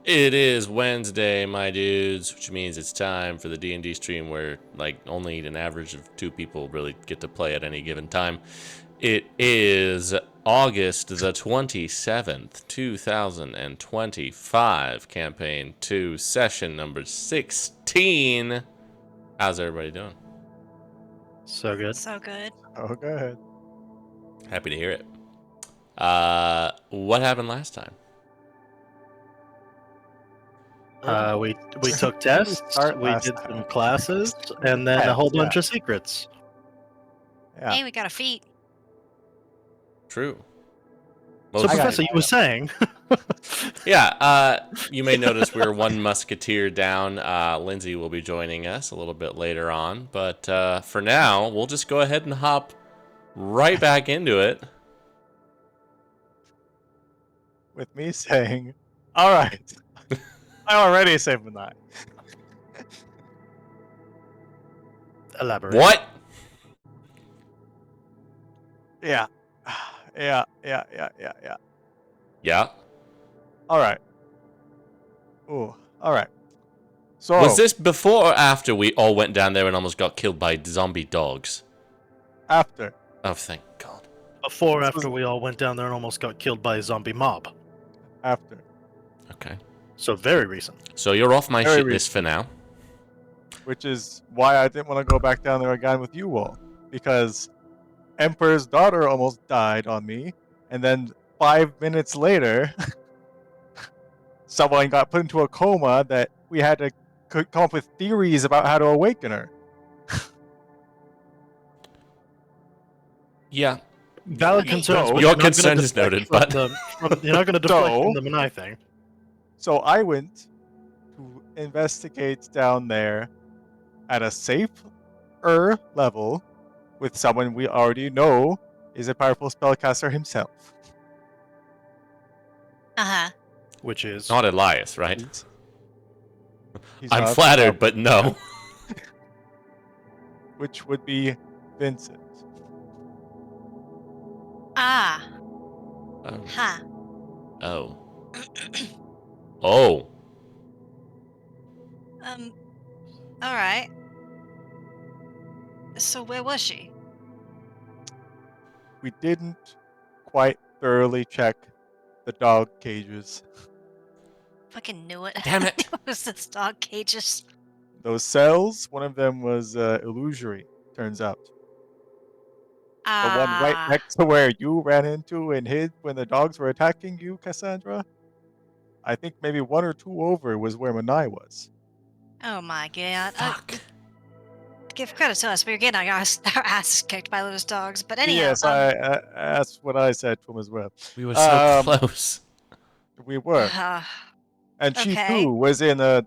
It is Wednesday, my dudes, which means it's time for the D&D stream where, like, only an average of 2 people really get to play at any given time. It is August the 27th, 2025, Campaign 2, Session number 16. How's everybody doing? So good. So good. Oh, go ahead. Happy to hear it. What happened last time? We took tests, we did some classes, and then a whole bunch of secrets. Yeah. Hey, we got a feat. True. So, Professor, you were saying? Yeah, you may notice we're one musketeer down. Lindsay will be joining us a little bit later on. But for now, we'll just go ahead and hop right back into it. With me saying, all right, I already saved the night. Elaborate. What? Yeah. Yeah. Yeah? All right. Ooh, all right. So Was this before or after we all went down there and almost got killed by zombie dogs? After. Oh, thank God. Before or after we all went down there and almost got killed by a zombie mob? After. Okay. So very recent. So you're off my Very shit list for now. Which is why I didn't want to go back down there again with you all. Because Emperor's daughter almost died on me. And then 5 minutes later, someone got put into a coma that we had to come up with theories about how to awaken her. Yeah. Valid concerns. So- but Your you're not concern gonna is deflect noted, from but- you're not going to deflect So- from the Manai thing. So I went to investigate down there at a safer level with someone we already know is a powerful spellcaster himself. Uh-huh. Which is... Not Elias, right? He's I'm not flattered, but no. which would be Vincent. Ah. Oh. Ha. Oh. Oh. All right. So where was she? We didn't quite thoroughly check the dog cages. Fucking knew it. Damn it. It was this dog cages. Those cells, one of them was illusory, turns out. The one right next to where you ran into and hid when the dogs were attacking you, Cassandra. I think maybe 1 or 2 over was where Manai was. Oh my god. Fuck. Give credit to us. We were getting our asses kicked by those dogs. But anyhow. Yes, that's what I said to him as well. We were so close. We were. And she okay. too was in a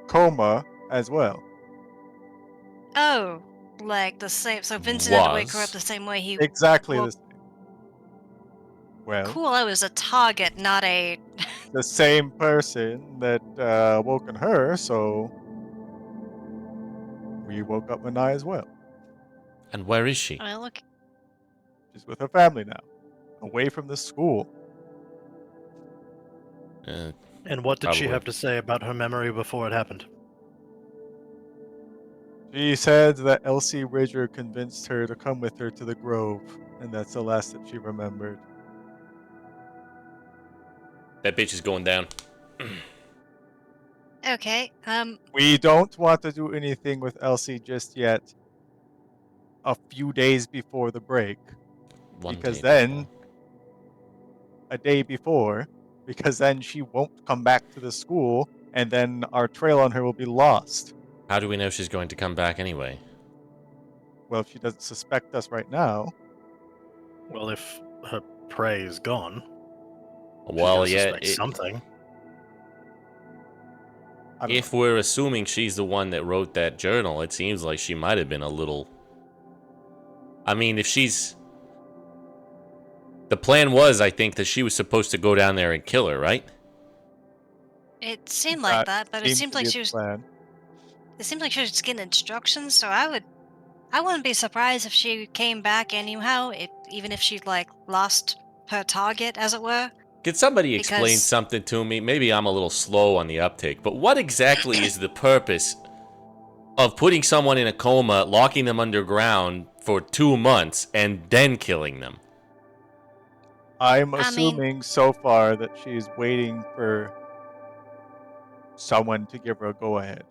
coma as well. Oh, like the same. So Vincent had to wake her up Was. the same way he. Exactly Well- the same. Well, Cool. I was a target, not a. the same person that woken her, so we woke up Manai as well. And where is she? Well, look. She's with her family now, away from the school. And what did she Probably. have to say about her memory before it happened? She said that Elsie Ridger convinced her to come with her to the Grove, and that's the last that she remembered. That bitch is going down. Okay. We don't want to do anything with Elsie just yet. A few days before the break. Because then, a day before, because then she won't come back to the school, and then our trail on her will be lost. How do we know she's going to come back anyway? Well, if she doesn't suspect us right now, Well, if her prey is gone, Well, she yeah. suspect something. I don't If we're assuming she's the one that wrote that journal, it seems like she might have been a little... I mean, if she's... The plan was, I think, that she was supposed to go down there and kill her, right? It seemed like that, but it seems seemed to like be she the was. plan. It seemed like she was just getting instructions. So I wouldn't be surprised if she came back anyhow. Even if she like lost her target, as it were. Could somebody explain Because- something to me? Maybe I'm a little slow on the uptake, but what exactly is the purpose of putting someone in a coma, locking them underground for 2 months, and then killing them? I'm I mean- assuming so far that she's waiting for someone to give her a go-ahead.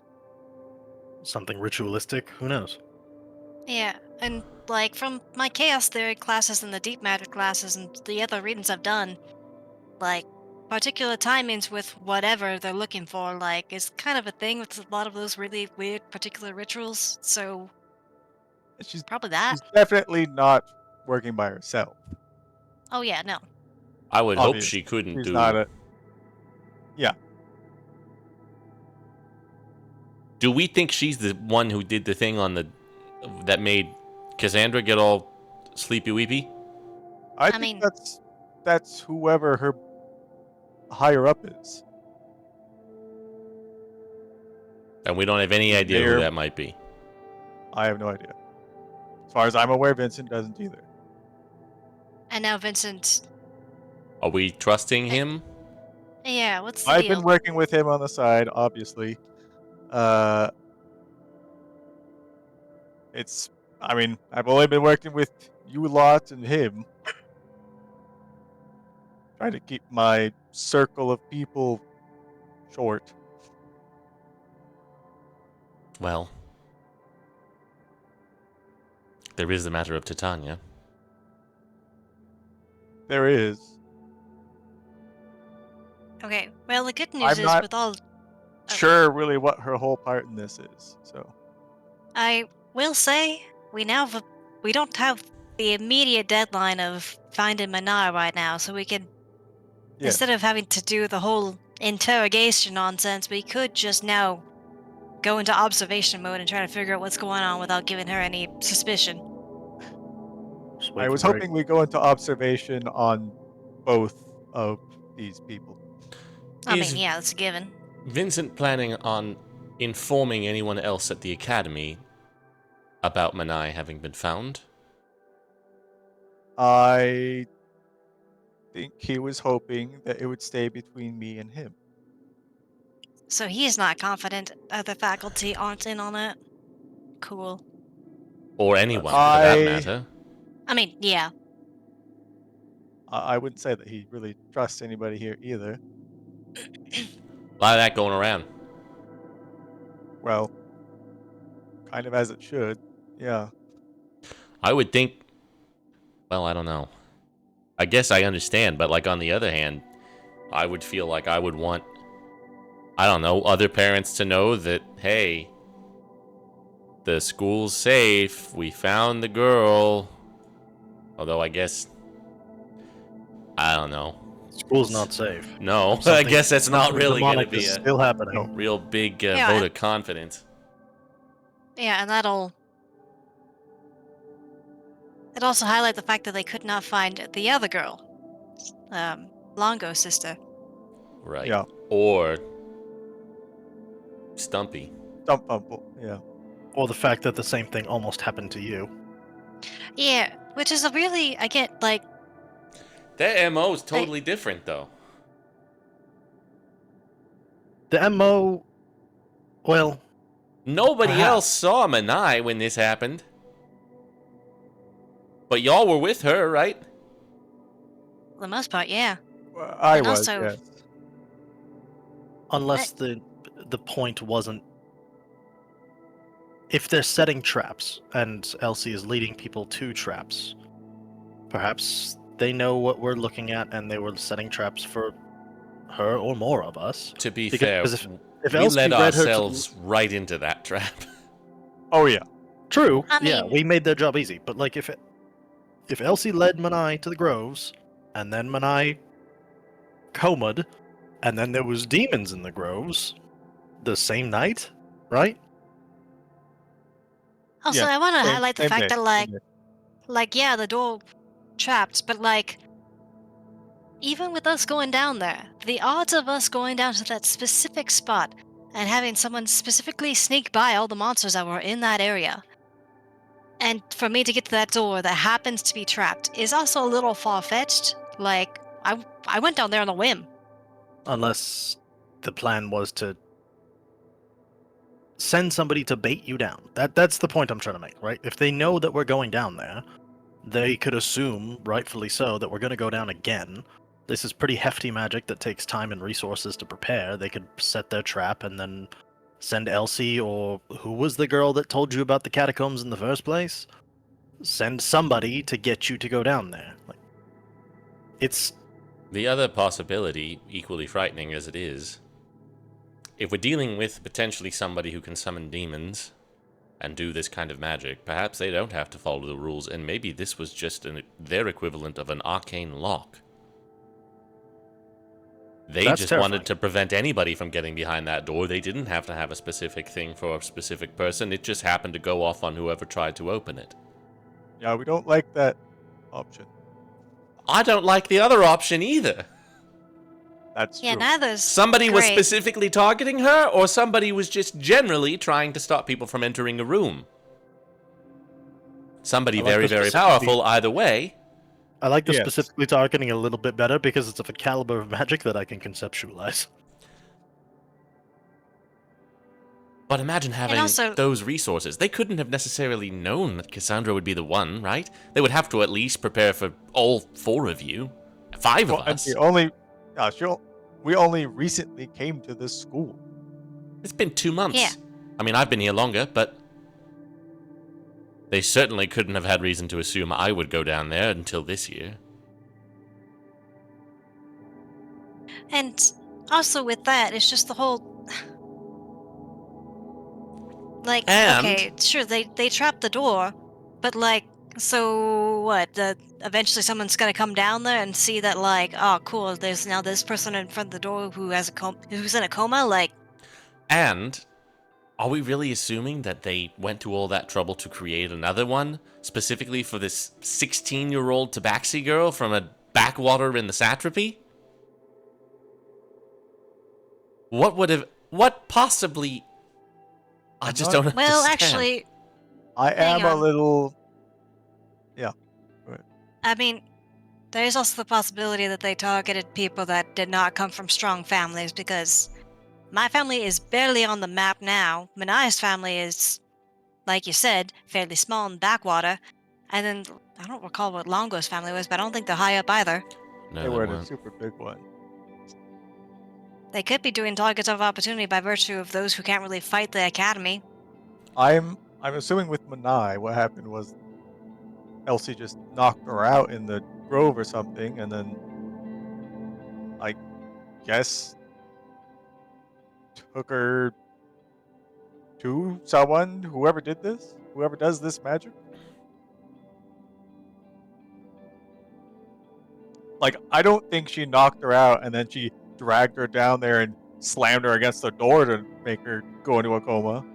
Something ritualistic? Who knows? Yeah, and like from my chaos theory classes and the deep matter classes and the other readings I've done, like particular timings with whatever they're looking for, like is kind of a thing with a lot of those really weird particular rituals. So She's probably that. she's definitely not working by herself. Oh yeah, no. I would hope she Obviously. couldn't She's do. not a yeah. Do we think she's the one who did the thing on the that made Cassandra get all sleepy weepy? I I think mean- that's whoever her higher up is. And we don't have any idea who Mayor- that might be. I have no idea. As far as I'm aware, Vincent doesn't either. And now Vincent, Are we trusting him? yeah, what's the I've deal? been working with him on the side, obviously. I mean, I've only been working with you lot and him. Trying to keep my circle of people short. Well, there is the matter of Titania. There is. Okay, well the good news I'm is not- with all Sure, really, what her whole part in this is. So I will say we don't have the immediate deadline of finding Manar right now, so we can yeah, instead of having to do the whole interrogation nonsense, we could just now go into observation mode and try to figure out what's going on without giving her any suspicion. Just wait I for was break. hoping we go into observation on both of these people. I Is- mean, yeah, that's a given. Vincent planning on informing anyone else at the academy about Manai having been found? I think he was hoping that it would stay between me and him. So he's not confident other faculty aren't in on it. Cool. Or anyone, for that I- matter? I mean, yeah. I wouldn't say that he really trusts anybody here either. A lot of that going around. Well, kind of as it should. Yeah. I would think. Well, I don't know. I guess I understand, but like on the other hand, I would feel like I would want, I don't know, other parents to know that, hey, the school's safe. We found the girl. Although I guess, I don't know. School's not safe. No, I Something- guess that's not something really going to demonic be is a still happening. real big Yeah, vote and- of confidence. Yeah, and that'll. It also highlight the fact that they could not find the other girl, Longo's sister. Right. Yeah. Or Stumpy. Dump bumble. Yeah. Or the fact that the same thing almost happened to you. Yeah, which is a really, I get like, Their MO is totally different, though. The MO, well, Nobody Perhaps. else saw Manai when this happened. But y'all were with her, right? for the most part, yeah. Well, I And was, also- yes. unless the point wasn't. If they're setting traps and Elsie is leading people to traps, perhaps they know what we're looking at and they were setting traps for her or more of us. To be Because fair, if we Elsie led read her to- ourselves right into that trap. Oh, yeah. True. I Yeah, mean- we made their job easy. But like, if Elsie led Manai to the groves, and then Manai comaed, and then there was demons in the groves, the same night, right? Also, Yeah, I want to Same- highlight the same fact day, that, same day. like, yeah, the door trapped, but like, even with us going down there, the odds of us going down to that specific spot and having someone specifically sneak by all the monsters that were in that area, and for me to get to that door that happens to be trapped, is also a little far fetched. Like, I went down there on a whim. Unless the plan was to send somebody to bait you down. That's the point I'm trying to make, right? If they know that we're going down there, they could assume, rightfully so, that we're going to go down again. This is pretty hefty magic that takes time and resources to prepare. They could set their trap and then send Elsie, or who was the girl that told you about the catacombs in the first place? Send somebody to get you to go down there. Like, it's The other possibility, equally frightening as it is, if we're dealing with potentially somebody who can summon demons and do this kind of magic, perhaps they don't have to follow the rules, and maybe this was just their equivalent of an arcane lock. They That's just terrifying. wanted to prevent anybody from getting behind that door. They didn't have to have a specific thing for a specific person. It just happened to go off on whoever tried to open it. Yeah, we don't like that option. I don't like the other option either. That's Yeah, true. neither's Somebody was great. specifically targeting her, or somebody was just generally trying to stop people from entering a room. Somebody I like very, the very specifically- powerful either way. I like the Yes. specifically targeting a little bit better because it's of a caliber of magic that I can conceptualize. But imagine having also- those resources. They couldn't have necessarily known that Cassandra would be the one, right? They would have to at least prepare for all 4 of you. 5 Well, of and us. we only recently came to this school. It's been 2 months. Yeah. I mean, I've been here longer, but they certainly couldn't have had reason to assume I would go down there until this year. And also with that, it's just the whole like And- okay, sure they trapped the door, but like so what? Eventually someone's gonna come down there and see that like, oh cool, there's now this person in front of the door who has who's in a coma. Like, And are we really assuming that they went to all that trouble to create another one, specifically for this 16-year-old tabaxi girl from a backwater in the satrapy? What possibly... I just don't understand. well, actually, I Hang am a on. little. I mean, there is also the possibility that they targeted people that did not come from strong families because my family is barely on the map now. Manaya's family is, like you said, fairly small in backwater. And then I don't recall what Longo's family was, but I don't think they're high up either. No, They were the weren't. super big one. They could be doing targets of opportunity by virtue of those who can't really fight the academy. I'm assuming with Manai, what happened was Elsie just knocked her out in the grove or something, and then I guess took her to someone, whoever does this magic. Like, I don't think she knocked her out and then she dragged her down there and slammed her against the door to make her go into a coma.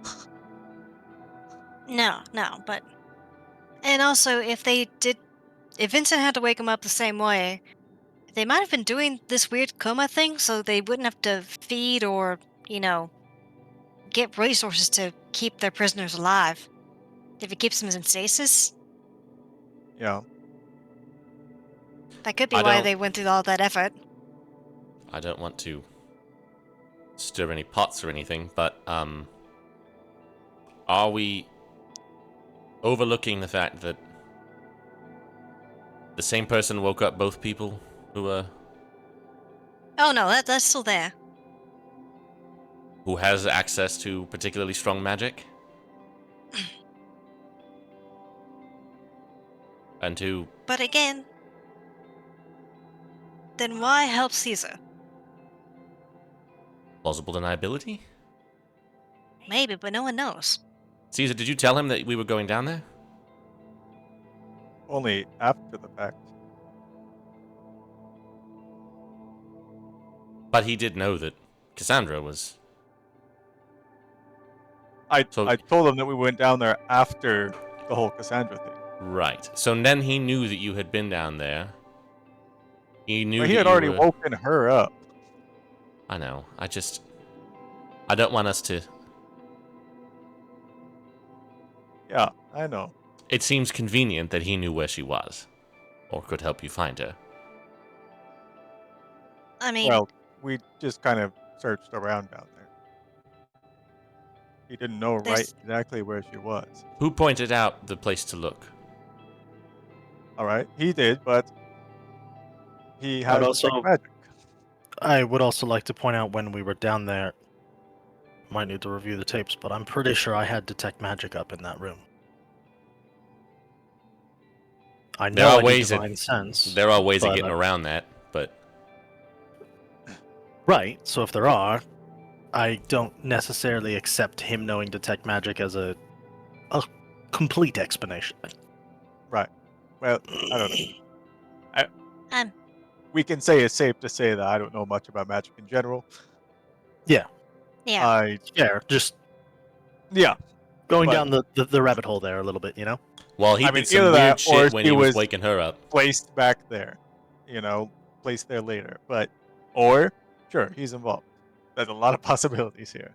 No, but. And also, if Vincent had to wake him up the same way, they might have been doing this weird coma thing so they wouldn't have to feed or, get resources to keep their prisoners alive. If it keeps them in stasis, Yeah. that could be I why don't- they went through all that effort. I don't want to stir any pots or anything, but are we overlooking the fact that the same person woke up both people who Oh no, that's still there. who has access to particularly strong magic? And who... But again, then why help Caesar? Plausible deniability? Maybe, but no one knows. Caesar, did you tell him that we were going down there? Only after the fact. But he did know that Cassandra was... I So- told him that we went down there after the whole Cassandra thing. Right. So then he knew that you had been down there. He knew But he that had you already were... woken her up. I know. I don't want us to... Yeah, I know. It seems convenient that he knew where she was, or could help you find her. I mean, Well, we just kind of searched around down there. He didn't know right there's exactly where she was. Who pointed out the place to look? All right, he did, but he I'd has detect also, magic. I would also like to point out when we were down there. Might need to review the tapes, but I'm pretty sure I had detect magic up in that room. I There know are I do ways divine sense. There are ways of but getting I- around that, but Right. So if there are, I don't necessarily accept him knowing detect magic as a complete explanation. Right. Well, I don't know. um, We can say it's safe to say that I don't know much about magic in general. Yeah. yeah. I Yeah. Just yeah, going but down the rabbit hole there a little bit, you know? well, he I mean did some either weird that or shit when she he was was waking her up. placed back there, placed there later. But or sure, he's involved. There's a lot of possibilities here.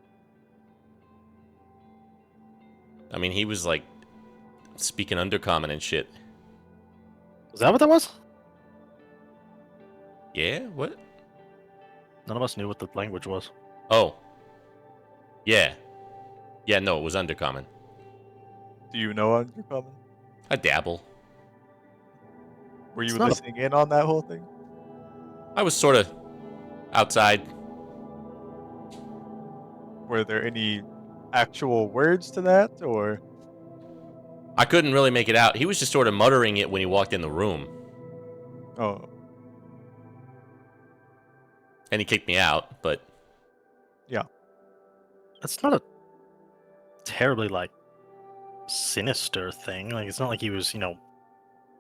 I mean, he was like speaking undercommon and shit. Is that what that was? Yeah? What? None of us knew what the language was. Oh. Yeah. Yeah, no, it was undercommon. Do you know Undercommon? I dabble. Were It's you not a- listening in on that whole thing? I was sort of outside. Were there any actual words to that, or I couldn't really make it out. He was just sort of muttering it when he walked in the room. oh, And he kicked me out, but It's not a terribly sinister thing. Like it's not like he was,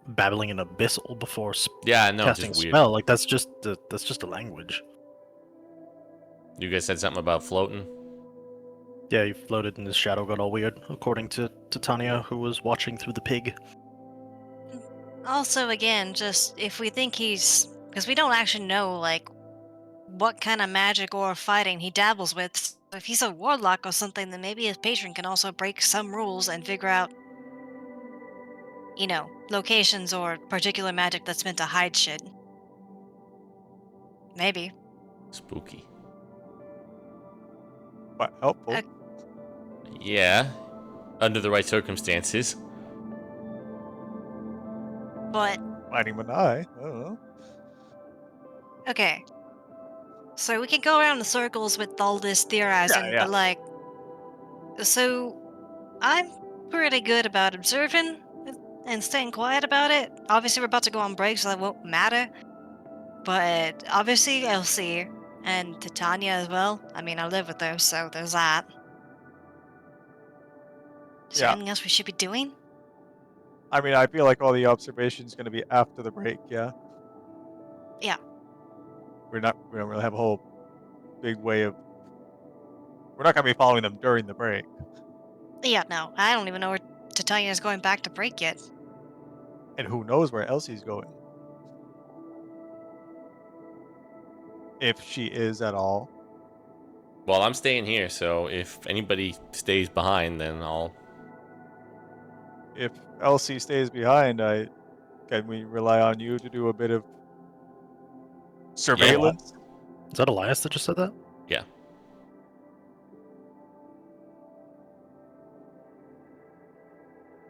babbling in abyssal before yeah, no, casting a just weird. spell. Like that's just a language. You guys said something about floating? Yeah, he floated and his shadow got all weird, according to Titania, who was watching through the pig. Also, again, just if we think he's, because we don't actually know like what kind of magic or fighting he dabbles with. So if he's a warlock or something, then maybe his patron can also break some rules and figure out, locations or particular magic that's meant to hide shit. Maybe. Spooky. but helpful. Uh, Yeah. Under the right circumstances. But Finding an eye. I don't know. okay. So we can go around the circles with all this theorizing, Yeah. but so I'm pretty good about observing and staying quiet about it. Obviously, we're about to go on break, so that won't matter. But obviously, Elsie and Titania as well. I mean, I live with her, so there's that. Is there Yeah. anything else we should be doing? I mean, I feel like all the observations going to be after the break. Yeah. Yeah. We don't really have a whole big way of. We're not going to be following them during the break. Yeah, no. I don't even know where Titania's going back to break yet. And who knows where Elsie's going. If she is at all. Well, I'm staying here, so if anybody stays behind, then I'll... If Elsie stays behind, can we rely on you to do a bit of surveillance? Is that Elias that just said that? Yeah.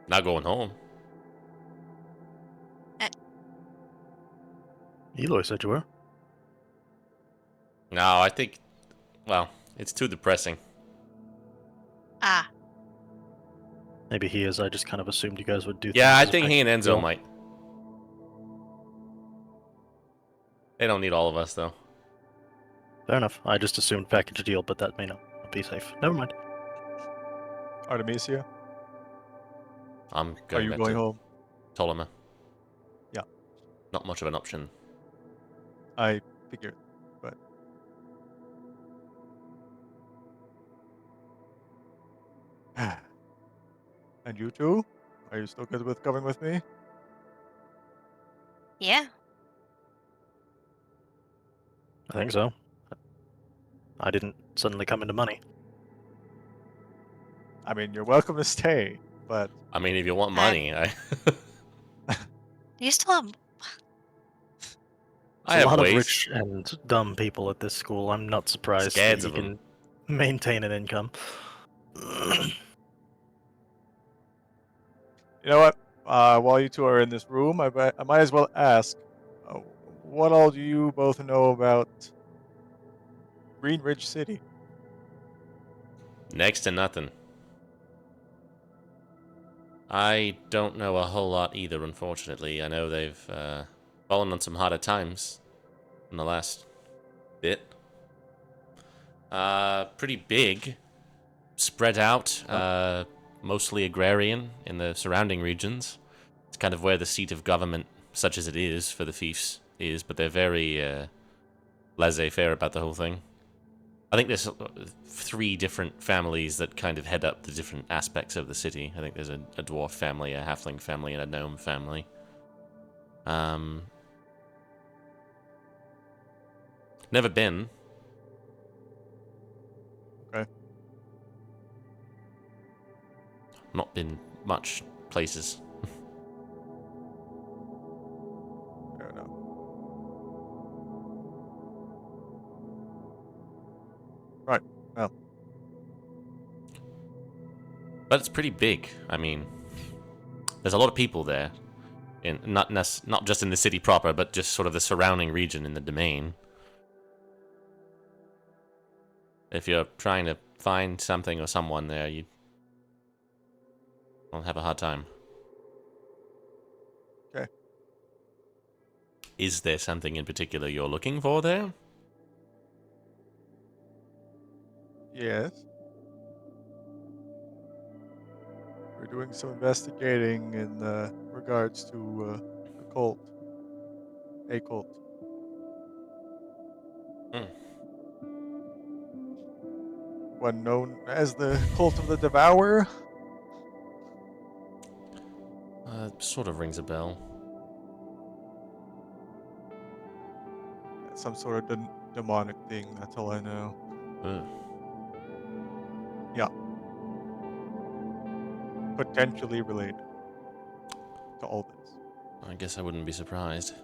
Not going home. Eloy said you were. No, I think... Well, it's too depressing. Ah, Maybe he is. I just kind of assumed you guys would do. Yeah, I things as think he and package Enzo deal. might. They don't need all of us, though. Fair enough. I just assumed package deal, but that may not be safe. Never mind. Artemisia, I'm are going you back going to home? Ptolemy. Yeah. Not much of an option. I figured, but and you two? Are you still good with coming with me? yeah. I think so. I didn't suddenly come into money. I mean, you're welcome to stay, but I mean, if you want money, I... You still have. I There's a have lot of ways. rich and dumb people at this school. I'm not surprised Scads that you of 'em. can maintain an income. You know what? While you two are in this room, I might as well ask, what all do you both know about Green Ridge City? Next to nothing. I don't know a whole lot either, unfortunately. I know they've fallen on some harder times in the last bit. Pretty big, spread out, mostly agrarian in the surrounding regions. It's kind of where the seat of government, such as it is for the fiefs, is, but they're very laissez-faire about the whole thing. I think there's 3 different families that kind of head up the different aspects of the city. I think there's a dwarf family, a halfling family, and a gnome family. Never been. Okay. Not been much places. Fair enough. Right. Well, But it's pretty big. I mean, there's a lot of people there. Not just in the city proper, but just sort of the surrounding region in the domain. If you're trying to find something or someone there, you will have a hard time. okay. Is there something in particular you're looking for there? Yes. We're doing some investigating in regards to the cult. A cult. Hmm. One known as the Cult of the Devourer. Sort of rings a bell. Some sort of demonic thing, that's all I know. Ugh. Yeah. Potentially related to all this. I guess I wouldn't be surprised.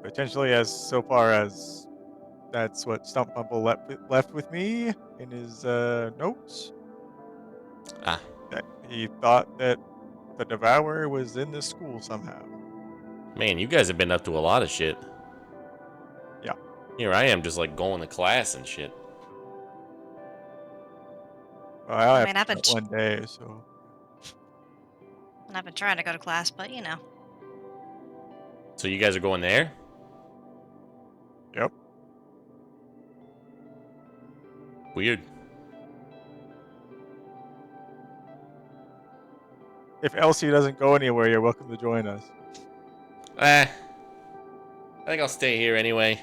Potentially, as so far as that's what Stump Bumble left with me in his notes. Ah. That he thought that the Devourer was in this school somehow. Man, you guys have been up to a lot of shit. Yeah. Here I am just like going to class and shit. Well, I I have mean, I've been one day, so. and I've been trying to go to class, but you know. So you guys are going there? Yep. Weird. If Elsie doesn't go anywhere, you're welcome to join us. I think I'll stay here anyway.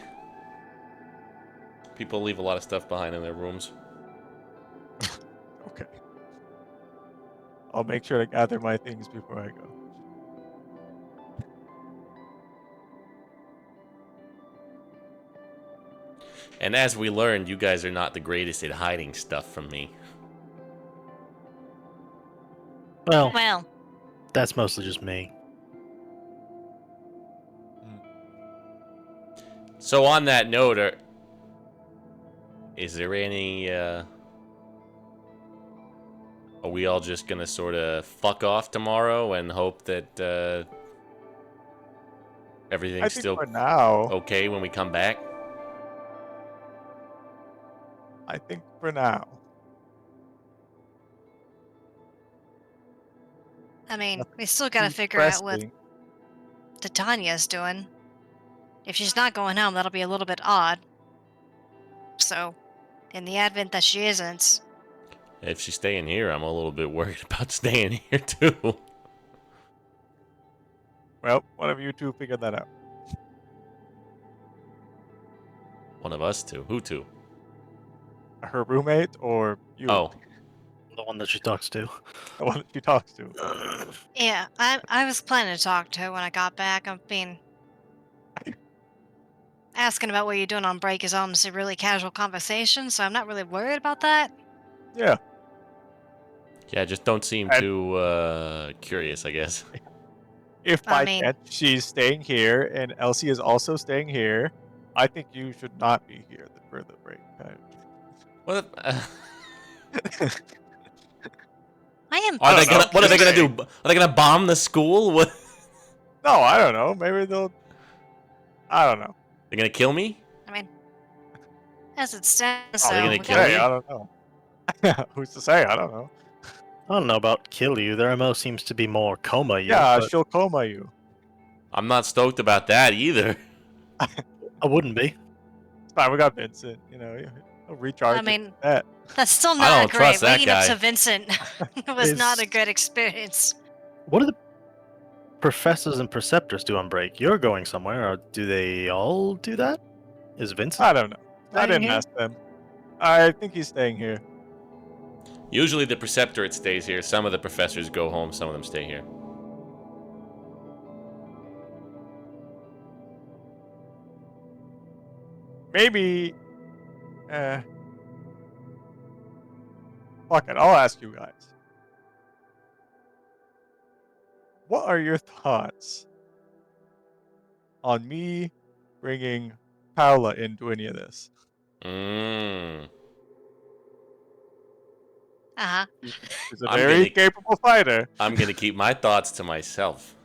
People leave a lot of stuff behind in their rooms. Okay. I'll make sure to gather my things before I go. And as we learned, you guys are not the greatest at hiding stuff from me. Well, that's mostly just me. So on that note, is there any, are we all just gonna sort of fuck off tomorrow and hope that, I everything's think still for now. okay when we come back? I think for now. I mean, Nothing we still gotta too figure out what pressing. Titania's doing. If she's not going home, that'll be a little bit odd. So, in the advent that she isn't, If she's staying here, I'm a little bit worried about staying here too. Well, one of you two figure that out. One of us two. Who two? Her roommate or you? Oh, The one that she talks to. The one that she talks to. yeah, I was planning to talk to her when I got back. I've been asking about what you're doing on break is almost a really casual conversation, so I'm not really worried about that. Yeah. yeah, just don't seem And- too, curious, I guess. if I by mean- chance she's staying here and Elsie is also staying here, I think you should not be here for the break time. What? I am. Are I they don't know, gonna? What are they just gonna do? Are they gonna bomb the school? What? No, I don't know. Maybe they'll. I don't know. They're gonna kill me? I mean, as it stands, Oh, Are they so gonna we kill got- me? I don't know. Who's to say? I don't know. I don't know about kill you. Their MO seems to be more coma you. Yeah, but she'll coma you. I'm not stoked about that either. I wouldn't be. It's fine. We got Vincent. You know, he'll recharge. I mean, that. that's still I not don't great. trust that Waking up guy. to Vincent was not a Is- good experience. What do the professors and preceptors do on break? You're going somewhere, or do they all do that? Is Vincent? I don't know. I staying didn't here? ask them. I think he's staying here. Usually the preceptorate stays here. Some of the professors go home. Some of them stay here. Maybe. Fuck it. I'll ask you guys. What are your thoughts on me bringing Paula into any of this? Mmm. Uh huh. She's a I'm very gonna- capable fighter. I'm gonna keep my thoughts to myself.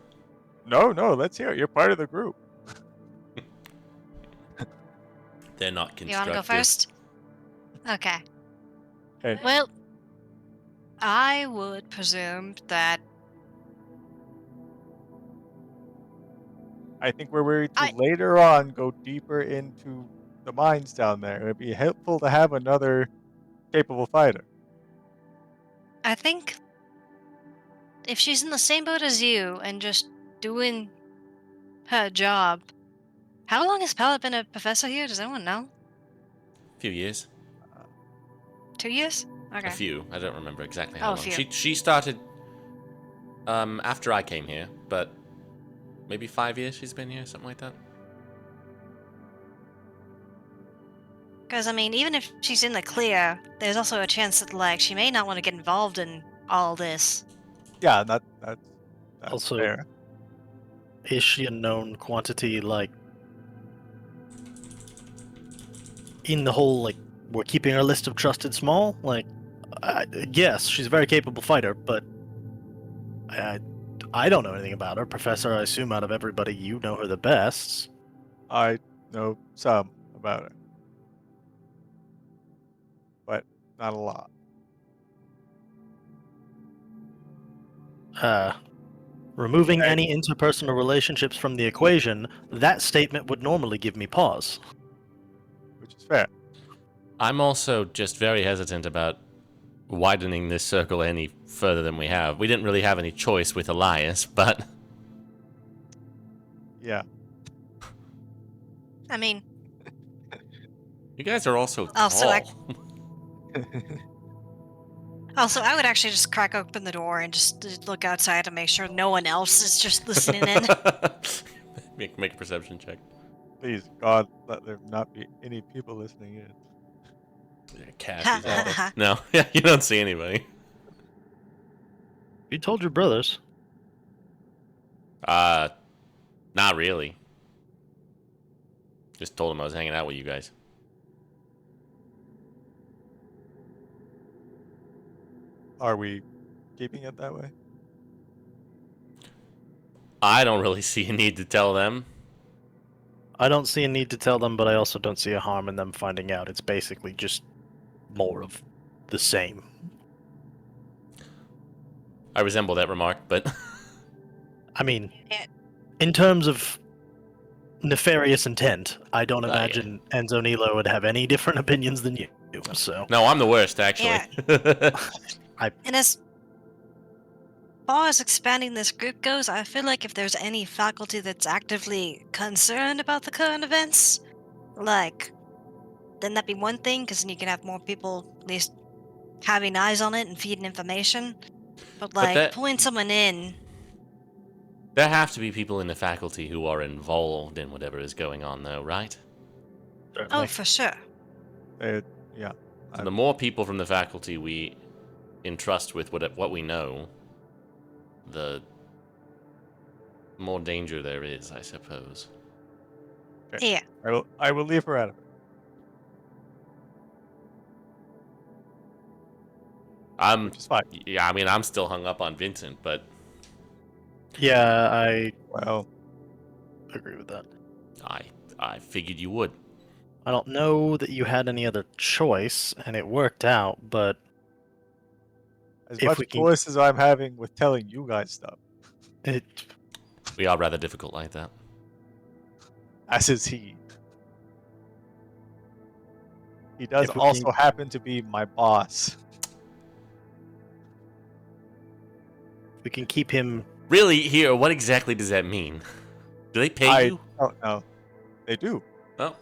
No, let's hear it. You're part of the group. They're not You constructive. want to go first? Okay. Okay. Well, I would presume that I think we're ready to I- later on go deeper into the mines down there. It'd be helpful to have another capable fighter. I think if she's in the same boat as you and just doing her job, how long has Paula been a professor here? Does anyone know? A few years. 2 years? Okay. A few. I don't remember exactly Oh, how a long. few. She started after I came here, but maybe 5 years she's been here, something like that. Because I mean, even if she's in the clear, there's also a chance that like she may not want to get involved in all this. Yeah, that's Also- fair. Is she a known quantity, like, in the whole, like, we're keeping our list of trusted small? Like, yes, she's a very capable fighter, but I don't know anything about her. Professor, I assume out of everybody, you know her the best. I know some about it, but not a lot. Removing Hey. any interpersonal relationships from the equation, that statement would normally give me pause. Which is fair. I'm also just very hesitant about widening this circle any further than we have. We didn't really have any choice with Elias, but Yeah. I mean, you guys are also tall. Also, also, I would actually just crack open the door and just look outside to make sure no one else is just listening in. make a perception check. Please, God, let there not be any people listening in. Yeah, Cass is out. No, yeah, you don't see anybody. You told your brothers. Not really. Just told him I was hanging out with you guys. Are we keeping it that way? I don't really see a need to tell them. I don't see a need to tell them, but I also don't see a harm in them finding out. It's basically just more of the same. I resemble that remark, but I mean, Yeah. in terms of nefarious intent, I don't yeah. imagine Enzo Nilo would have any different opinions than you. So no, I'm the worst, actually. And as far as expanding this group goes, I feel like if there's any faculty that's actively concerned about the current events, like, then that'd be one thing, because then you can have more people at least having eyes on it and feeding information. But like, that- pulling someone in, There have to be people in the faculty who are involved in whatever is going on, though, right? oh, certainly. for sure. Yeah. So the more people from the faculty we entrust with what we know, the the more danger there is, I suppose. Okay. Yeah. I will leave her out of it. Which is fine. Yeah, I mean, I'm still hung up on Vincent, but Yeah, I Well, agree with that. I figured you would. I don't know that you had any other choice, and it worked out, but as if much we can, choice as I'm having with telling you guys stuff, it, We are rather difficult like that. as is he. He does If we also can- happen to be my boss. we can keep him. Really, here, what exactly does that mean? Do they pay I you? don't know. They do. Oh.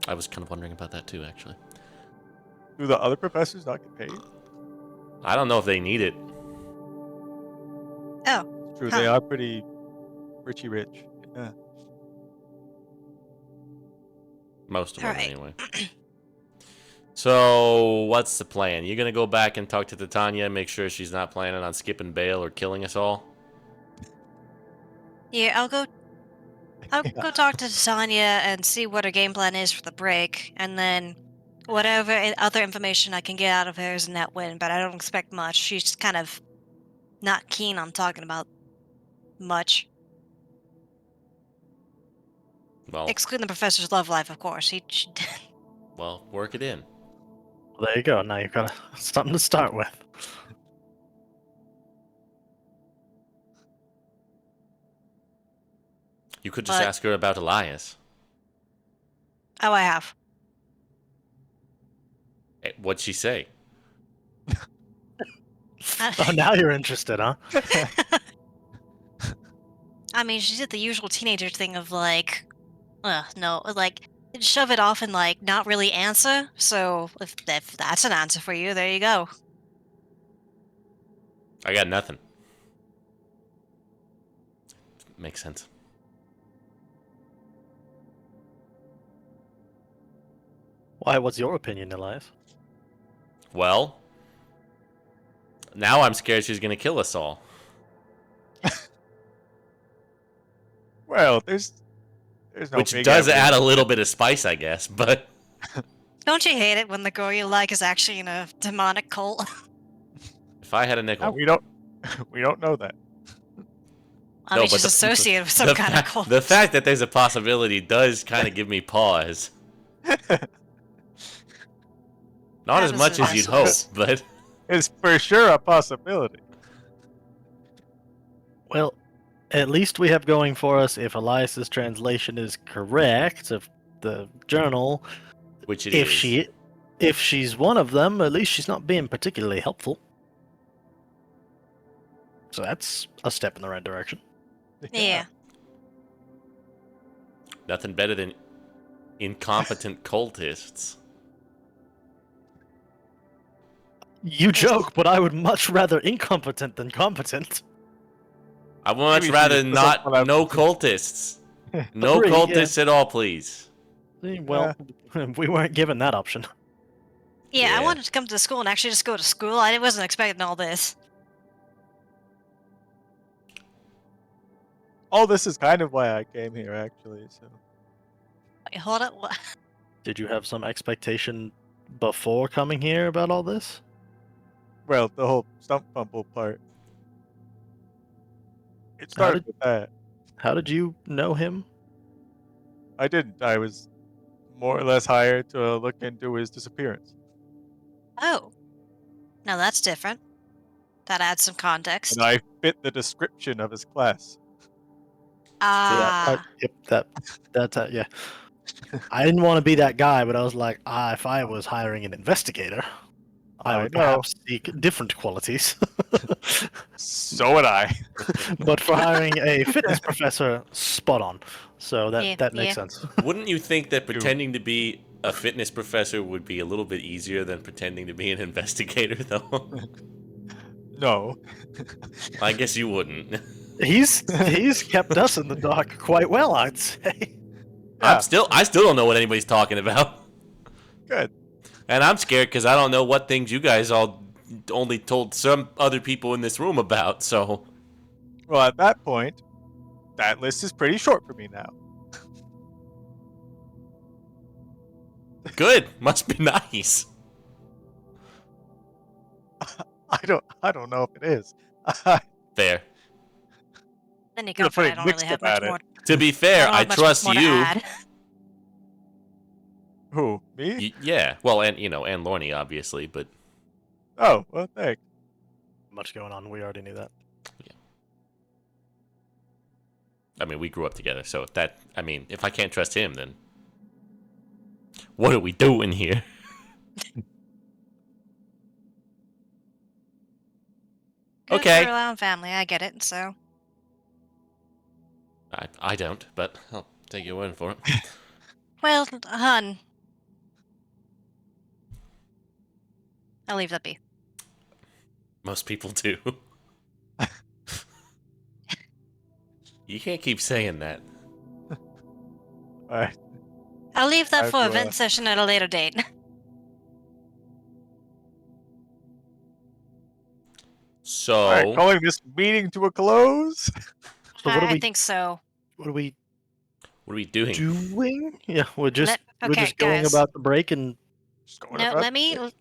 I was kind of wondering about that too, actually. Do the other professors not get paid? I don't know if they need it. Oh, True, Huh. they are pretty richy rich. Yeah. Most of them, Alright. anyway. So, what's the plan? You gonna go back and talk to Titania, make sure she's not planning on skipping bail or killing us all? yeah. I'll go Yeah. talk to Tanya and see what her game plan is for the break, and then whatever other information I can get out of her is a net win. But I don't expect much. She's kind of not keen on talking about much, Well, excluding the professor's love life, of course. She well, work it in. There you go. Now you've got something to start with. You could just But- ask her about Elias. Oh, I have. What'd she say? Oh, now you're interested, huh? I mean, she did the usual teenager thing of like, no, like shove it off and like not really answer. So if that's an answer for you, there you go. I got nothing. Makes sense. Why? What's your opinion, Elias? Well, now I'm scared she's gonna kill us all. Well, there's no Which big does evidence. add a little bit of spice, I guess, but Don't you hate it when the girl you like is actually in a demonic cult? if I had a No, nickel. we don't. We don't know that. I No, mean, but she's associated with some the, kind of cult. the fact that there's a possibility does kind of give me pause. Not That as is much as you'd hope, ridiculous. but It's for sure a possibility. Well, at least we have going for us, if Elias's translation is correct of the journal, which it is. if she's one of them, at least she's not being particularly helpful. So that's a step in the right direction. Yeah. Nothing better than incompetent cultists. You joke, but I would much rather incompetent than competent. I would much Maybe she rather just not doesn't wanna- no cultists. No Agree, yeah. cultists at all, please. Well, we weren't given that option. Yeah, Yeah. I wanted to come to school and actually just go to school. I wasn't expecting all this. All this is kind of why I came here, actually. So Wait, hold up. What? Did you have some expectation before coming here about all this? well, the whole stump fumble part. It started with that. How did you know him? I didn't. I was more or less hired to look into his disappearance. Oh. Now that's different. That adds some context. And I fit the description of his class. Ah. Yep, that's yeah. I didn't want to be that guy, but I was like, if I was hiring an investigator, I I would know. perhaps seek different qualities. So would I. But for hiring a fitness professor, spot on. So Yeah, that makes yeah. sense. Wouldn't you think that pretending to be a fitness professor would be a little bit easier than pretending to be an investigator, though? No. I guess you wouldn't. He's kept us in the dark quite well, I'd say. Yeah. I still don't know what anybody's talking about. Good. And I'm scared because I don't know what things you guys all only told some other people in this room about. So Well, at that point, that list is pretty short for me now. good. Must be nice. I don't know if it is. I'm Fair. Then you gonna go for put it. I it don't really mixed have much about it. more. To be I fair, don't I have much trust more to you. add. Who? Me? Yeah. Well, and and Lorne, obviously, but Oh, well, thanks. Much going on. We already knew that. I mean, we grew up together. So if I can't trust him, then what are we doing here? Good Okay. for your own family. I get it. So I don't, but I'll take your word for it. well, hun, I'll leave that be. Most people do. You can't keep saying that. All right. I'll leave that Time for a to, vent session at a later date. All right, So, calling this meeting to a close. So what are I we? think so. What are we what are we doing? doing? Yeah, we're just Okay, going guys. about the break and Just going No, about let me it.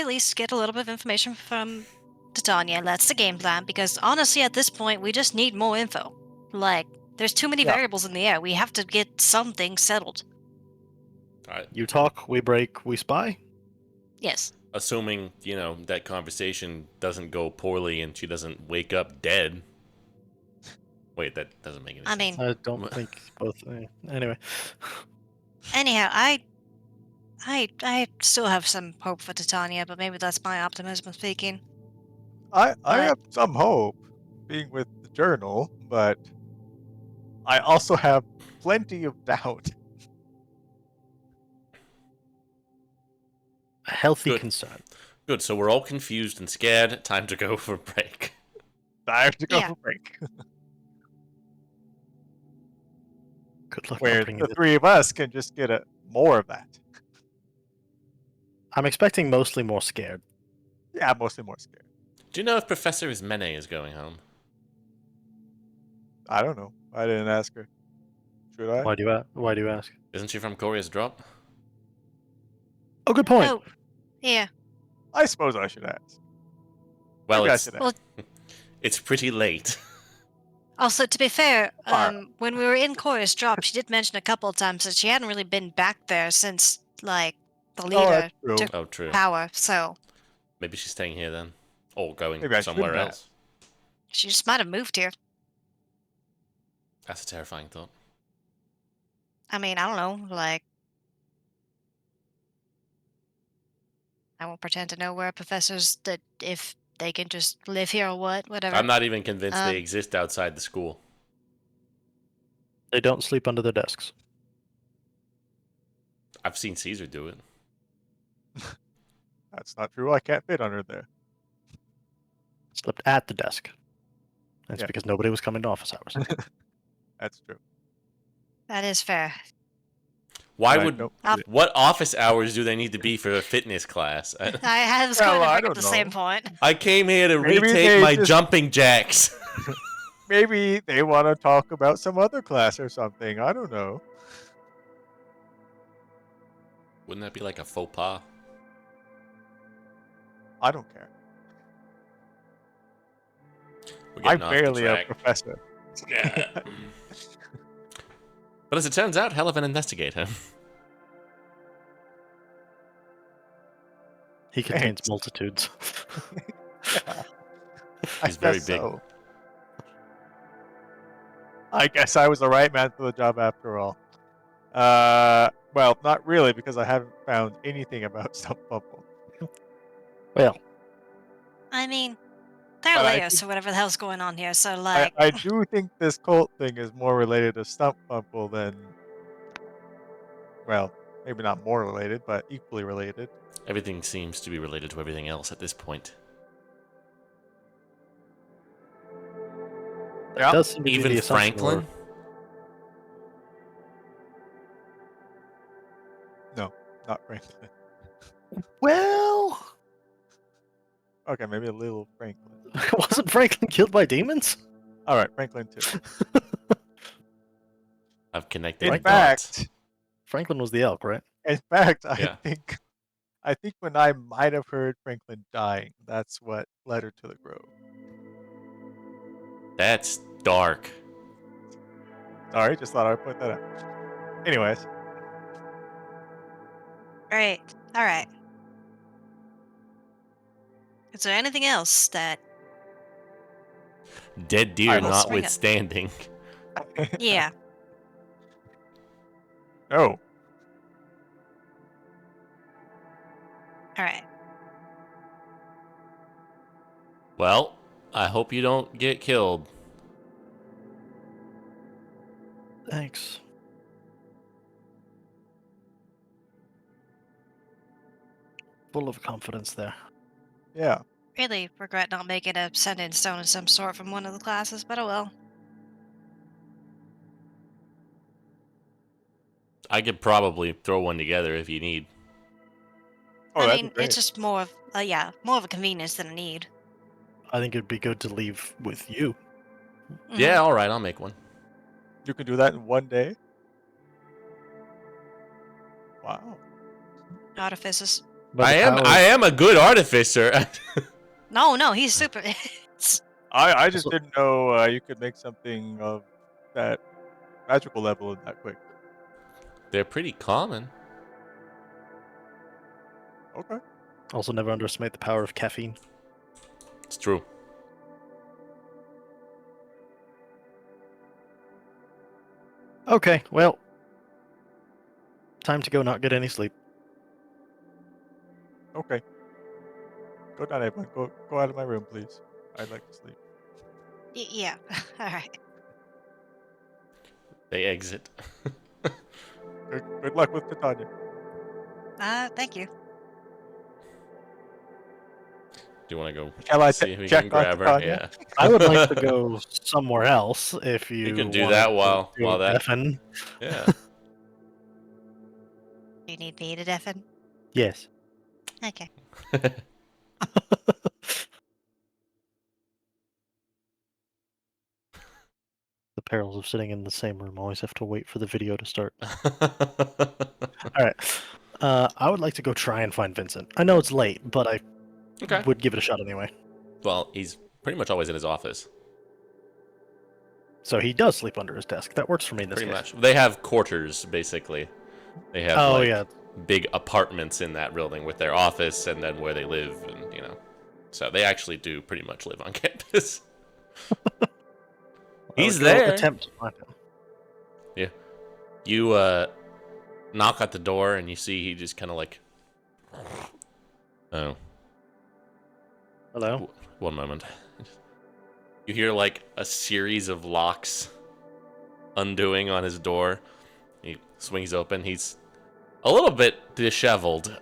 at least get a little bit of information from Titania. That's the game plan, because honestly, at this point, we just need more info. Like, there's too many Yeah. variables in the air. We have to get something settled. you talk, we break, we spy. Yes. Assuming, that conversation doesn't go poorly and she doesn't wake up dead. Wait, that doesn't make any I sense. mean, I don't think both. Anyway, anyhow, I still have some hope for Titania, but maybe that's my optimism speaking. I But- have some hope being with the journal, but I also have plenty of doubt. a healthy Good. concern. Good, so we're all confused and scared. Time to go for a break. I have to go Yeah. for break. Good luck Where not bringing the this. three of us can just get more of that. I'm expecting mostly more scared. Yeah, mostly more scared. Do you know if Professor Ismene is going home? I don't know. I didn't ask her. Should I? Why do you ask? Isn't she from Korea's Drop? Oh, good point. Oh, yeah. I suppose I should ask. Well, Maybe I it's should ask. Well, it's pretty late. Also, to be fair, Alright. when we were in Chorus Drop, she did mention a couple of times that she hadn't really been back there since, like, the Oh, leader that's true. took Oh, true. power. So Maybe she's staying here then, or going Maybe I somewhere shouldn't else. she just might have moved here. That's a terrifying thought. I mean, I don't know. Like, I won't pretend to know where professors that if they can just live here or what, whatever. I'm not even convinced they Um, exist outside the school. They don't sleep under their desks. I've seen Caesar do it. That's not true. I can't fit under there. Slept at the desk. That's Yeah. because nobody was coming to office hours. That's true. That is fair. Why But I would don't- what office hours do they need to be for a fitness class? I was Well, going to I bring up don't the same know. point. I came here to Maybe retake they my just- jumping jacks. Maybe they want to talk about some other class or something. I don't know. Wouldn't that be like a faux pas? I don't care. We're I'm getting off the barely a track. professor. Yeah. But as it turns out, hell of an investigator. He contains Thanks. multitudes. Yeah. He's very guess big. so. I guess I was the right man for the job after all. Well, not really, because I haven't found anything about Stump Bumble. Well, I mean, there are But I layers think- to whatever the hell's going on here. So, like, I do think this cult thing is more related to Stump Bumble than, well, maybe not more related, but equally related. Everything seems to be related to everything else at this point. that does seem to be Even the assumption Franklin? No, not Franklin. Well, Okay, maybe a little Franklin. Wasn't Franklin killed by demons? All right, Franklin too. I've connected In the dots. fact, Franklin was the elk, right? Yeah. I think when I might have heard Franklin dying, that's what led her to the grove. That's dark. Sorry, just thought I'd point that out. Anyways, Great. All right. Is there anything else that? Dead deer I will spring up? notwithstanding. Yeah. No. All right. Well, I hope you don't get killed. Thanks. Full of confidence there. Yeah. Really regret not making a send-in stone of some sort from one of the classes, but oh well. I could probably throw one together if you need. Oh, I that'd be mean, great. it's just more of more of a convenience than a need. I think it'd be good to leave with you. Mhm. Yeah, all right, I'll make one. You can do that in one day. Wow. Artifices. By I the am power I of- am a good artificer. No, he's super. I just Also- didn't know you could make something of that magical level that quick. They're pretty common. Okay. Also, never underestimate the power of caffeine. It's true. Okay, well, time to go not get any sleep. Okay. Go down, everyone. Go out of my room, please. I'd like to sleep. Yeah. All right. They exit. Good luck with Titania. Thank you. Do you want to go Shall I see if we check can on grab her? Titania? Yeah. I would like to go somewhere else if you can do wanted that to while go that- deafen. Yeah. Do you need me to deafen? Yes. Okay. The perils of sitting in the same room. Always have to wait for the video to start. All right. I would like to go try and find Vincent. I know it's late, but I Okay. would give it a shot anyway. Well, he's pretty much always in his office. So he does sleep under his desk. That works for me in this Pretty case. much. They have quarters, basically. They have Oh, like yeah. big apartments in that building with their office and then where they live, and So they actually do pretty much live on campus. He's I would go there. Attempt to find him. Yeah. You knock at the door and you see he just kind of like. Oh. Hello? One moment. You hear like a series of locks undoing on his door. He swings open. He's a little bit disheveled.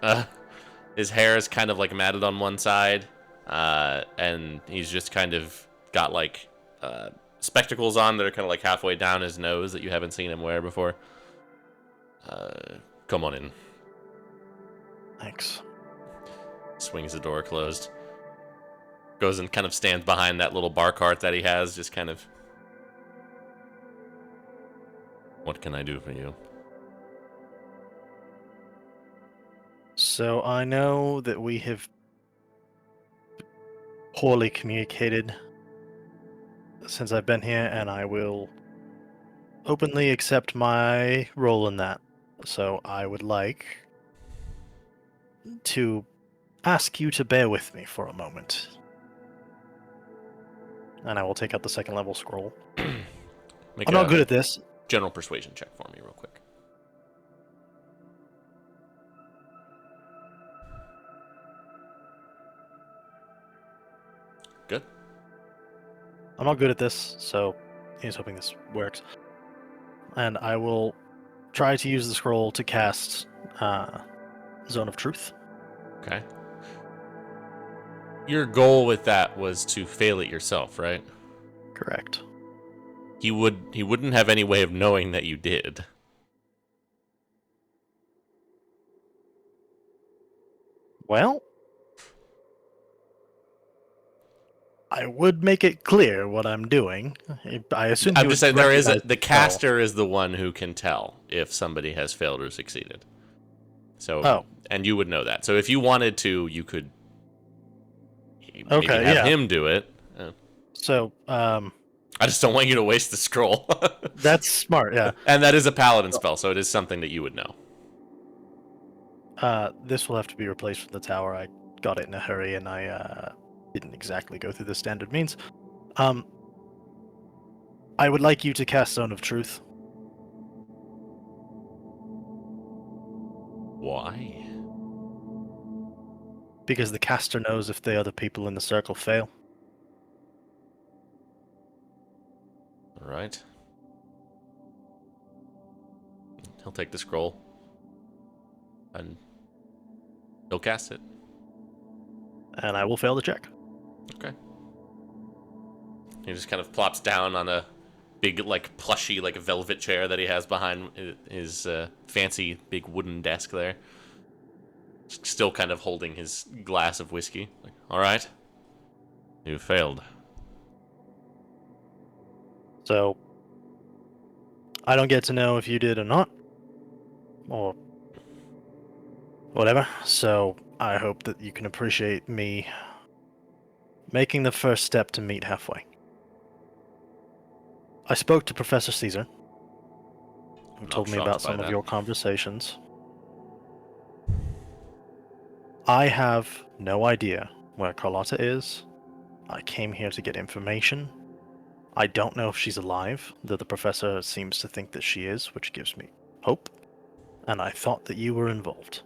His hair is kind of like matted on one side, and he's just kind of got like spectacles on that are kind of like halfway down his nose that you haven't seen him wear before. Come on in. Thanks. Swings the door closed. Goes and kind of stands behind that little bar cart that he has, just kind of. What can I do for you? So I know that we have poorly communicated since I've been here, and I will openly accept my role in that. So I would like to ask you to bear with me for a moment. And I will take out the second level scroll. Make I'm not a good at this. general persuasion check for me, real quick. Good. I'm not good at this, so he's hoping this works. And I will try to use the scroll to cast Zone of Truth. Okay. Your goal with that was to fail it yourself, right? Correct. He wouldn't have any way of knowing that you did. Well, I would make it clear what I'm doing. I assume I'm you just would saying the recognize caster is the one who can tell if somebody has failed or succeeded. So, Oh, and you would know that. So if you wanted to, you could maybe okay, have yeah. him do it. So, I just don't want you to waste the scroll. that's smart, yeah. And that is a paladin spell, so it is something that you would know. This will have to be replaced from the tower. I got it in a hurry, and I didn't exactly go through the standard means. I would like you to cast Zone of Truth. Why? Because the caster knows if the other people in the circle fail. All right. He'll take the scroll and he'll cast it. And I will fail the check. Okay. He just kind of plops down on a big, like, plushy, like, velvet chair that he has behind his fancy big wooden desk there. Still kind of holding his glass of whiskey. Like, all right. You failed. So, I don't get to know if you did or not. Or whatever. So, I hope that you can appreciate me making the first step to meet halfway. I spoke to Professor Caesar, who told me about some of your conversations. I have no idea where Carlotta is. I came here to get information. I don't know if she's alive, though the professor seems to think that she is, which gives me hope. And I thought that you were involved.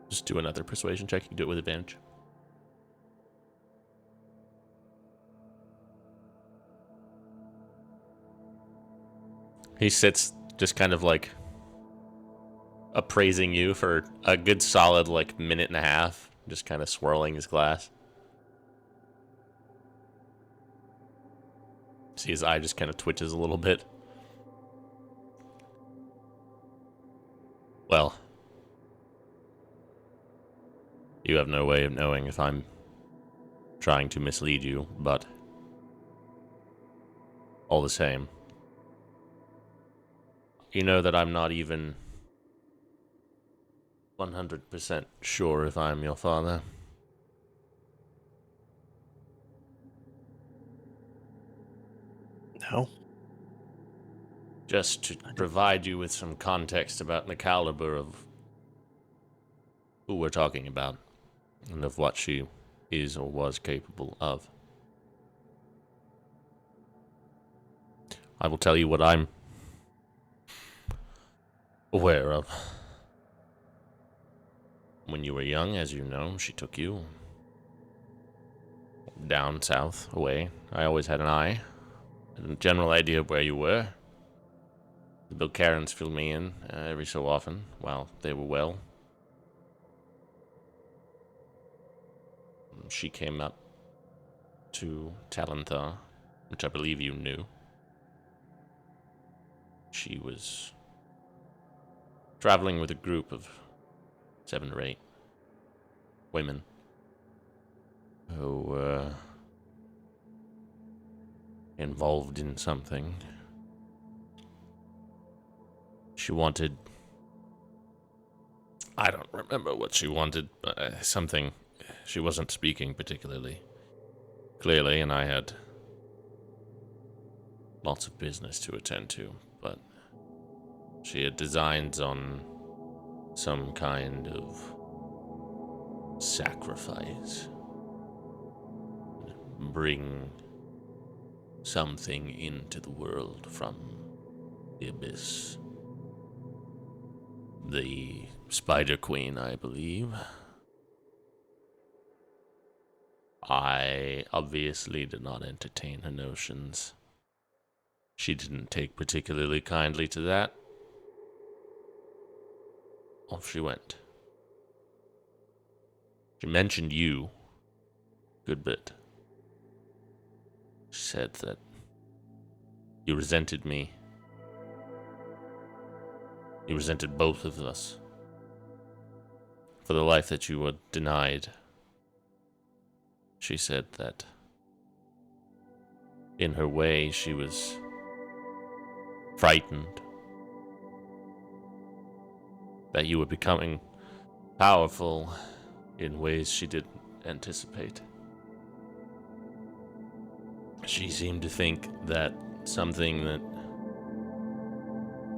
Just do another persuasion check. You can do it with advantage. He sits just kind of like appraising you for a good solid like minute and a half, just kind of swirling his glass. See his eye just kind of twitches a little bit. Well, you have no way of knowing if I'm trying to mislead you, but all the same, you know that I'm not even 100% sure if I'm your father. No? Just to provide you with some context about the caliber of who we're talking about, and of what she is or was capable of. I will tell you what I'm aware of. When you were young, as you know, she took you down south, away. I always had an eye, and a general idea of where you were. The Bill Karens filled me in every so often while they were well. She came up to Talanthar, which I believe you knew. She was traveling with a group of 7 or 8 women who were involved in something. She wanted... I don't remember what she wanted, but something... She wasn't speaking particularly clearly, and I had lots of business to attend to, but she had designs on some kind of sacrifice. Bring something into the world from the abyss. The Spider Queen, I believe. I obviously did not entertain her notions. She didn't take particularly kindly to that. Off she went. She mentioned you. Good bit. She said that you resented me. You resented both of us for the life that you were denied. She said that in her way she was frightened that you were becoming powerful in ways she didn't anticipate. She seemed to think that something that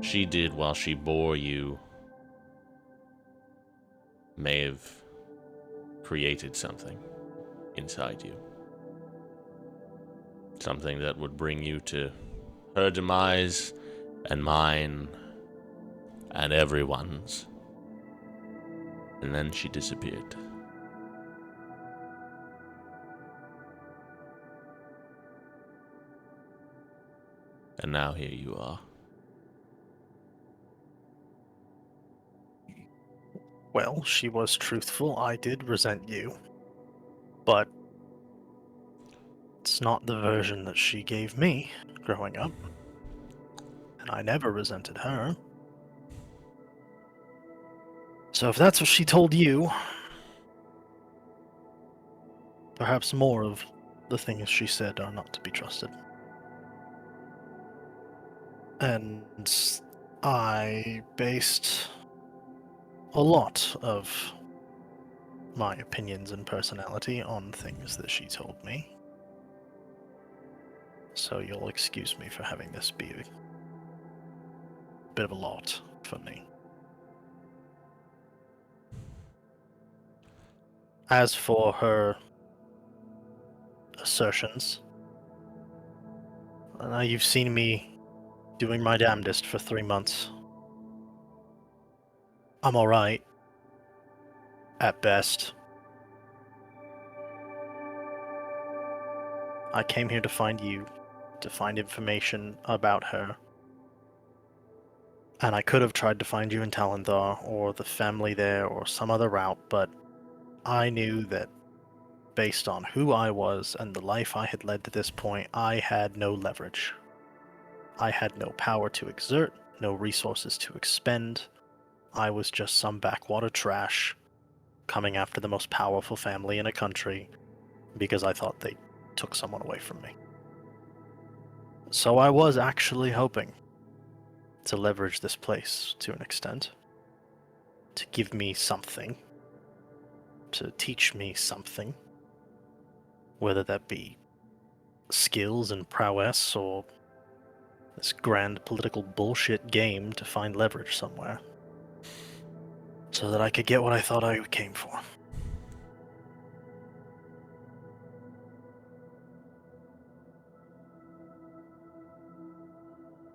she did while she bore you may have created something inside you. Something that would bring you to her demise and mine and everyone's. And then she disappeared. And now here you are. Well, she was truthful. I did resent you. But it's not the version that she gave me growing up. And I never resented her. So if that's what she told you, perhaps more of the things she said are not to be trusted. And I based a lot of my opinions and personality on things that she told me. So you'll excuse me for having this be a bit of a lot for me. As for her assertions, you've seen me doing my damnedest for 3 months. I'm alright. At best. I came here to find you, to find information about her. And I could have tried to find you in Talendar, or the family there, or some other route, but I knew that based on who I was and the life I had led to this point, I had no leverage. I had no power to exert, no resources to expend. I was just some backwater trash coming after the most powerful family in a country because I thought they took someone away from me. So I was actually hoping to leverage this place to an extent, to give me something, to teach me something, whether that be skills and prowess or this grand political bullshit game to find leverage somewhere, so that I could get what I thought I came for.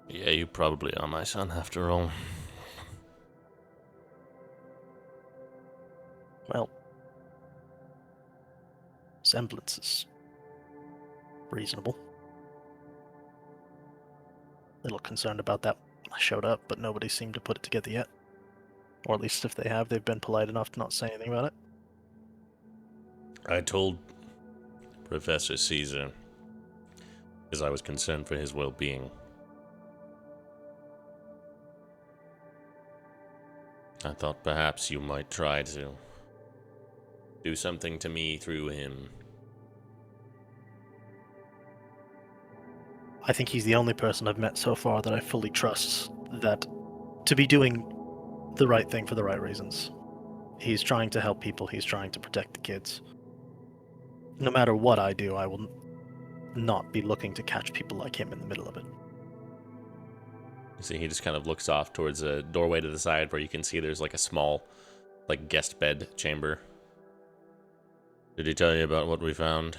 Yeah, you probably are my son after all. Well, semblance is reasonable. Little concerned about that when I showed up, but nobody seemed to put it together yet. Or at least if they have, they've been polite enough to not say anything about it. I told Professor Caesar because I was concerned for his well-being. I thought perhaps you might try to do something to me through him. I think he's the only person I've met so far that I fully trust that to be doing the right thing for the right reasons. He's trying to help people, he's trying to protect the kids. No matter what I do, I will not be looking to catch people like him in the middle of it. You see, he just kind of looks off towards a doorway to the side where you can see there's like a small, like, guest bed chamber. Did he tell you about what we found?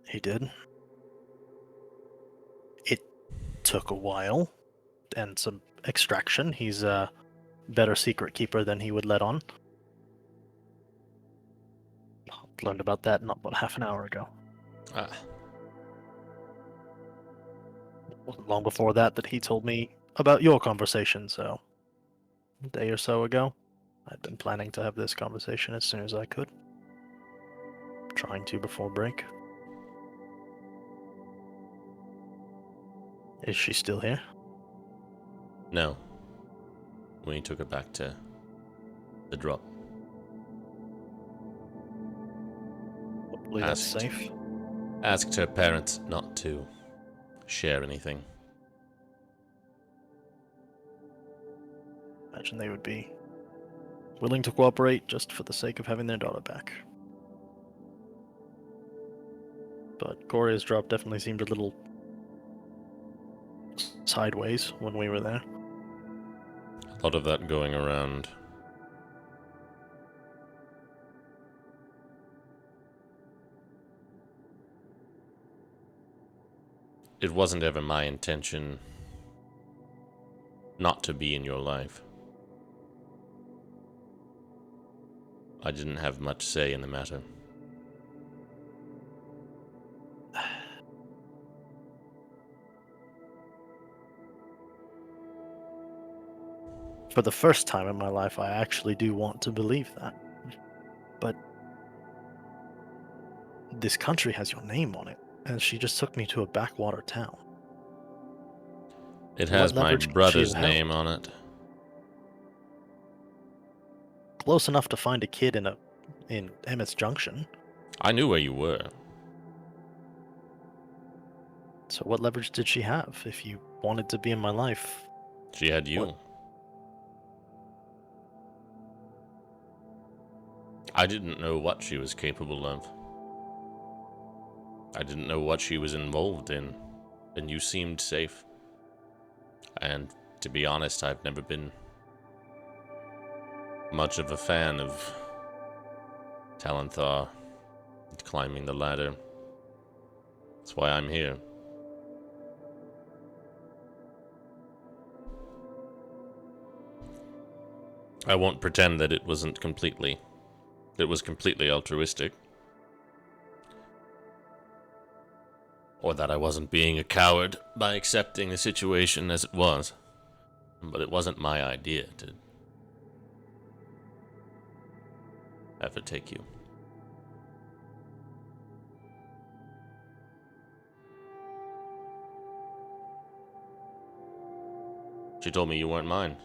He did. It took a while and some extraction. He's a better secret keeper than he would let on. Learned about that not but half an hour ago. Ah. It wasn't long before that he told me about your conversation, so a day or so ago. I'd been planning to have this conversation as soon as I could. Trying to before break. Is she still here? No. We took her back to the drop. Hopefully that's safe. Asked her parents not to share anything. Imagine they would be willing to cooperate just for the sake of having their daughter back. But Gloria's drop definitely seemed a little sideways when we were there. A lot of that going around. It wasn't ever my intention not to be in your life. I didn't have much say in the matter. For the first time in my life, I actually do want to believe that. But this country has your name on it, and she just took me to a backwater town. It What has my leverage could she brother's have held? name on it. Close enough to find a kid in Emmett's Junction. I knew where you were. So what leverage did she have if you wanted to be in my life? She had you. What? I didn't know what she was capable of. I didn't know what she was involved in, and you seemed safe. And to be honest, I've never been much of a fan of Talenthar climbing the ladder. That's why I'm here. I won't pretend that it was completely altruistic. Or that I wasn't being a coward by accepting the situation as it was. But it wasn't my idea to have her take you. She told me you weren't mine.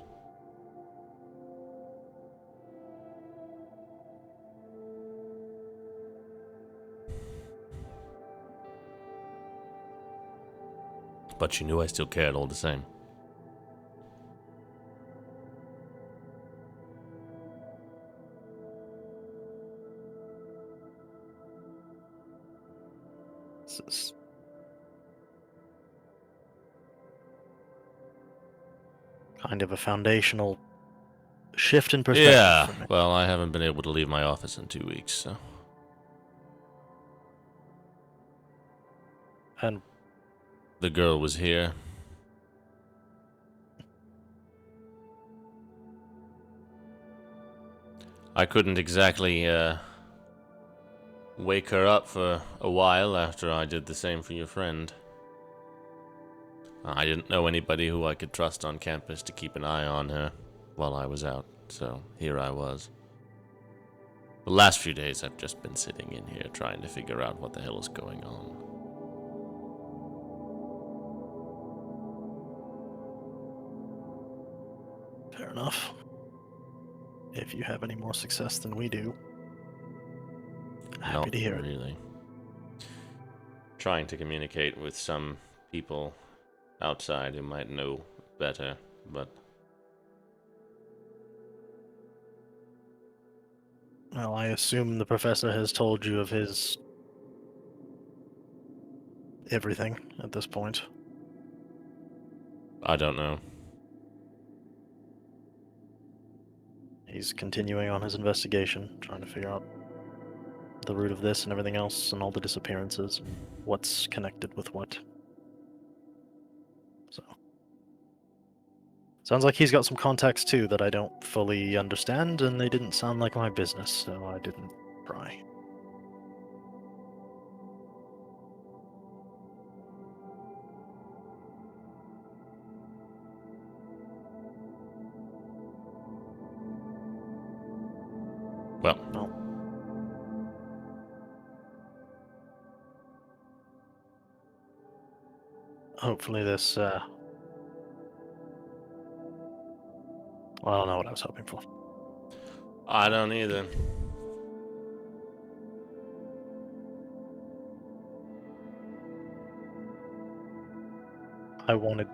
But she knew I still cared all the same. This is kind of a foundational shift in perspective Yeah, for me. well, I haven't been able to leave my office in 2 weeks, so... And The girl was here. I couldn't exactly, wake her up for a while after I did the same for your friend. I didn't know anybody who I could trust on campus to keep an eye on her while I was out, so here I was. The last few days I've just been sitting in here trying to figure out what the hell is going on. fair enough. If you have any more success than we do, happy Not to hear it. really. Trying to communicate with some people outside who might know better, but Well, I assume the professor has told you of his everything at this point. I don't know. He's continuing on his investigation, trying to figure out the root of this and everything else and all the disappearances and what's connected with what. So sounds like he's got some contacts too that I don't fully understand, and they didn't sound like my business, so I didn't try. Well, No. Hopefully this, well, I don't know what I was hoping for. I don't either. I wanted.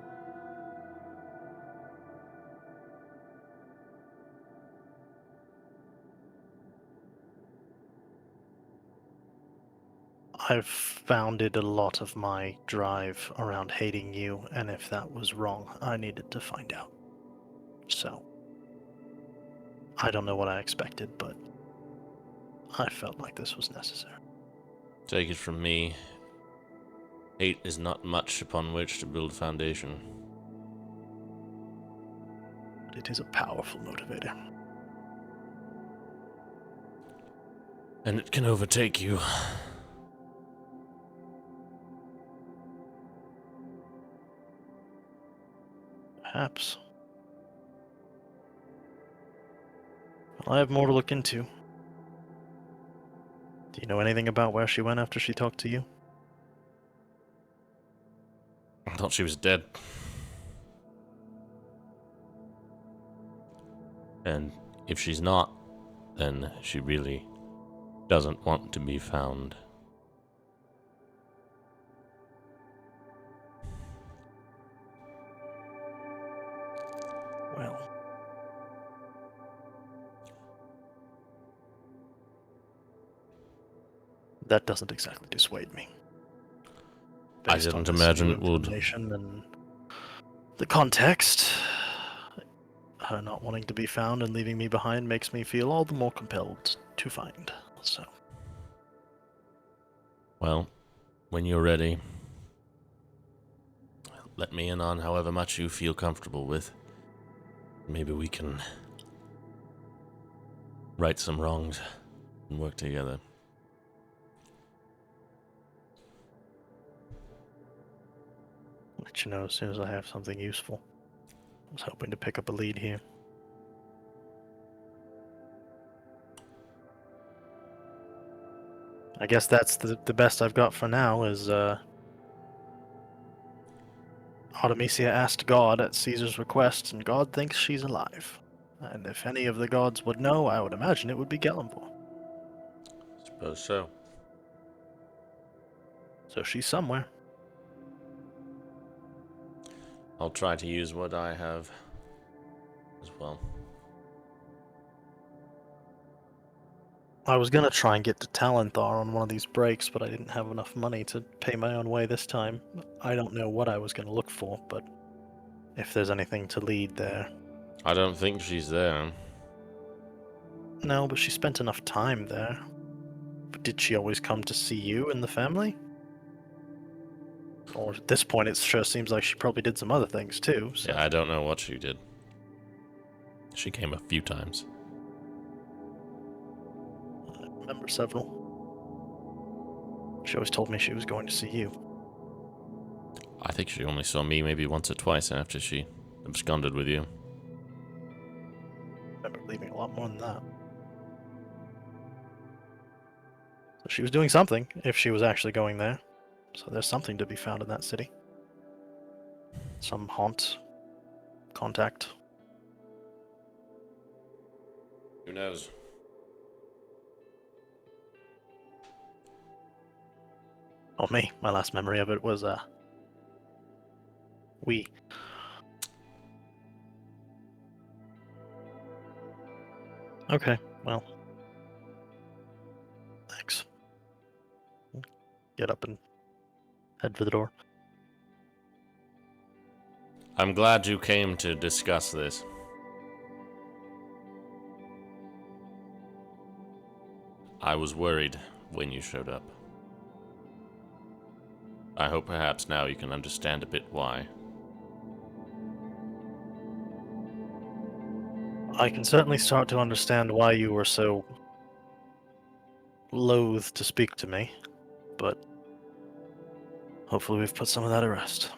I've founded a lot of my drive around hating you, and if that was wrong, I needed to find out. So, I don't know what I expected, but I felt like this was necessary. Take it from me, hate is not much upon which to build a foundation. But it is a powerful motivator. And it can overtake you. Perhaps. Well, I have more to look into. Do you know anything about where she went after she talked to you? I thought she was dead. And if she's not, then she really doesn't want to be found. Well, that doesn't exactly dissuade me. I Based on didn't this imagine new it would. information and the context, her not wanting to be found and leaving me behind makes me feel all the more compelled to find. So, Well, when you're ready, let me in on however much you feel comfortable with. Maybe we can right some wrongs and work together. I'll let you know as soon as I have something useful. I was hoping to pick up a lead here. I guess that's the best I've got for now is Artemisia asked God at Caesar's request, and God thinks she's alive. And if any of the gods would know, I would imagine it would be Gellenborg. Suppose so. So she's somewhere. I'll try to use what I have as well. I was gonna try and get to Talenthar on one of these breaks, but I didn't have enough money to pay my own way this time. I don't know what I was gonna look for, but if there's anything to lead there. I don't think she's there. No, but she spent enough time there. But did she always come to see you and the family? Or at this point, it sure seems like she probably did some other things too. So. Yeah, I don't know what she did. She came a few times. I remember several. She always told me she was going to see you. I think she only saw me maybe once or twice after she absconded with you. I remember leaving a lot more than that. So she was doing something, if she was actually going there. So there's something to be found in that city. Some haunt, contact. Who knows? Oh, me. My last memory of it was, we. Okay, well. Thanks. Get up and head for the door. I'm glad you came to discuss this. I was worried when you showed up. I hope perhaps now you can understand a bit why. I can certainly start to understand why you were so loath to speak to me, but hopefully we've put some of that to rest.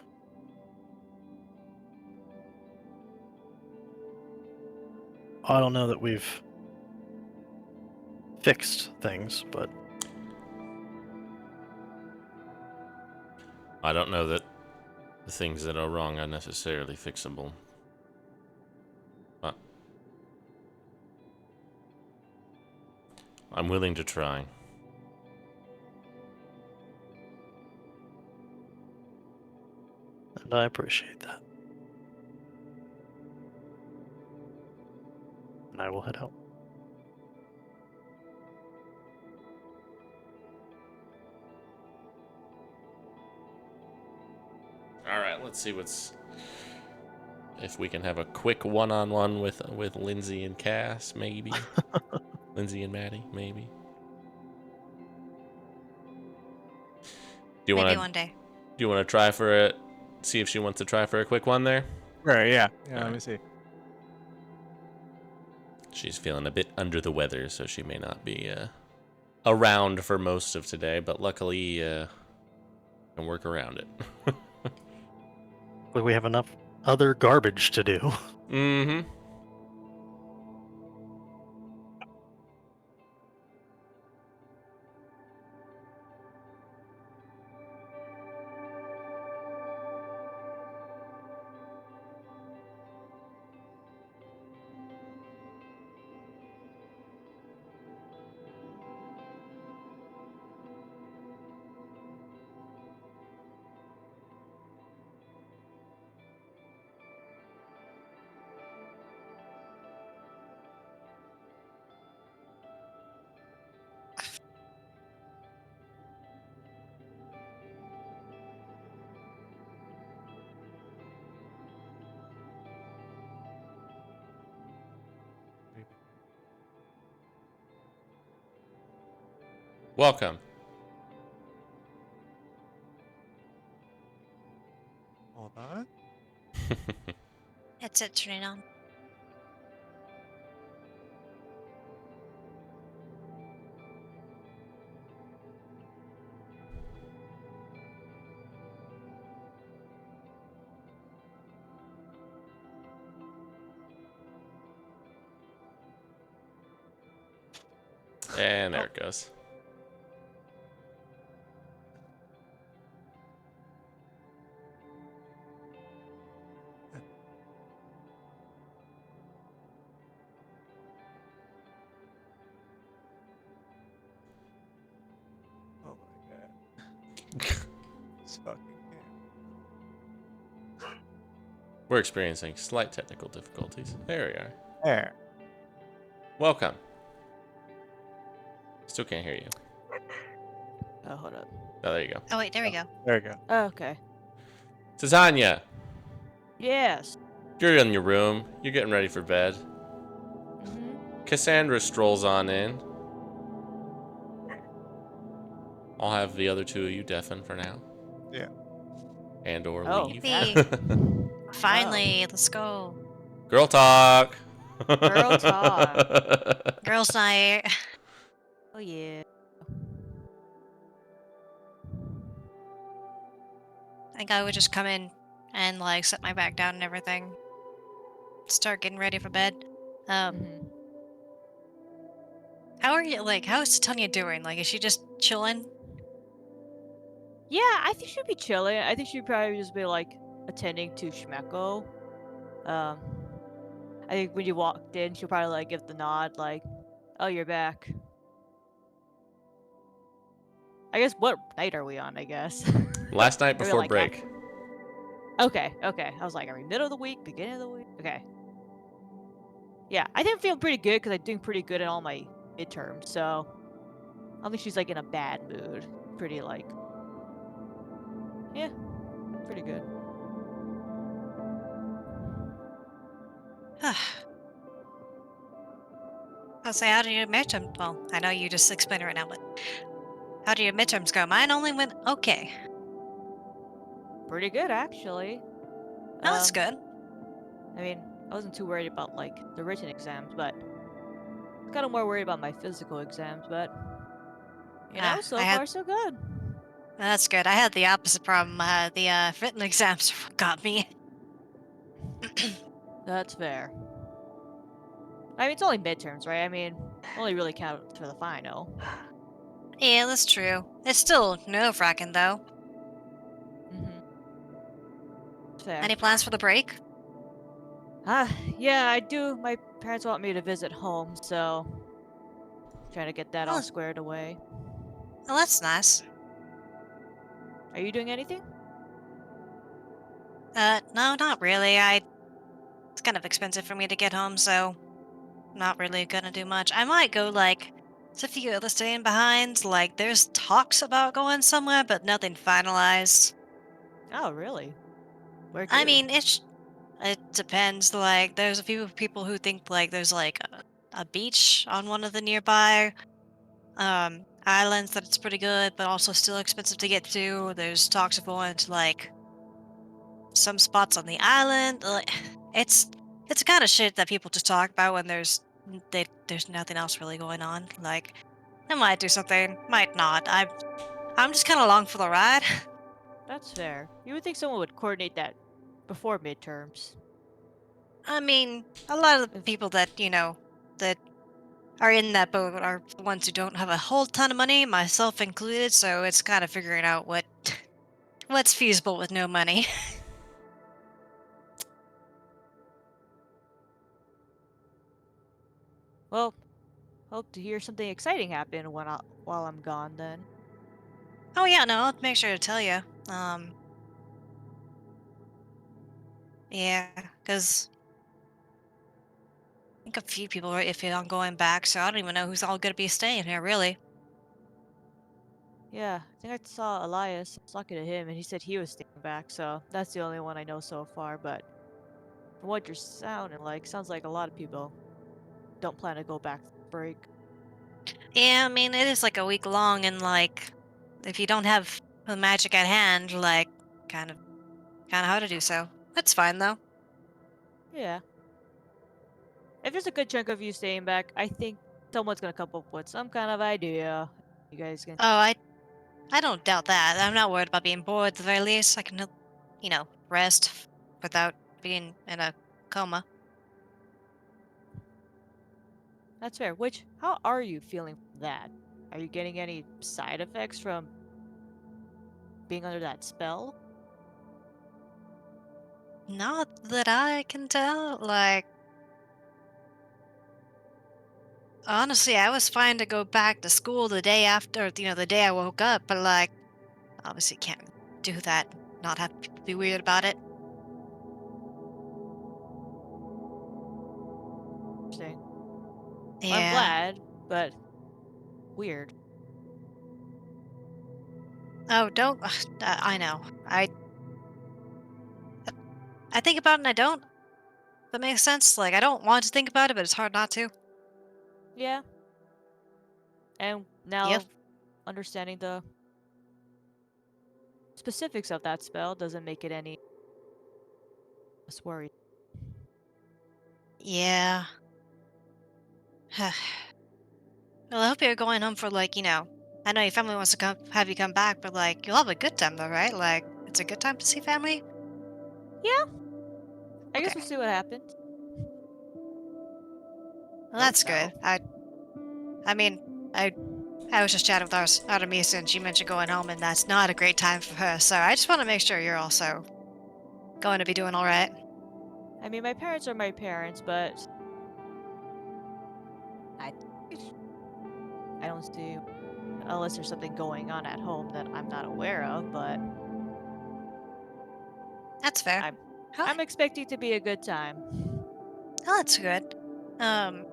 I don't know that we've fixed things, but I don't know that the things that are wrong are necessarily fixable. But I'm willing to try. and I appreciate that. And I will head out. All right, let's see if we can have a quick one-on-one with Lindsay and Cass, maybe. Lindsay and Maddie, maybe. Do you Maybe want one day. Do you want to try for it? See if she wants to try for a quick one there. Right, yeah. Yeah, All let me right. see. She's feeling a bit under the weather, so she may not be around for most of today, but luckily can work around it. But we have enough other garbage to do. Mm-hmm. Welcome. Hold on. Headset turning on. And there it goes. Oh my god. This fucking game. We're experiencing slight technical difficulties. There we are. There. Welcome. Still can't hear you. Oh, hold up. Oh, there you go. Oh wait, there we go. There you go. Oh, okay. Titania, Yes. you're in your room. You're getting ready for bed. Mm-hmm. Cassandra strolls on in. I'll have the other two of you deafen for now. Yeah. And or Oh, leave. Yippee. Finally, let's go. Girl talk. Girl talk. Girls' night. Oh, yeah. I think I would just come in and like set my back down and everything. Start getting ready for bed. Mm-hmm. How are you? Like, how is Tanya doing? Like, is she just chilling? Yeah, I think she'd be chilling. I think she'd probably just be like attending to Shmeko. I think when you walked in, she'll probably like give the nod, like, "Oh, you're back." I guess what night are we on? I guess. Last night Maybe, before like, break. Okay. I was like, are we middle of the week, beginning of the week? Okay. Yeah, I think I'm feeling pretty good because I'm doing pretty good in all my midterms, so I don't think she's like in a bad mood. Pretty like, yeah, pretty good. I'll say, how do your midterms? Well, I know you just explained it right now, but how do your midterms go? Mine only went okay. Pretty good actually. Oh, that's good. I mean, I wasn't too worried about like the written exams, but kind of more worried about my physical exams. But you know, so far so good. That's good. I had the opposite problem. The written exams got me. That's fair. I mean, it's only midterms, right? I mean, only really count for the final. Yeah, that's true. It's still nerve-wracking, though. Mm-hmm. Fair. Any plans for the break? Yeah, I do. My parents want me to visit home, so trying to get that all Oh. squared away. Well, that's nice. Are you doing anything? No, not really. It's kind of expensive for me to get home, so not really gonna do much. I might go, like, to a few other staying behinds. Like, there's talks about going somewhere, but nothing finalized. Oh, really? Where I to? mean, it depends. Like, there's a few people who think, like, there's, like, a beach on one of the nearby, islands that it's pretty good, but also still expensive to get to. There's talks of going to, like, some spots on the island. Like, it's it's the kind of shit that people just talk about when there's nothing else really going on. Like, I might do something, might not. I'm just kind of along for the ride. That's fair. You would think someone would coordinate that before midterms. I mean, a lot of the If people that that are in that boat are the ones who don't have a whole ton of money, myself included. So it's kind of figuring out what's feasible with no money. well, hope to hear something exciting happen while I'm gone. Then. Oh yeah, no, I'll make sure to tell you. Yeah, because I think a few people are iffy on going back, so I don't even know who's all gonna be staying here, really. Yeah, I think I saw Elias. I was talking to him, and he said he was staying back. So that's the only one I know so far. But from what you're sounding like, sounds like a lot of people don't plan to go back to break. Yeah, I mean, it is like a week long, and like, if you don't have the magic at hand, like, kind of, kind of hard to do so. That's fine though. Yeah. If there's a good chunk of you staying back, I think someone's gonna come up with some kind of idea. You guys can. Oh, I don't doubt that. I'm not worried about being bored at the very least. I can, rest without being in a coma. That's fair. Which, how are you feeling from that? Are you getting any side effects from being under that spell? Not that I can tell. Like, honestly, I was fine to go back to school the day after, the day I woke up, but like, obviously can't do that. Not have people be weird about it. Interesting. Well, I'm Yeah. glad, but weird. Oh, don't. I know. I think about it and I don't. That makes sense. Like, I don't want to think about it, but it's hard not to. Yeah. And Yep. now understanding the specifics of that spell doesn't make it any less worried. Yeah. Well, I hope you're going home for like, I know your family wants to have you come back, but like, you'll have a good time though, right? Like, it's a good time to see family. Yeah, I guess we'll Okay. see what happens. Well, Hope that's so. good. I mean, I was just chatting with Artemisa, and she mentioned going home, and that's not a great time for her. So I just want to make sure you're also going to be doing all right. I mean, my parents are my parents, but I I don't see unless there's something going on at home that I'm not aware of. But That's fair. I'm Oh, I'm expecting to be a good time. oh, that's good. Um,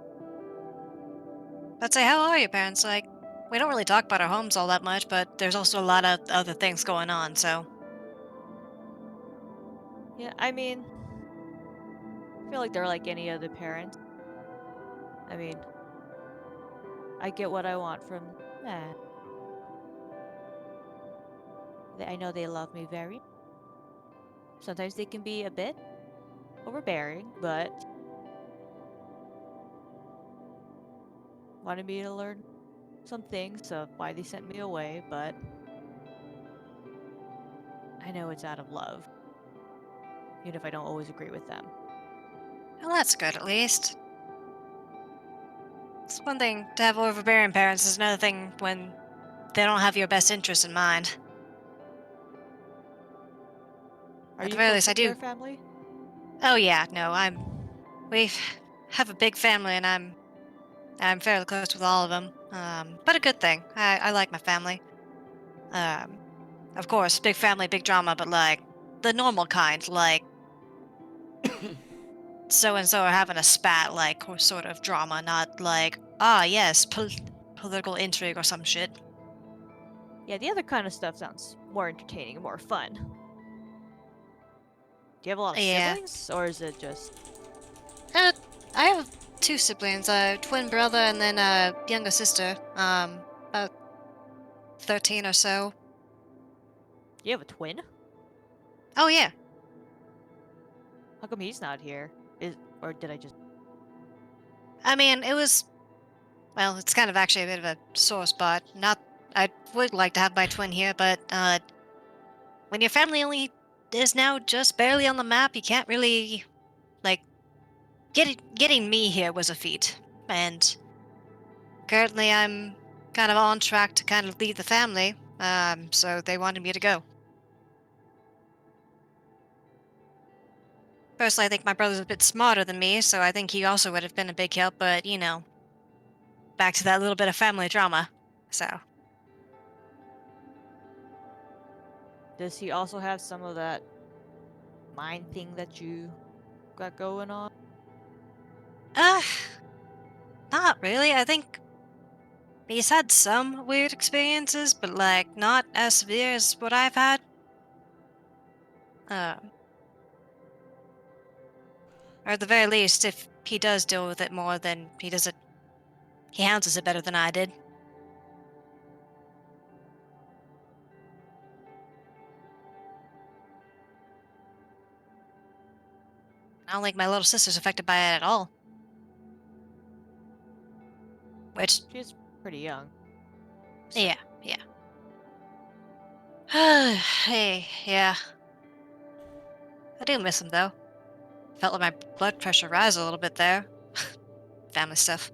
Let's say, how are your parents? Like, we don't really talk about our homes all that much, but there's also a lot of other things going on. So, Yeah, I mean, I feel like they're like any other parent. I mean, I get what I want from them. I know they love me very. Sometimes they can be a bit overbearing, but wanted me to learn some things of why they sent me away, but I know it's out of love, even if I don't always agree with them. well, that's good at least. It's one thing to have overbearing parents. It's another thing when they don't have your best interest in mind. Are At the you very close least, I with your do. family? Oh yeah, no, we have a big family, and I'm fairly close with all of them. But a good thing. I like my family. Um, of course, big family, big drama, but like the normal kind, like so and so are having a spat, like or sort of drama, not like yes, political intrigue or some shit. Yeah, the other kind of stuff sounds more entertaining and more fun. Do you have a lot of Yeah. siblings, or is it just? I have two siblings, a twin brother and then a younger sister, about 13 or so. You have a twin? Oh yeah. How come he's not here? Or did I just? I mean, it was, well, it's kind of actually a bit of a sore spot. Not, I would like to have my twin here, but when your family only is now just barely on the map, you can't really, like, getting me here was a feat. And currently I'm kind of on track to kind of lead the family, so they wanted me to go. Personally, I think my brother's a bit smarter than me, so I think he also would have been a big help, but, you know, back to that little bit of family drama, so. Does he also have some of that mind thing that you got going on? Uh, Not really. I think he's had some weird experiences, but, like, not as severe as what I've had. Or at the very least, if he does deal with it more, then he handles it better than I did. I don't think my little sister's affected by it at all. Which, She's pretty young. So. yeah. Hey, yeah. I do miss him, though. Felt like my blood pressure rise a little bit there. Family stuff.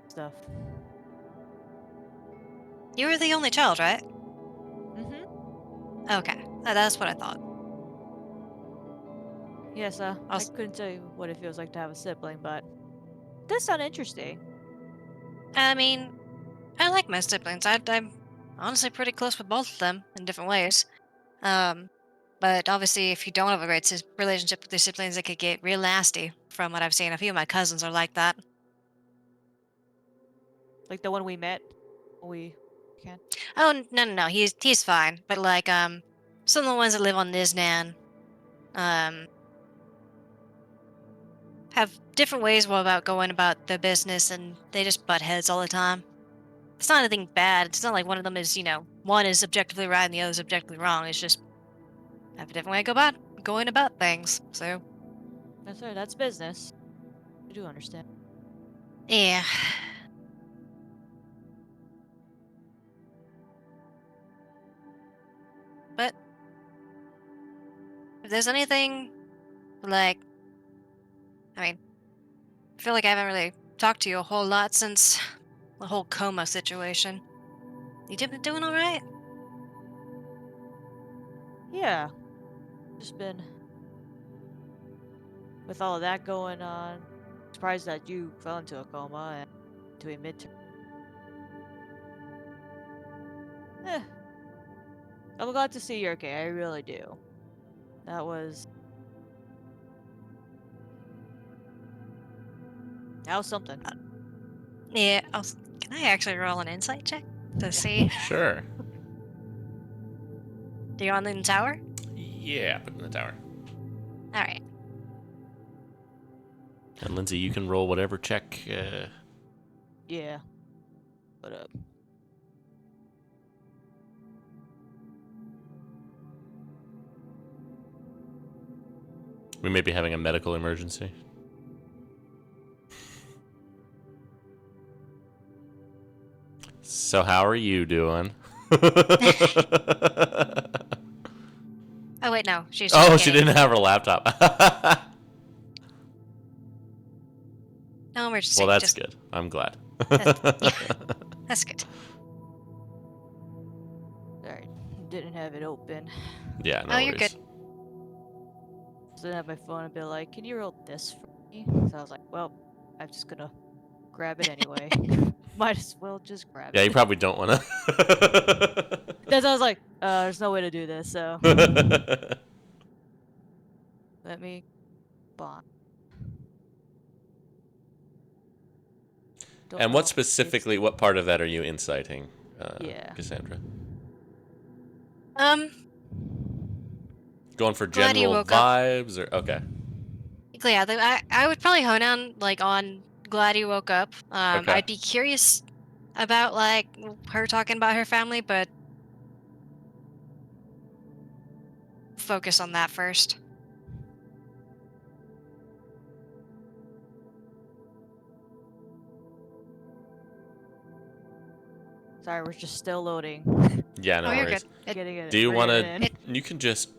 Stuff. You were the only child, right? Mm-hmm. Okay. That's what I thought. Yes, I couldn't tell you what it feels like to have a sibling, but it does sound interesting. I mean, I like my siblings. I'm honestly pretty close with both of them in different ways. But obviously, if you don't have a great relationship with your siblings, it could get real nasty. From what I've seen, a few of my cousins are like that. Like the one we met. We can. Oh no, he's fine. But like some of the ones that live on Niznan, have different ways about going about their business, and they just butt heads all the time. It's not anything bad. It's not like one of them is, one is objectively right and the other is objectively wrong. It's just have a different way to going about things. So That's right. That's business. I do understand. yeah. But if there's anything like, I mean, I feel like I haven't really talked to you a whole lot since the whole coma situation. You been doing all right? Yeah. Just been with all of that going on. Surprised that you fell into a coma and to a midterm. I'm glad to see you're okay. I really do. That was something. Yeah. Can I actually roll an insight check to see? Sure. Do you on in the tower? Yeah, put in the tower. All right. And Lindsay, you can roll whatever check. Yeah. What up? We may be having a medical emergency. So how are you doing? Oh wait, no. She's Oh, just she kidding. didn't have her laptop. No emergency. Well, that's just, good. I'm glad. yeah, that's good. Sorry. Didn't have it open. Yeah, no Oh, you're worries. good. So then I have my phone and be like, can you roll this for me? So I was like, well, I'm just gonna grab it anyway. Might as well just grab Yeah, it. you probably don't want to. Then I was like, There's no way to do this, so let me bond. Don't And know what if specifically, what part of that are you inciting, Yeah. Cassandra? Um, Going for glad you general woke up. vibes, or okay, Yeah, I would probably hone down like on glad you woke up. okay. I'd be curious about like her talking about her family, but focus on that first. Sorry, we're just still loading. Yeah, Oh, no you're good. worries. Getting it. Do you want bringing to? it in. You can just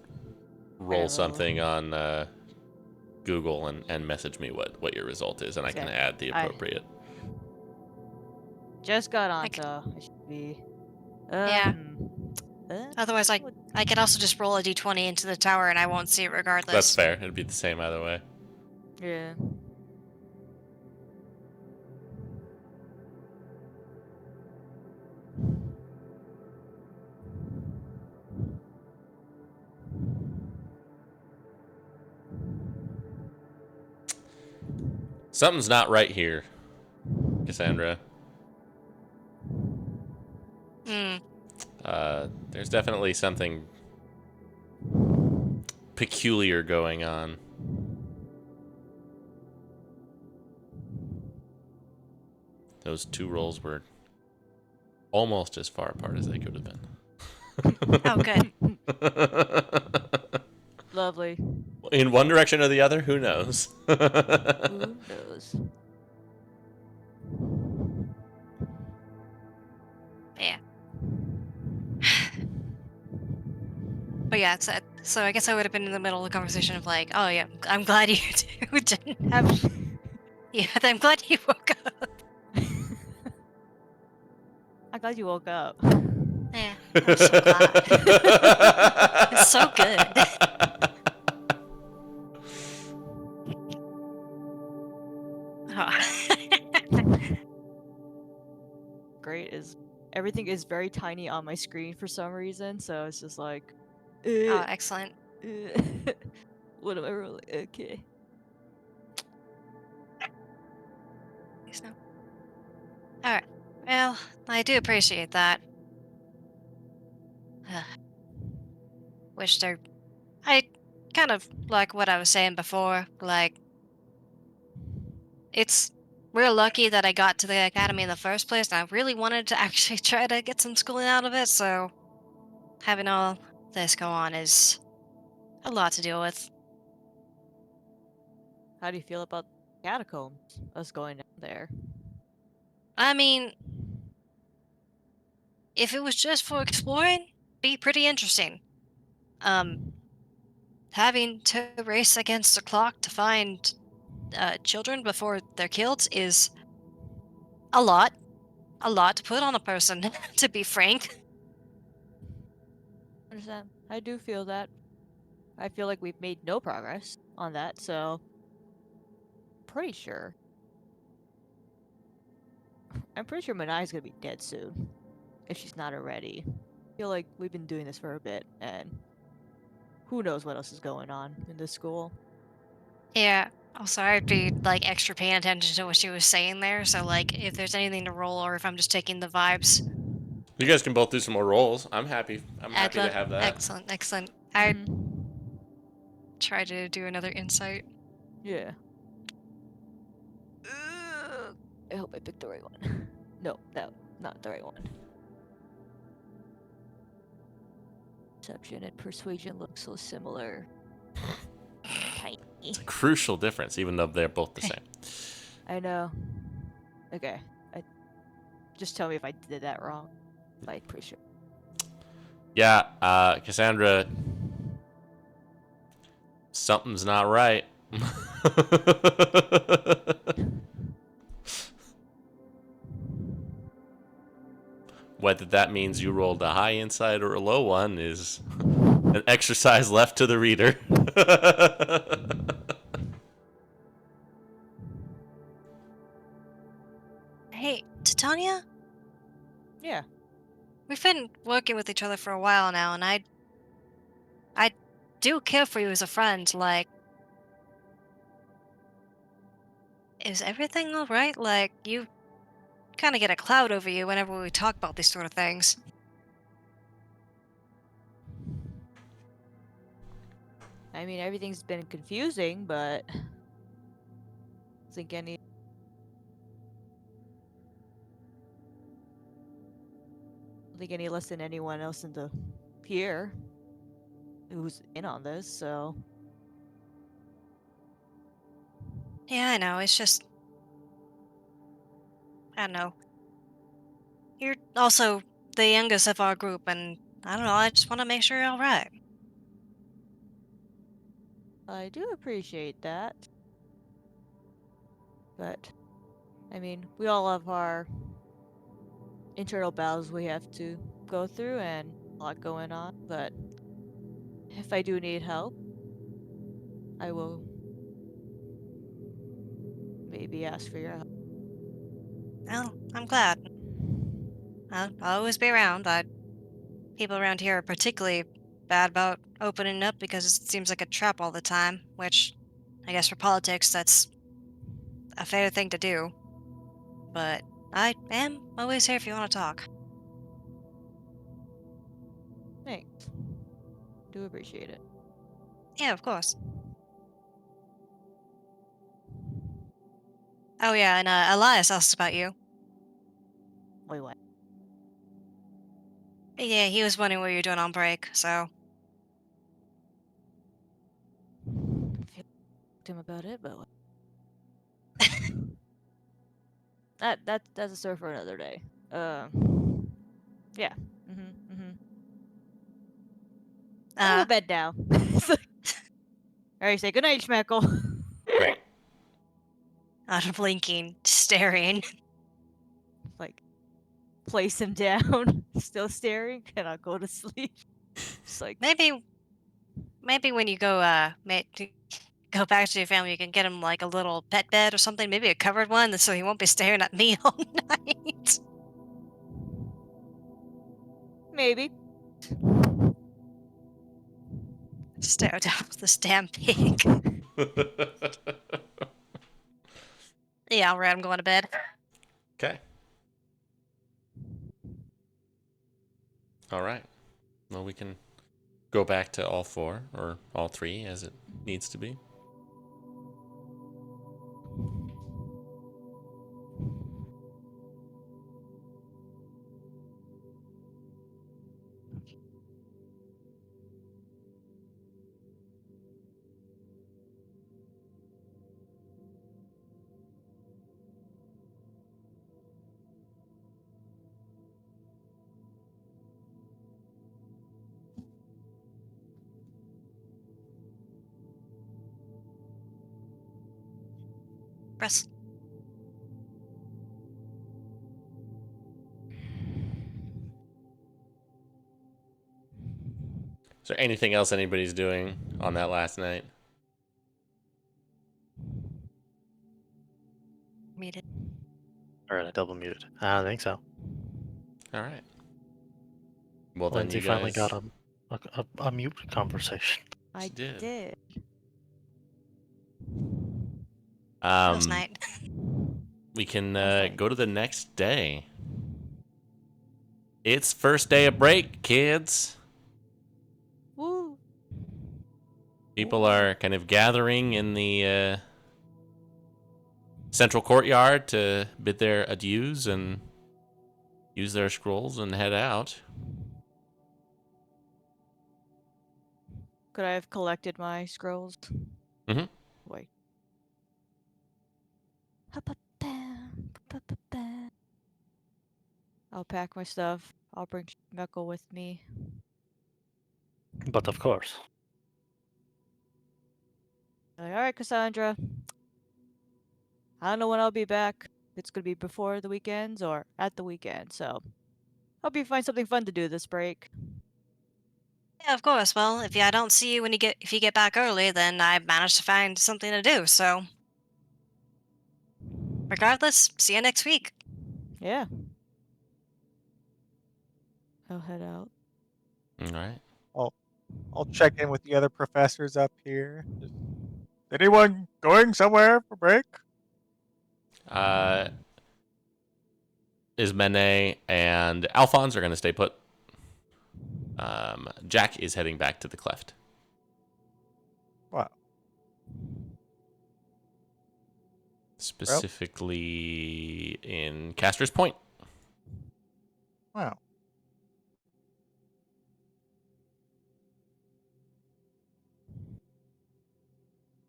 roll something on Google and message me what your result is, and I can Okay. add the appropriate. Just got on, I c- so I should be. Yeah. Otherwise, What- I could also just roll a d20 into the tower, and I won't see it That's regardless. fair. It'd be the same either way. Yeah. Something's not right here, Cassandra. Hmm. There's definitely something peculiar going on. Those two rolls were almost as far apart as they could have been. Oh, good. Lovely. In one direction or the other, who knows? Who knows? Yeah. But yeah, so I guess I would have been in the middle of the conversation of like, oh yeah, I'm glad you didn't have. Yeah, I'm glad you woke up. I'm glad you woke up. Yeah, I'm so glad. It's so good. Oh. Great is everything is very tiny on my screen for some reason, so it's just like, Oh, excellent. what am I rolling? Okay. Please no. All right. Well, I do appreciate that. Wish there. I kind of like what I was saying before. Like, it's we're lucky that I got to the academy in the first place, and I really wanted to actually try to get some schooling out of it. So having all this go on is a lot to deal with. How do you feel about catacombs? Us going down there? I mean, if it was just for exploring, be pretty interesting. Um, having to race against the clock to find children before they're killed is a lot. A lot to put on a person, to be frank. Understand? I do feel that. I feel like we've made no progress on that, so pretty sure. I'm pretty sure Manai's gonna be dead soon, if she's not already. I feel like we've been doing this for a bit, and who knows what else is going on in this school. Yeah. Also, I'd be like extra paying attention to what she was saying there. So, like, if there's anything to roll, or if I'm just taking the vibes, You guys can both do some more rolls. I'm happy. I'm I'd happy to love. have that. Excellent, excellent. I'd Mhm. try to do another insight. Yeah. I hope I picked the right one. No, not the right one. Perception and persuasion look so similar. Tiny. It's a crucial difference, even though they're both the same. I know. Okay. Just tell me if I did that wrong. Like, pretty sure. Yeah, Cassandra, something's not right. Whether that means you rolled a high insight or a low one is an exercise left to the reader. Hey, Titania, Yeah. we've been working with each other for a while now, and I do care for you as a friend. Like, is everything all right? Like, you kind of get a cloud over you whenever we talk about these sort of things. I mean, everything's been confusing, but I think any less than anyone else in the here who's in on this. So Yeah, I know. It's just, I don't know. You're also the youngest of our group, and I don't know. I just want to make sure you're all right. I do appreciate that. But I mean, we all have our internal battles we have to go through and a lot going on. But if I do need help, I will maybe ask for your help. Well, I'm glad. I'll always be around. People around here are particularly bad about opening up because it seems like a trap all the time, which I guess for politics, that's a fair thing to do. But I am always here if you want to talk. Thanks. Do appreciate it. Yeah, of course. Oh, yeah, and Elias asked about you. Wait, what? Yeah, he was wondering what you were doing on break, so. I feel to him about it, but that's a story for another day. Yeah. I go to bed now. All right, say goodnight, Schmeckle. Great. Unblinking, staring. Like, place him down, still staring, and I'll go to sleep. Just like, Maybe when you go, to go back to your family, you can get him like a little pet bed or something, maybe a covered one, so he won't be staring at me all night. maybe. Stare down at this damn pig. Yeah, alright, I'm going to bed. Okay. All right. Well, we can go back to all four or all three as it needs to be. Press. Is there anything else anybody's doing on that last night? Muted. Alright, I double muted. I don't think so. All right. Well, then Lindsay you finally guys got a mute conversation. I did. Last night. We can Last night. go to the next day. It's first day of break, kids. Woo. People are kind of gathering in the central courtyard to bid their adieus and use their scrolls and head out. Could I have collected my scrolls? Mhm. Wait. I'll pack my stuff. I'll bring Schmeckle with me. But of course. Like, all right, Cassandra. I don't know when I'll be back. It's gonna be before the weekends or at the weekend, so hope you find something fun to do this break. Yeah, of course. Well, if I don't see you if you get back early, then I managed to find something to do. So, regardless, see you next week. Yeah. I'll head out. All right. I'll check in with the other professors up here. Anyone going somewhere for break? Uh, Ismene and Alphonse are going to stay put. Jack is heading back to the cleft. Wow. Specifically in Caster's Point. Wow.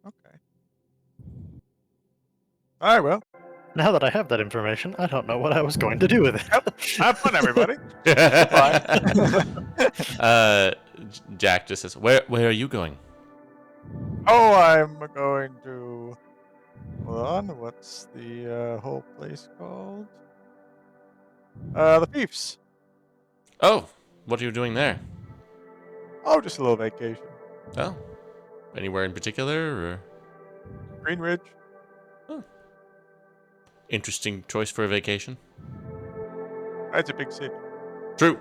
Okay. All right, well. Now that I have that information, I don't know what I was going to do with it. Have fun, everybody. Goodbye. Jack just says, "Where are you going?" Oh, I'm going to. Hold on. What's the whole place called? The Fiefs. Oh, what are you doing there? Oh, just a little vacation. Oh, anywhere in particular? Or? Greenridge. Oh. Interesting choice for a vacation. That's a big city. True.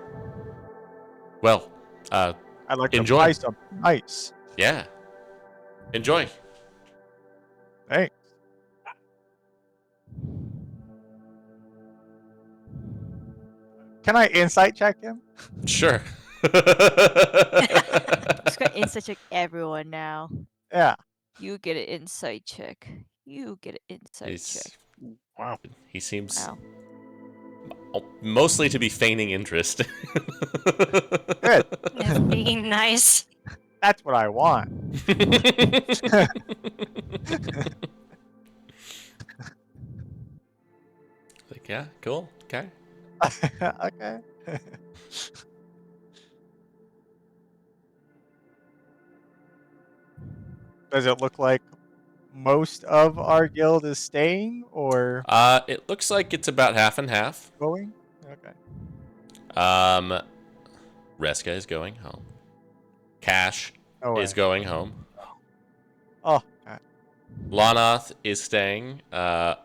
Well, I'd like enjoy. to buy something nice. Yeah. Enjoy. Thanks. Can I insight check him? Sure. Just gonna insight check everyone now. Yeah. You get an insight check. You get an insight check. Wow. He seems Wow. mostly to be feigning interest. Good. Being nice. That's what I want. Like, yeah, cool. Okay. Okay. Does it look like most of our guild is staying or It looks like it's about half and half. going? Okay. Reska is going home. Cash No is way. going home. Oh, God. Lonoth is staying.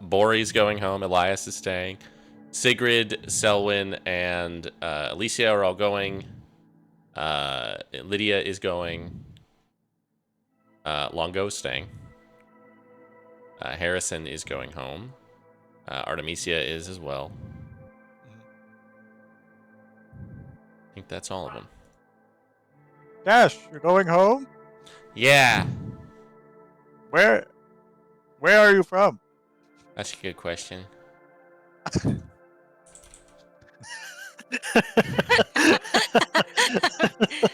Bori's going home. Elias is staying. Sigrid, Selwyn, and Alicia are all going. Lydia is going. Longo is staying. Harrison is going home. Artemisia is as well. I think that's all of them. Dash, you're going home? Yeah, Where are you from? that's a good question.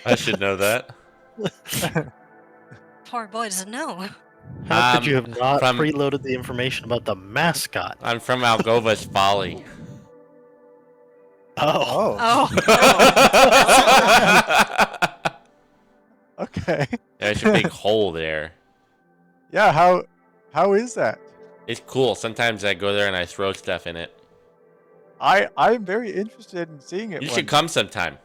I should know that. Poor boy doesn't know. How could you have not from- preloaded the information about the mascot? I'm from Algova's Folly. Oh. Oh. Okay. There's a big hole there. Yeah, how is that? It's cool. Sometimes I go there and I throw stuff in it. I'm very interested in seeing it. You one should day. come sometime.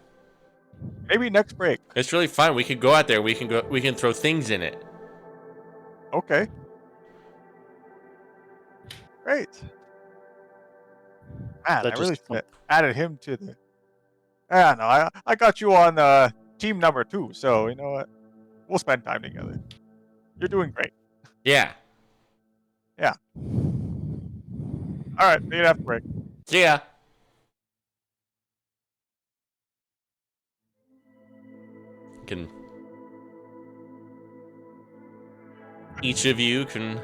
Maybe next break. It's really fun. We could go out there. We can throw things in it. Okay. Great. Man, That I really just- should have added him to the. Yeah, no, I got you on team number 2, so you know what? We'll spend time together. You're doing great. Yeah. All right, see you after break. See ya. Can each of you can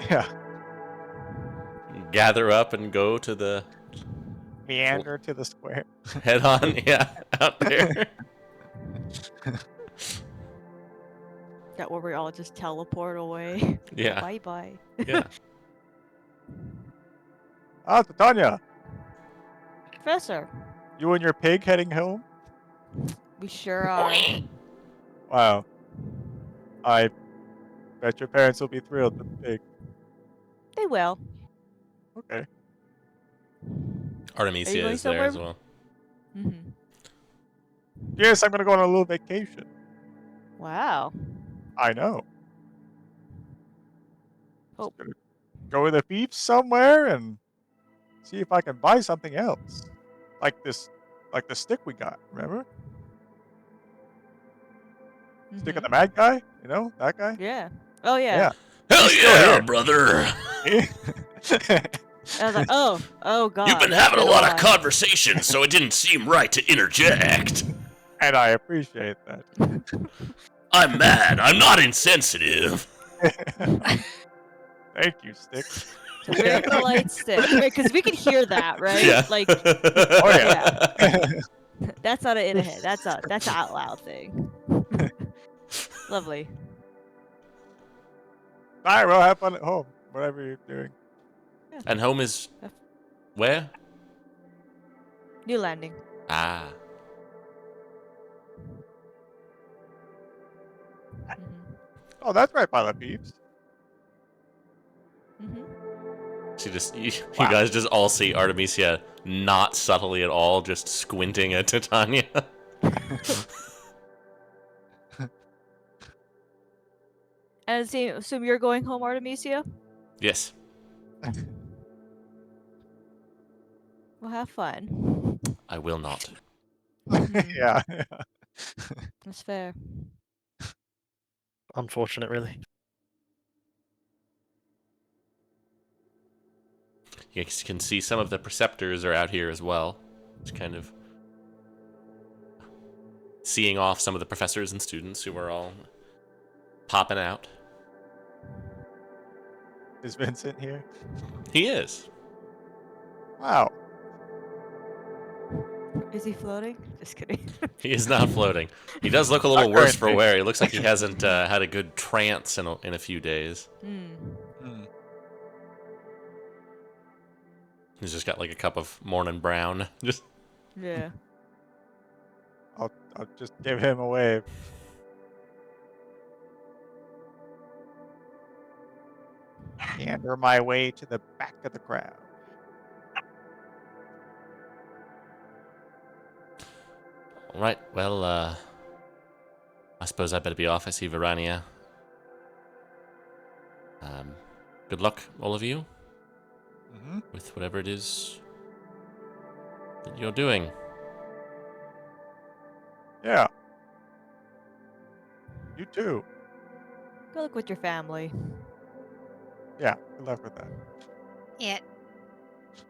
Yeah. gather up and go to the Meander to the square. head on, yeah, out there. That where we all just teleport away. Yeah. Bye bye. Yeah. Ah, Titania, Professor, you and your pig heading home? we sure are. Wow. I bet your parents will be thrilled with the pig. They will. Okay. Artemisia going is there as somewhere? well. Mm-hmm. Yes, I'm gonna go on a little vacation. Wow. I know. Oh. Gonna go to the beach somewhere and see if I can buy something else. Like this Like the stick we got, remember? Stick of the Mhm. mad guy? You know, that guy? Yeah. Oh yeah. Yeah. Hell He's still yeah, here. brother! I was like, oh god. You've been having a it's lot been of conversations, so it didn't seem right to interject. And I appreciate that. I'm mad. I'm not insensitive. Thank you, Stick. It's a very polite stick, because we could hear that, right? Yeah. Like, Oh yeah. that's not an in a head. That's an out loud thing. Lovely. Alright, well, have fun at home. Whatever you're doing. And home is where? New landing. Ah. Mhm. Oh, that's right, Pilot Peeps. Mhm. You Wow. guys just all see Artemisia not subtly at all, just squinting at Titania. And assume you're going home, Artemisia? Yes. Well, have fun. I will not. Mhm. Yeah. That's fair. Unfortunate, really. You can see some of the preceptors are out here as well. Just kind of seeing off some of the professors and students who are all popping out. Is Vincent here? He is. Wow. Is he floating? Just kidding. He is not floating. He does look a little Not worse for currently. wear. He looks like he hasn't had a good trance in a few days. Hmm. Hmm. He's just got like a cup of morning brown. Just Yeah. I'll just give him a wave. Meander my way to the back of the crowd. all right. Well, I suppose I better be off. I see Verania. Good luck, all of you, Mm-hmm. with whatever it is that you're doing. Yeah. You too. Go look with your family. Yeah. Good luck with that. Yeah.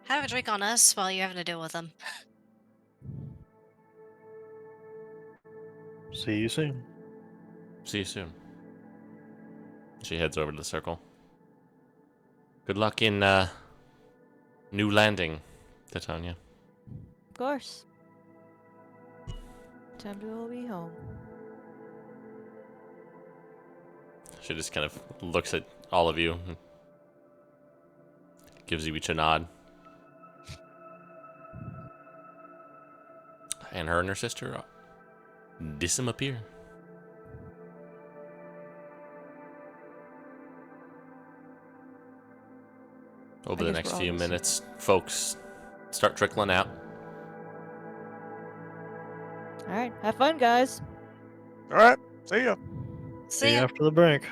Have a drink on us while you're having to deal with them. See you soon. See you soon. She heads over to the circle. Good luck in new landing, Titania. Of course. Time to all be home. She just kind of looks at all of you and gives you each a nod. And her and her sister disappear. Over I the guess next we're all few the same. minutes, folks start trickling out. All right. Have fun, guys. All right. See ya. See See you ya. after the break.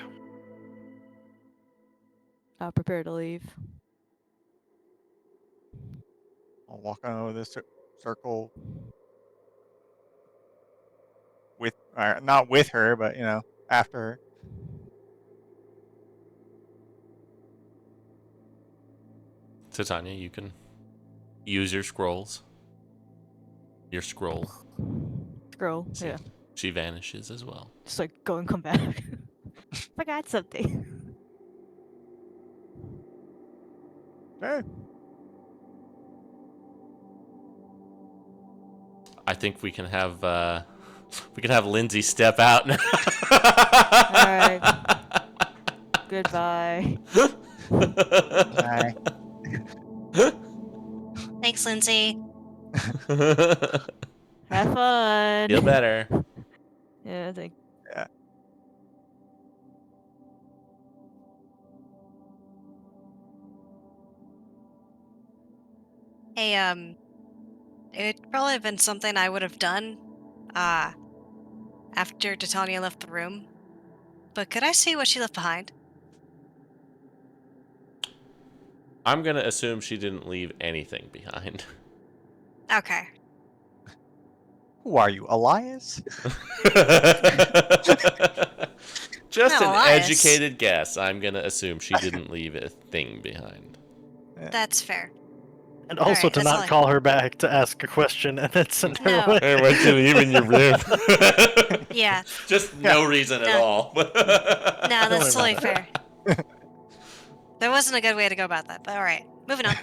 Prepare to leave. I'll walk on over this circle with, not with her, but after her. Titania, you can use your scrolls. Your scroll. Scroll. See, Yeah. she vanishes as well. Just like go and come back. Forgot something. Hey. I think we can have Lindsay step out now. Alright. Goodbye. Bye. Thanks, Lindsay. Have fun. Feel better. Yeah, I think. Yeah. Hey, it'd probably have been something I would have done, after Titania left the room. But could I see what she left behind? I'm gonna assume she didn't leave anything behind. Okay. Who are you, Elias? Just No, an Elias. educated guess. I'm gonna assume she didn't leave a thing behind. That's fair. And also Alright, to that's all not I- call her back to ask a question and then send her No. away. Hey, why'd you leave in your room? Yeah. Just no reason at No. all. No, Don't that's worry totally about fair. There wasn't a good way to go about that, but alright. Moving on.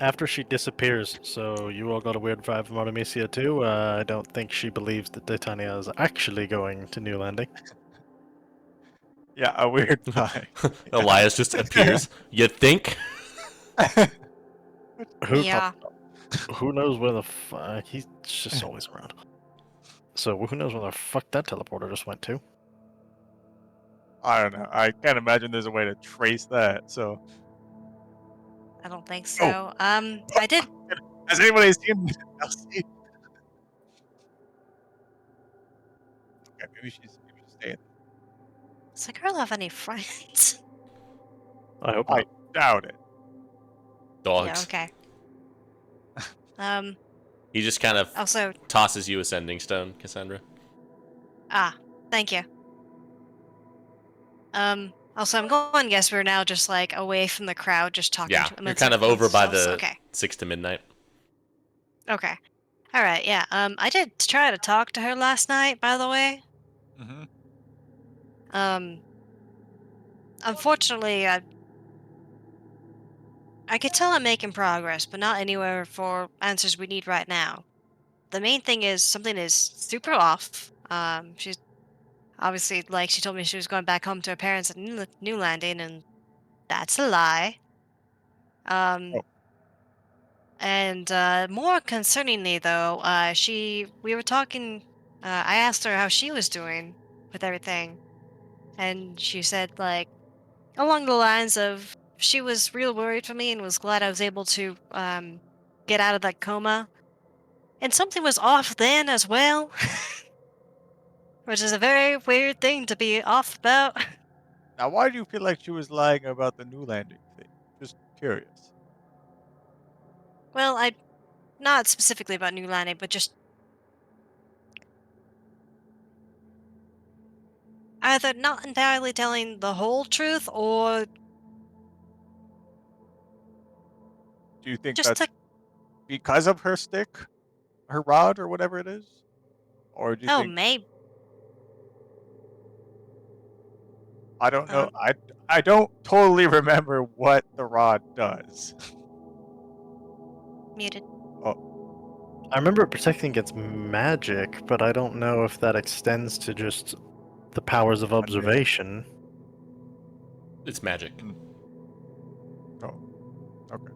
After she disappears, so you all got a weird vibe from Artemisia too. I don't think she believes that Titania is actually going to New Landing. Yeah, a weird vibe. Elias just appears. You think? Who Yeah. who knows where the fuck he's just always around. So who knows where the fuck that teleporter just went to? I don't know. I can't imagine there's a way to trace that. So, I don't think Oh. so. I did. has anybody seen Elsie? Okay, maybe she's staying. Does the girl have any friends? I hope I not. doubt it. Dogs. Yeah, okay. He just kind of Also, tosses you a sending stone, Cassandra. thank you. Also, I'm going to guess we're now just, like, away from the crowd, just talking Yeah, to you're kind of over amongst by ourselves. the Okay. 6 to midnight. Okay. Alright, yeah. I did try to talk to her last night, by the way. Mm-hmm. Unfortunately, I could tell I'm making progress, but not anywhere for answers we need right now. The main thing is something is super off. She's obviously, like, she told me she was going back home to her parents at New Landing, and that's a lie. Oh. And more concerningly, though, we were talking. I asked her how she was doing with everything, and she said, like, along the lines of she was real worried for me and was glad I was able to get out of that coma. And something was off then as well, which is a very weird thing to be off about. Now, why do you feel like she was lying about the new landing thing? Just curious. Well, I not specifically about New Landing, but just either not entirely telling the whole truth or Do you think just that's to because of her stick, her rod, or whatever it is? Or do you oh think maybe I don't know. um I don't totally remember what the rod does. muted. I remember it protecting against magic, but I don't know if that extends to just the powers of observation. It's magic. Oh, okay.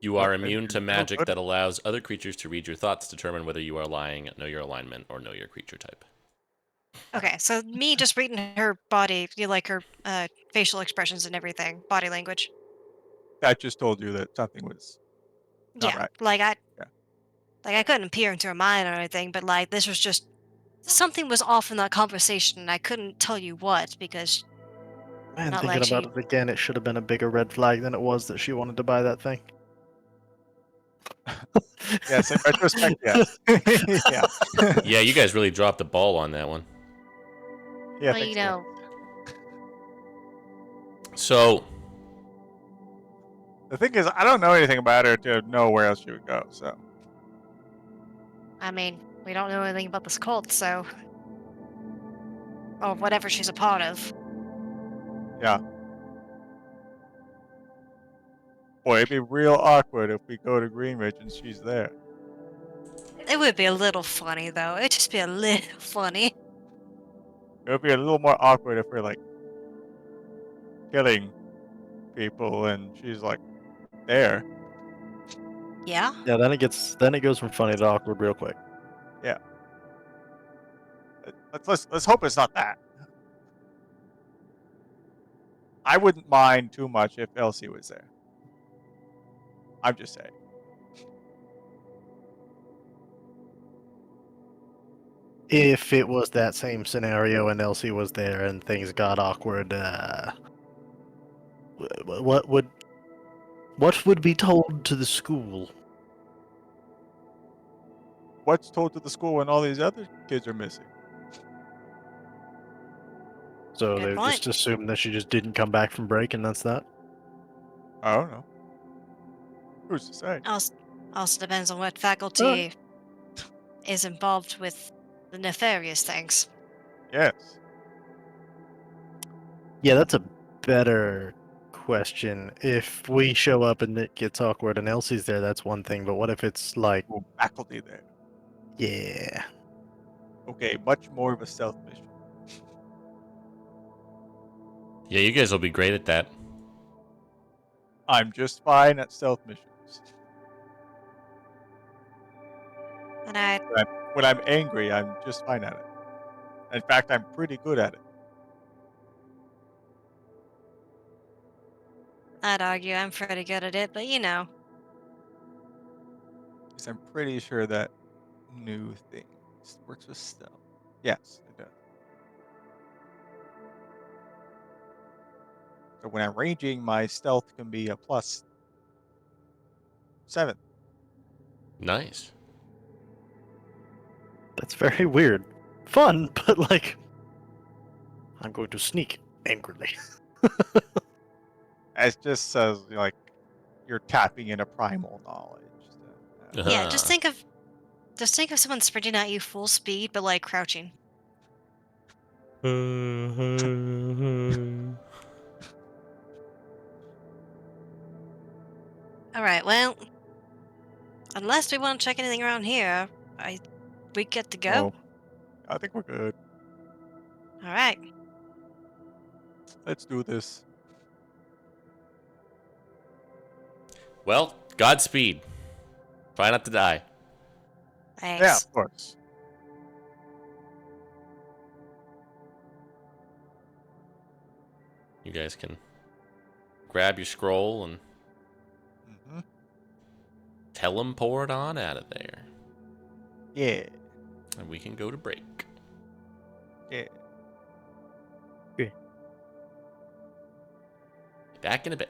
You Well, are maybe immune she's to real magic good. that allows other creatures to read your thoughts, determine whether you are lying, know your alignment, or know your creature type. Okay, so me just reading her body, you like her facial expressions and everything, body language. That just told you that something was not Yeah, right. Yeah. like I couldn't peer into her mind or anything, but like this was just something was off in that conversation, and I couldn't tell you what because Man, not thinking like about she. it again, it should have been a bigger red flag than it was that she wanted to buy that thing. Yes, in retrospect, yes. Yeah. Yeah, you guys really dropped the ball on that one. Yeah, Well, thanks, you Dan. know, So, The thing is, I don't know anything about her to know where else she would go. So I mean, we don't know anything about this cult, so or whatever she's a part of. yeah, boy, it'd be real awkward if we go to Greenwich and she's there. It would be a little funny though. It'd just be a little funny. It would be a little more awkward if we're like killing people and she's like there. Yeah. Yeah, then it goes from funny to awkward real quick. Yeah. Let's hope it's not that. I wouldn't mind too much if Elsie was there. I'm just saying. If it was that same scenario and Elsie was there and things got awkward, what would be told to the school? what's told to the school when all these other kids are missing? So Good they point. just assume that she just didn't come back from break, and that's that. I don't know. Who's to say? Also depends on what faculty is involved with the nefarious things. Yes. Yeah, that's a better question. If we show up and it gets awkward and Elsie's there, that's one thing. But what if it's like, Well, faculty there. yeah, Okay, much more of a stealth mission. Yeah, you guys will be great at that. I'm just fine at stealth missions. And When I'm angry, I'm just fine at it. In fact, I'm pretty good at it. I'd argue I'm pretty good at it, but you know. Because I'm pretty sure that new thing works with stealth. Yes, it does. So when I'm ranging, my stealth can be a +7. Nice. that's very weird. Fun, but like, I'm going to sneak angrily. It just says like you're tapping into primal knowledge. So, Yeah, Uh-huh. just think of someone sprinting at you full speed, but like crouching. All right, well, unless we want to check anything around here, we get to go. Oh, I think we're good. All right. Let's do this. Well, Godspeed. Try not to die. Yeah, Thanks. of course. You guys can grab your scroll and Mm-hmm. teleport on out of there. Yeah. And we can go to break. Yeah. Back in a bit.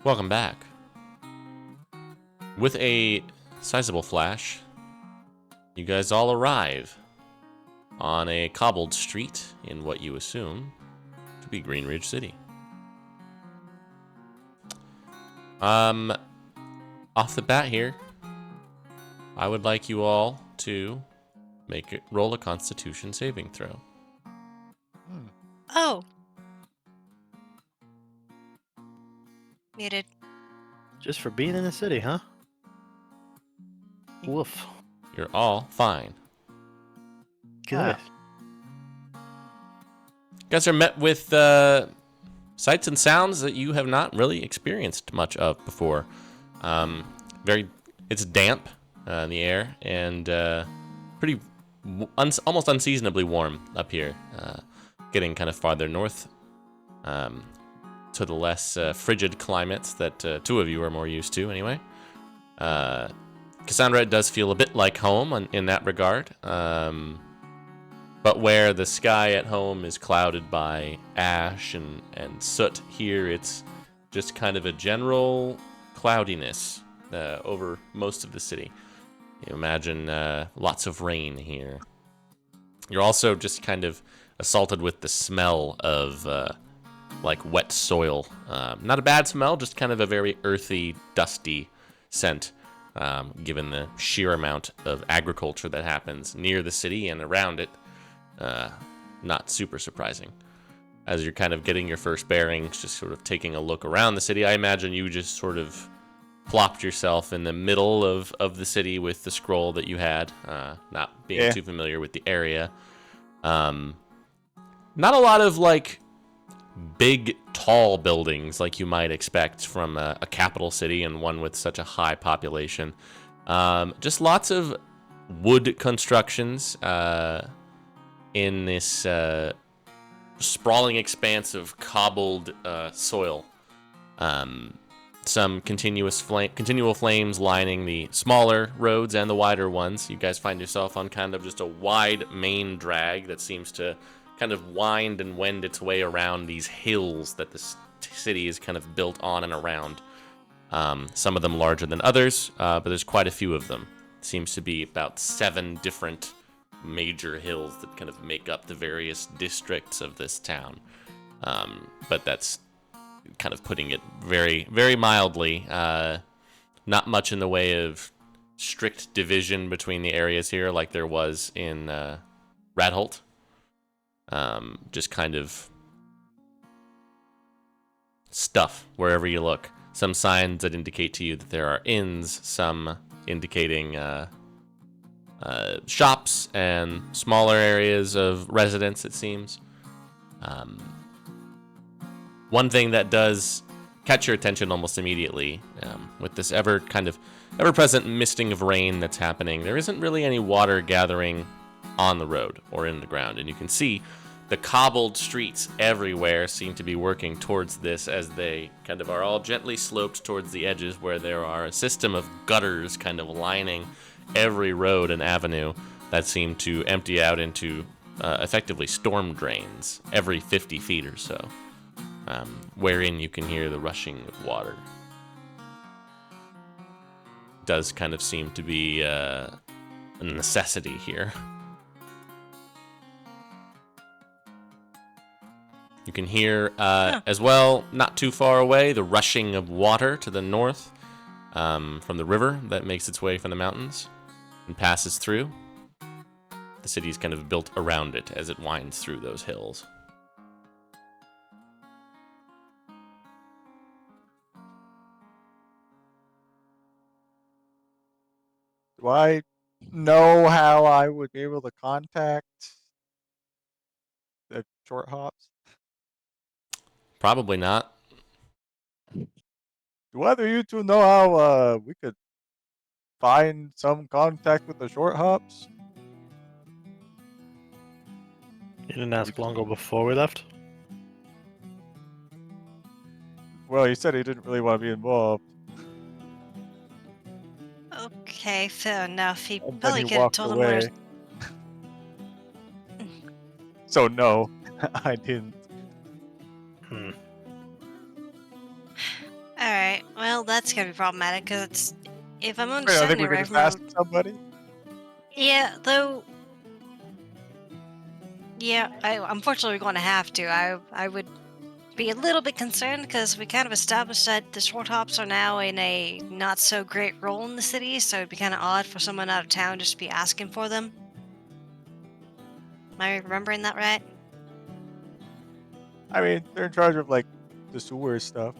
Welcome back. With a sizable flash, you guys all arrive on a cobbled street in what you assume to be Green Ridge City. Off the bat here, I would like you all to roll a Constitution saving throw. Oh. Muted. Just for being in the city, huh? Woof. You're all fine. Good. You guys are met with sights and sounds that you have not really experienced much of before. It's damp in the air and pretty almost unseasonably warm up here. Getting kind of farther north to the less frigid climates that two of you are more used to, anyway. Cassandra, it does feel a bit like home in that regard. But where the sky at home is clouded by ash and soot, here it's just kind of a general cloudiness over most of the city. You imagine lots of rain here. You're also just kind of assaulted with the smell of like wet soil. Not a bad smell, just kind of a very earthy, dusty scent, given the sheer amount of agriculture that happens near the city and around it. Not super surprising. As you're kind of getting your first bearings, just sort of taking a look around the city, I imagine you just sort of plopped yourself in the middle of the city with the scroll that you had, not being too familiar with the area. Not a lot of, like, big, tall buildings like you might expect from a capital city and one with such a high population. Just lots of wood constructions in this sprawling expanse of cobbled soil. Some continual flames lining the smaller roads and the wider ones. You guys find yourself on kind of just a wide main drag that seems to kind of wind and wend its way around these hills that the city is kind of built on and around. Some of them larger than others, but there's quite a few of them. It seems to be about 7 different major hills that kind of make up the various districts of this town. But that's kind of putting it very, very mildly. Not much in the way of strict division between the areas here like there was in Radholt. Just kind of stuff wherever you look. Some signs that indicate to you that there are inns, some indicating shops and smaller areas of residence, it seems. One thing that does catch your attention almost immediately, with this ever-present misting of rain that's happening, there isn't really any water gathering on the road or in the ground, and you can see the cobbled streets everywhere seem to be working towards this as they kind of are all gently sloped towards the edges where there are a system of gutters kind of lining every road and avenue that seem to empty out into effectively storm drains every 50 feet or so, wherein you can hear the rushing of water. Does kind of seem to be a necessity here. You can hear, as well, not too far away, the rushing of water to the north from the river that makes its way from the mountains and passes through. The city is kind of built around it as it winds through those hills. Do I know how I would be able to contact the short hops? Probably not. Do either of you two know how we could find some contact with the short hops? You didn't ask Longo before we left? Well, he said he didn't really want to be involved. Okay, fair enough. He And then probably he could have walked told him where. away. So no, I didn't. All right. Well, that's gonna be problematic because it's if I'm I understanding think it we could right just from ask somebody. yeah, though. Yeah, unfortunately we're going to have to. I would be a little bit concerned because we kind of established that the short hops are now in a not so great role in the city, so it'd be kind of odd for someone out of town just to be asking for them. Am I remembering that right? I mean, they're in charge of like the sewer stuff.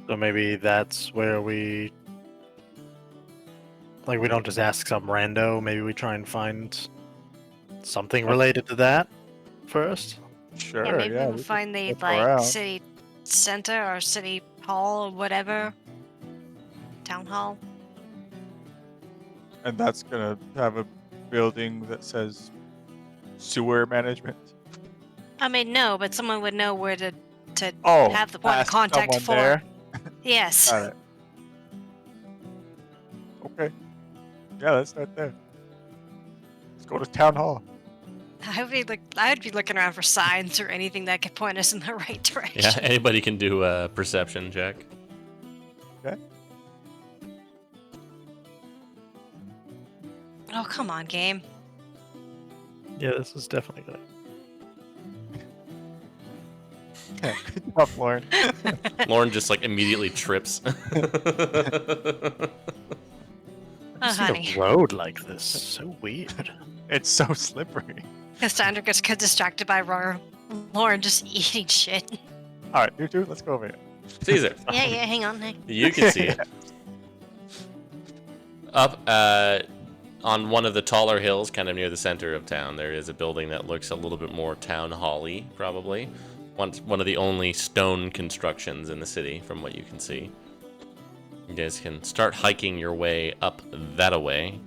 So maybe that's where we don't just ask some rando. Maybe we try and find something related to that first. Yeah, Sure, maybe yeah, we'll we could find the look like around, city center or city hall or whatever, town hall. and that's gonna have a building that says sewer management. I mean, no, but someone would know where to Oh, have the point of ask contact someone for. there. Yes. Got it. Okay, yeah, let's start there. Let's go to town hall. I'd be looking around for signs or anything that could point us in the right direction. Yeah, anybody can do a perception check. Okay. Oh, come on, game. Yeah, this is definitely good. Yeah, good job, Lauren. Lauren just like immediately trips. I've seen Honey. a road like this. So weird. It's so slippery. Cassandra gets distracted by Lauren just eating shit. All right, you two, let's go over here. Caesar, Yeah, hang on. you can see it. Up on one of the taller hills, kind of near the center of town, there is a building that looks a little bit more town hall-y, probably. One of the only stone constructions in the city, from what you can see. You guys can start hiking your way up that-a-way.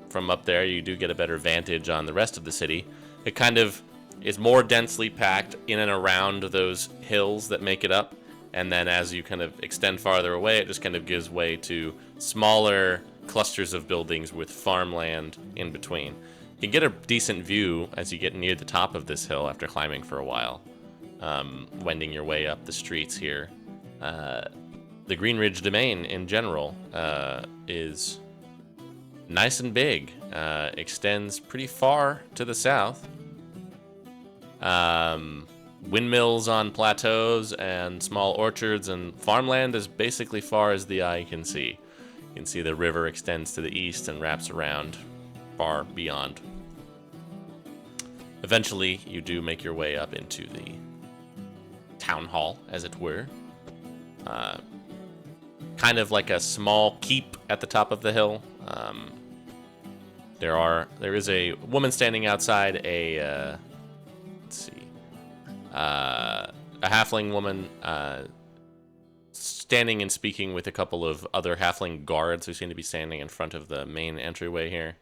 From up there, you do get a better vantage on the rest of the city. It kind of is more densely packed in and around those hills that make it up. And then as you kind of extend farther away, it just kind of gives way to smaller clusters of buildings with farmland in between. You can get a decent view as you get near the top of this hill after climbing for a while, wending your way up the streets here. The Green Ridge Domain in general is nice and big, extends pretty far to the south. Windmills on plateaus and small orchards and farmland as basically far as the eye can see. You can see the river extends to the east and wraps around far beyond. Eventually, you do make your way up into the town hall, as it were. Kind of like a small keep at the top of the hill. There is a woman standing outside a halfling woman standing and speaking with a couple of other halfling guards who seem to be standing in front of the main entryway here.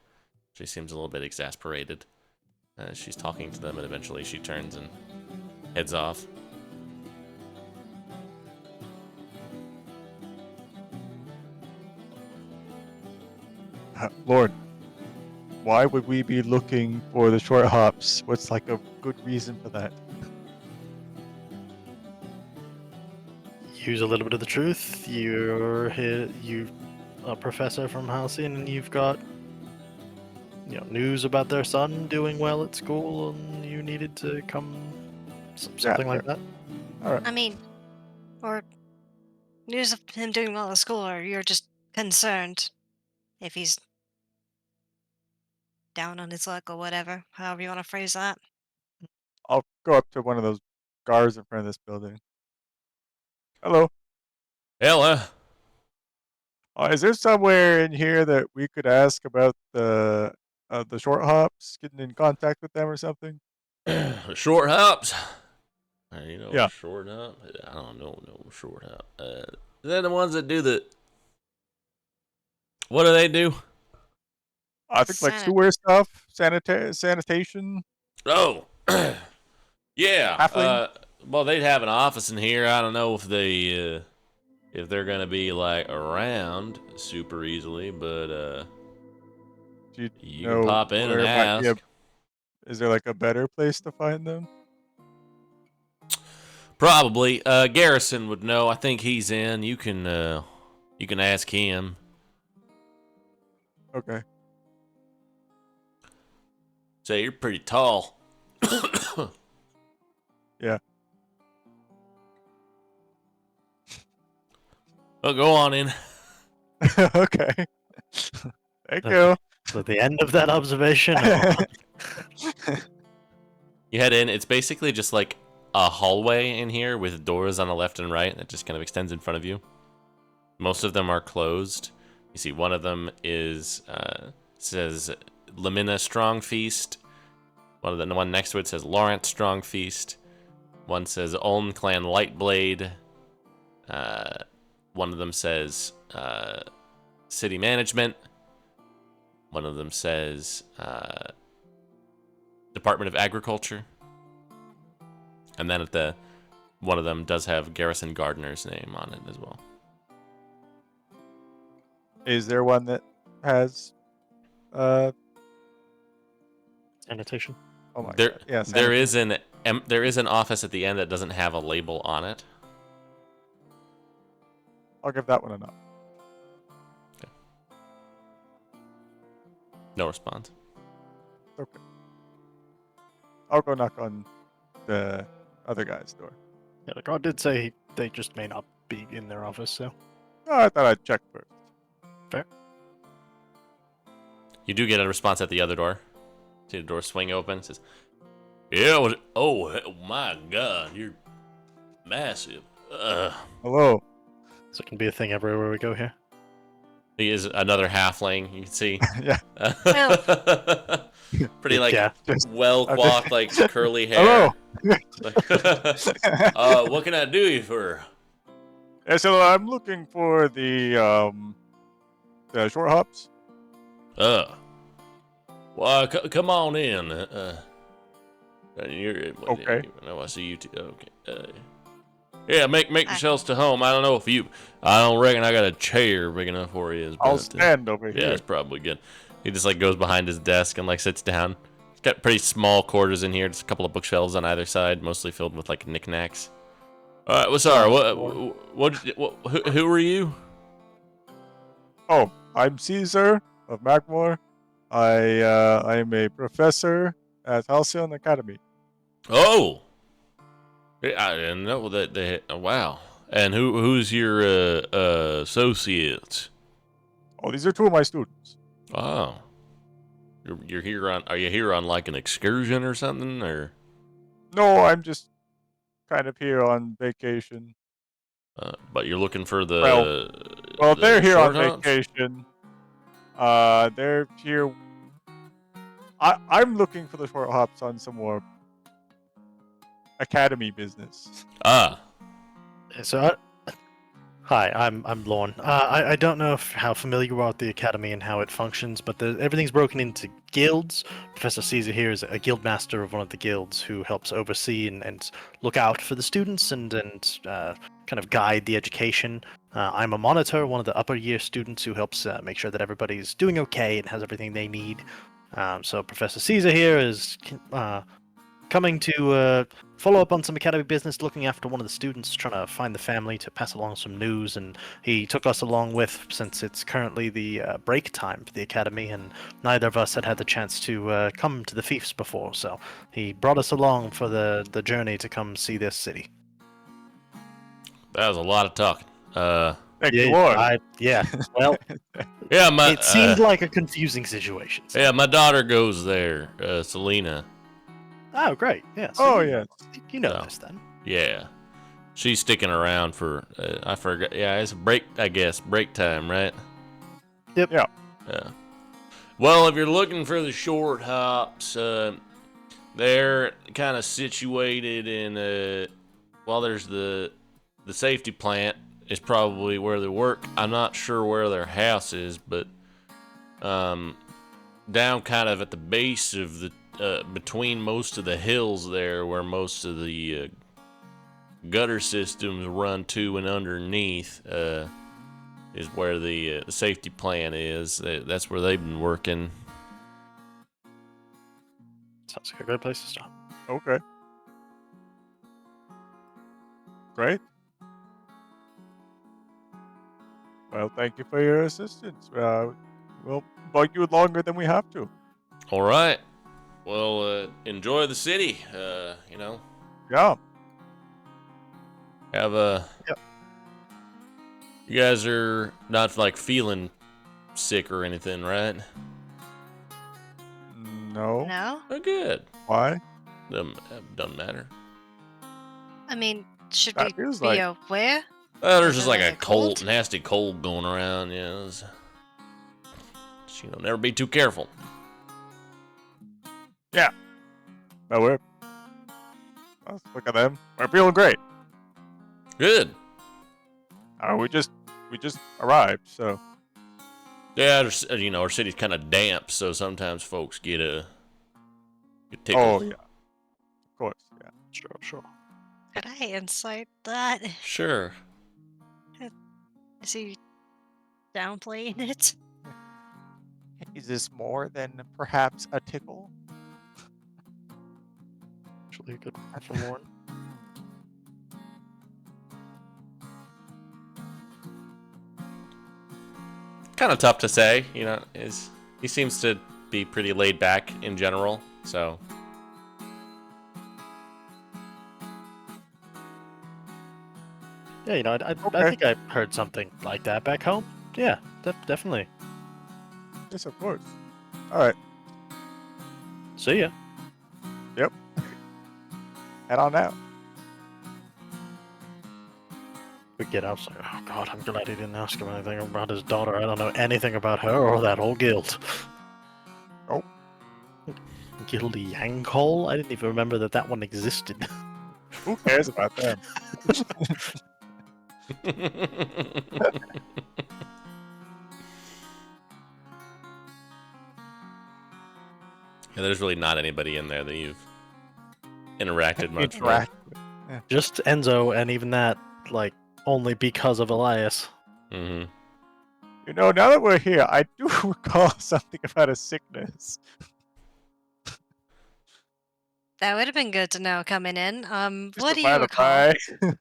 She seems a little bit exasperated. She's talking to them, and eventually she turns and heads off. Lord, why would we be looking for the short hops? What's like a good reason for that? Use a little bit of the truth. You're here, you a professor from Halcyon, and you've got news about their son doing well at school, and you needed to come something like that. All right. I mean, or news of him doing well at school, or you're just concerned if he's down on his luck or whatever, however you want to phrase that. I'll go up to one of those guards in front of this building. Hello. Ella, Is there somewhere in here that we could ask about the short hops, getting in contact with them or something? short hops. Yeah. Short hop? I don't know, no short hop. They're the ones that do the. What do they do? I think like Sanit- sewer stuff, sanitation. Oh, yeah. Halfling? Well, they'd have an office in here. I don't know if they're gonna be like around super easily, but Do you can pop in and where might be ask. is there like a better place to find them? Probably. Garrison would know. I think he's in. You can ask him. Okay. Say you're pretty tall. Yeah. Well, go on in. Okay. Thank you. So at the end of that observation, You head in. It's basically just like a hallway in here with doors on the left and right that just kind of extends in front of you. Most of them are closed. You see one of them is says Lamina Strong Feast. The one next to it says Lawrence Strong Feast. One says Ulm Clan Lightblade. One of them says City Management. One of them says Department of Agriculture. And then one of them does have Garrison Gardner's name on it as well. Is there one that has annotation. oh my There, god. Yes. there is an office at the end that doesn't have a label on it. I'll give that one a knock. No response. Okay. I'll go knock on the other guy's door. Yeah, the guard did say they just may not be in their office, so. Oh, I thought I'd check first. Fair. You do get a response at the other door. See the door swing open. It says, "Yeah, oh my God, you're massive." Hello. So it can be a thing everywhere we go here. He is another halfling. You can see. Yeah. Pretty like Yeah. well coiffed, like curly hair. Hello. What can I do you for? Yeah, so I'm looking for the short hops. Well, come on in. Okay. No, I see you too. Okay. Yeah, make yourselves to home. I don't reckon I got a chair big enough for you. I'll stand over Yeah, here. it's probably good. He just like goes behind his desk and like sits down. He's got pretty small quarters in here. Just a couple of bookshelves on either side, mostly filled with like knickknacks. All right, what's sorry? Who are you? Oh, I'm Caesar of Magmore. I am a professor at Halcyon Academy. Oh, I didn't know that they. Wow. And who's your associates? Oh, these are two of my students. Oh, you're here on? Are you here on like an excursion or something? Or No, I'm just kind of here on vacation. but you're looking for the. Well, the they're here on short hops? vacation. They're here. I'm looking for the short hops on some more academy business. Ah, So, hi, I'm Lorne. I don't know how familiar you are with the academy and how it functions, but everything's broken into guilds. Professor Caesar here is a guild master of one of the guilds who helps oversee and look out for the students and kind of guide the education. I'm a monitor, one of the upper year students who helps make sure that everybody's doing okay and has everything they need. So Professor Caesar here is coming to follow up on some academy business, looking after one of the students, trying to find the family to pass along some news, and he took us along with, since it's currently the break time for the academy, and neither of us had had the chance to come to the fiefs before, so he brought us along for the journey to come see this city. that was a lot of talking. Thank you, Lord. Well, Yeah, it seemed like a confusing situation. So. Yeah, my daughter goes there, Selena. Oh, great. Yeah. Oh, yeah. You know So. this then. Yeah, she's sticking around for. I forgot. Yeah, it's break. I guess break time, right? Yep. Yeah. Yeah. Well, if you're looking for the short hops, they're kind of situated in. Well, there's the safety plant is probably where they work. I'm not sure where their house is, but down kind of at the base of the between most of the hills there, where most of the gutter systems run to and underneath, is where the safety plant is. That's where they've been working. Sounds like a great place to start. Okay. Great. Well, thank you for your assistance. We'll bug you longer than we have to. All right. Well, enjoy the city. Yeah. Have a. Yep. You guys are not like feeling sick or anything, right? No. No? Oh, good. Why? Doesn't matter. I mean, should That we feels be like- aware? There's Is just it like like a a cold, cold? nasty cold going around. Never be too careful. Yeah. Well, let's look at them. We're feeling great. Good. We just arrived, so. Yeah, our city's kind of damp, so sometimes folks get tickled. Oh yeah. Of course. Yeah. Sure. Could I insight that? Sure. Is he downplaying it? Is this more than perhaps a tickle? Actually, a good one for Warren. Kind of tough to say, he seems to be pretty laid back in general, so. Yeah, I Okay. think I heard something like that back home. Yeah, definitely. Yes, of course. All right. See ya. Head on out. We get out, like, oh god, I'm glad he didn't ask him anything about his daughter. I don't know anything about her or that whole guild. Oh. Guild Yankhole? I didn't even remember that one existed. Who cares about them? Yeah, there's really not anybody in there that you've interacted much with. Interact. Just Enzo, and even that, like, only because of Elias. Mm-hmm. Now that we're here, I do recall something about a sickness. That would have been good to know coming in. Just What a do you matter recall? by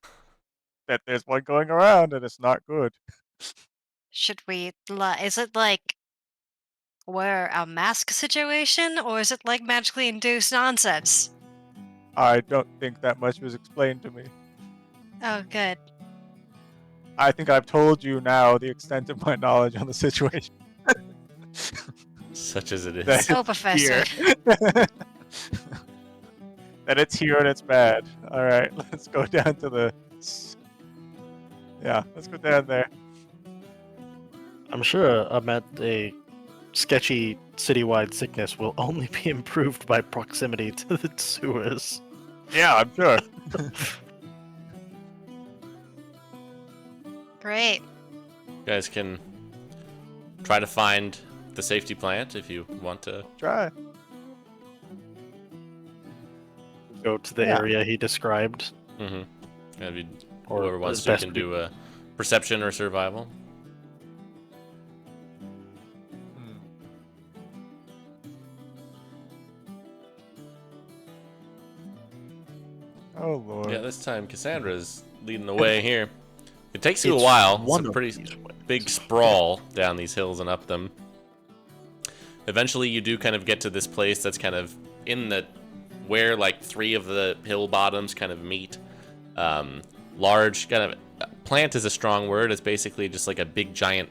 that there's one going around and it's not good. Should we? Is it like wear a mask situation, or is it like magically induced nonsense? I don't think that much was explained to me. Oh, good. I think I've told you now the extent of my knowledge on the situation. Such as it is. That So, it's Professor. here. That it's here and it's bad. All right, let's go down to the. Yeah, let's go down there. I'm sure a sketchy citywide sickness will only be improved by proximity to the sewers. Yeah, I'm sure. Great. You guys can try to find the safety plant if you want to. Try. Go to the Yeah. area he described. Mm-hmm. Or Whoever wants as to best can we- do a perception or survival. Oh lord. Yeah, this time Cassandra's leading the way here. It takes you a It's while. It's one a of pretty these ways. big sprawl down these hills and up them. Eventually, you do kind of get to this place that's kind of in the where like three of the hill bottoms kind of meet. Large kind of plant is a strong word. It's basically just like a big giant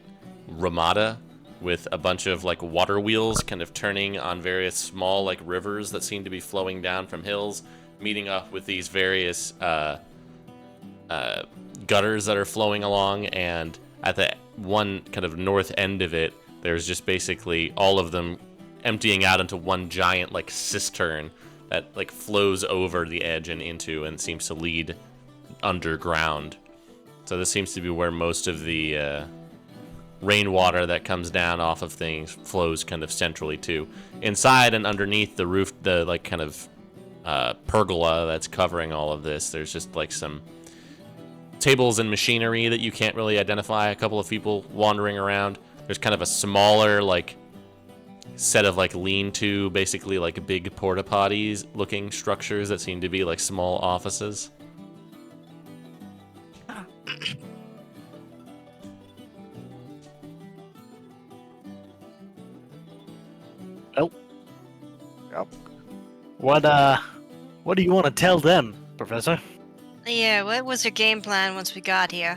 ramada with a bunch of like water wheels kind of turning on various small like rivers that seem to be flowing down from hills, meeting up with these various gutters that are flowing along, and at the one kind of north end of it, there's just basically all of them emptying out into one giant like cistern that like flows over the edge and into and seems to lead underground. So this seems to be where most of the rainwater that comes down off of things flows kind of centrally to. Inside and underneath the roof, the like kind of pergola that's covering all of this, there's just like some tables and machinery that you can't really identify. A couple of people wandering around. There's kind of a smaller like set of like lean-to, basically like big porta potties looking structures that seem to be like small offices. Well, Yep. what do you want to tell them, Professor? Yeah, what was your game plan once we got here?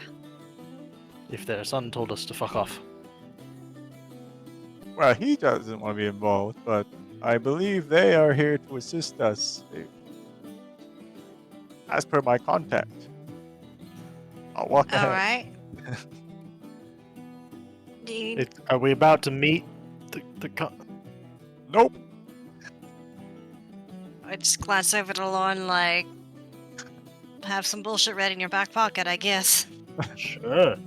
If their son told us to fuck off. Well, he doesn't want to be involved, but I believe they are here to assist us. As per my contact. I'll walk All ahead. right. Are we about to meet the Nope. I just glance over to Lauren, like, have some bullshit ready in your back pocket, I guess. Sure.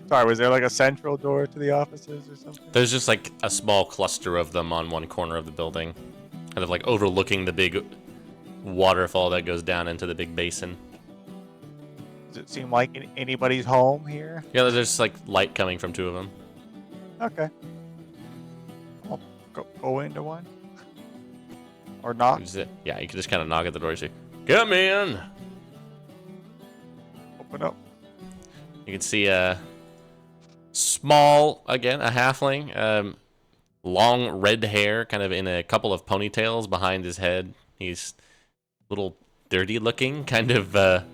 Sorry, was there like a central door to the offices or something? There's just like a small cluster of them on one corner of the building, kind of like overlooking the big waterfall that goes down into the big basin. Does it seem like anybody's home here? Yeah, there's like light coming from two of them. Okay. I'll go into one. Or not. Yeah, you can just kind of knock at the door and say, "Come in." Open up. You can see a small, again, a halfling, long red hair, kind of in a couple of ponytails behind his head. He's a little dirty looking, kind of a